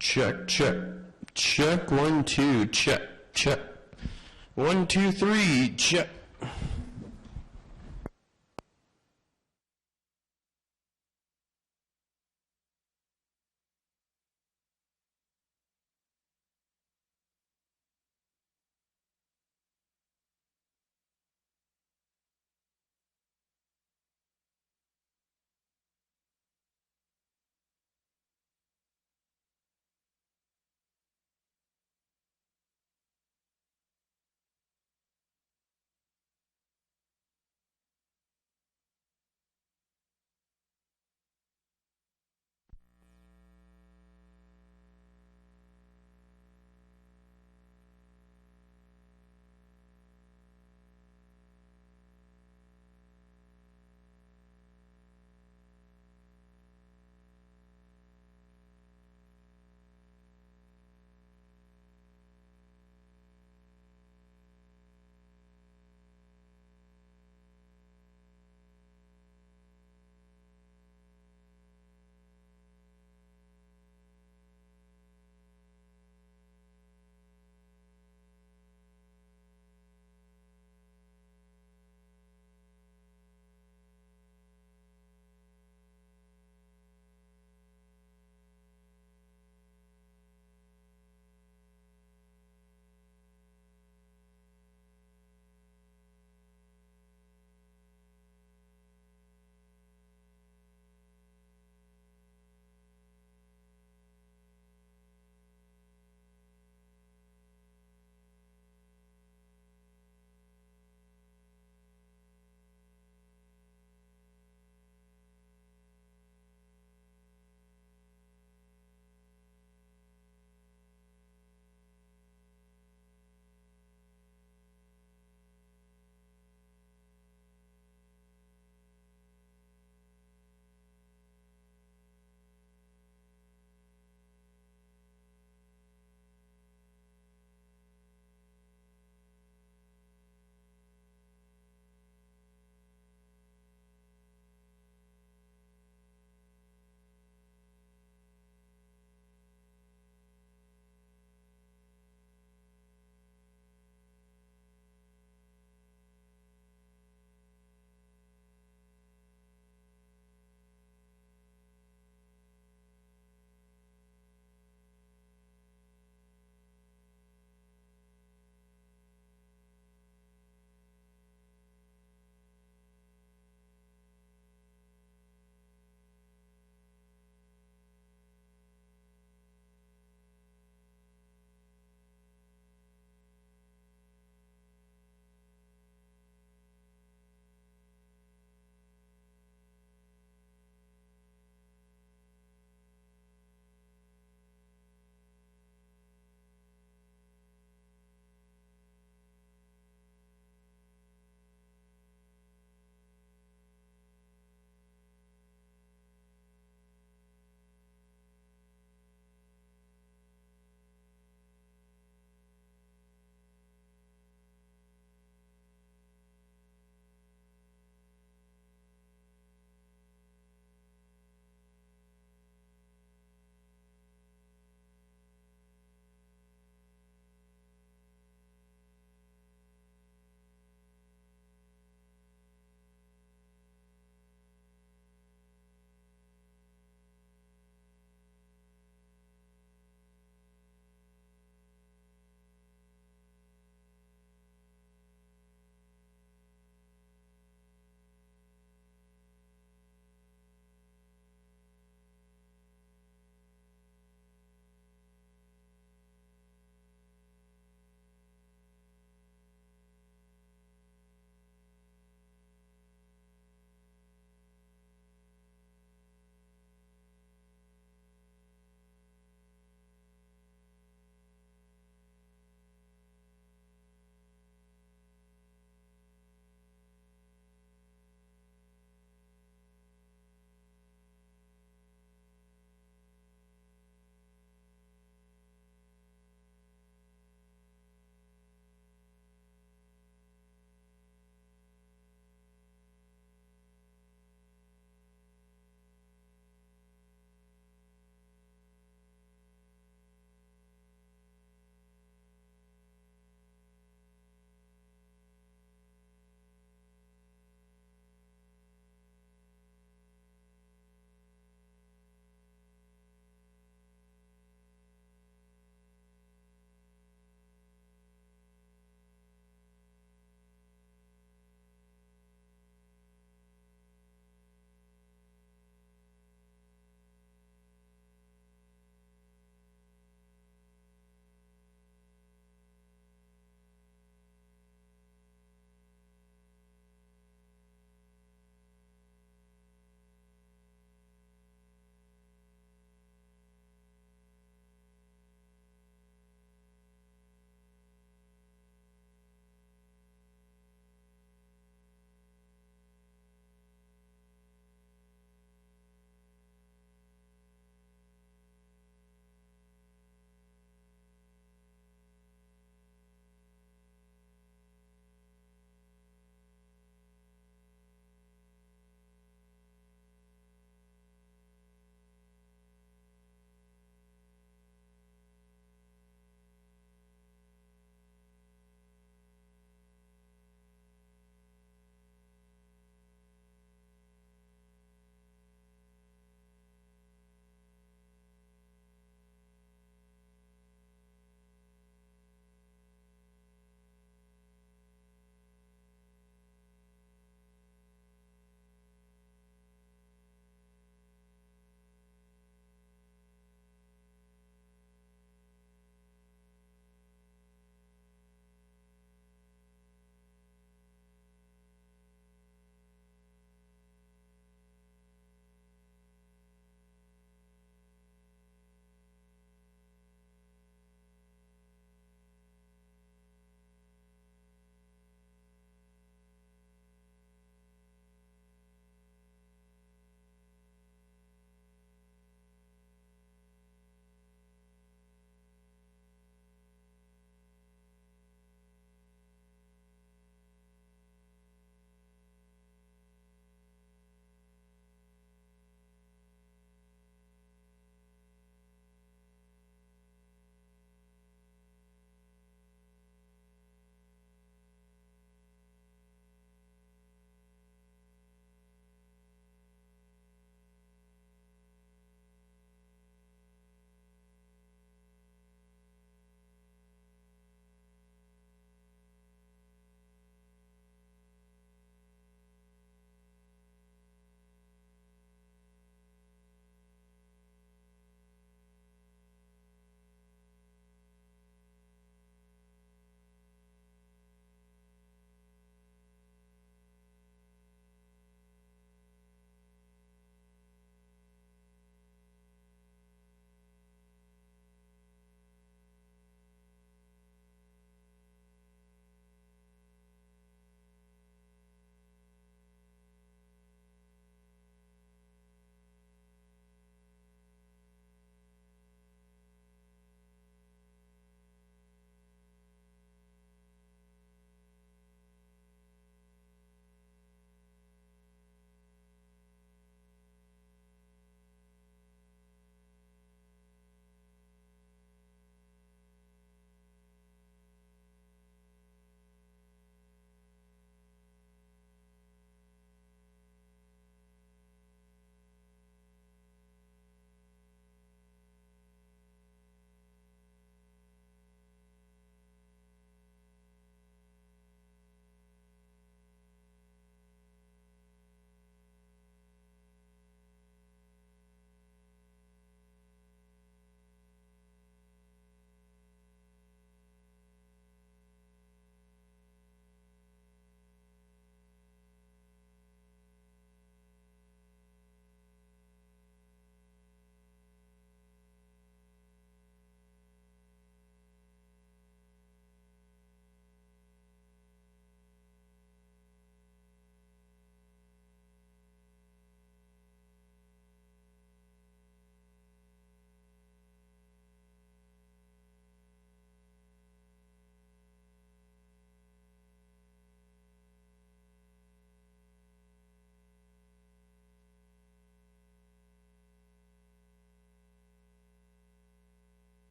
Check, check. Check 1, 2, check, check. 1, 2, 3, check.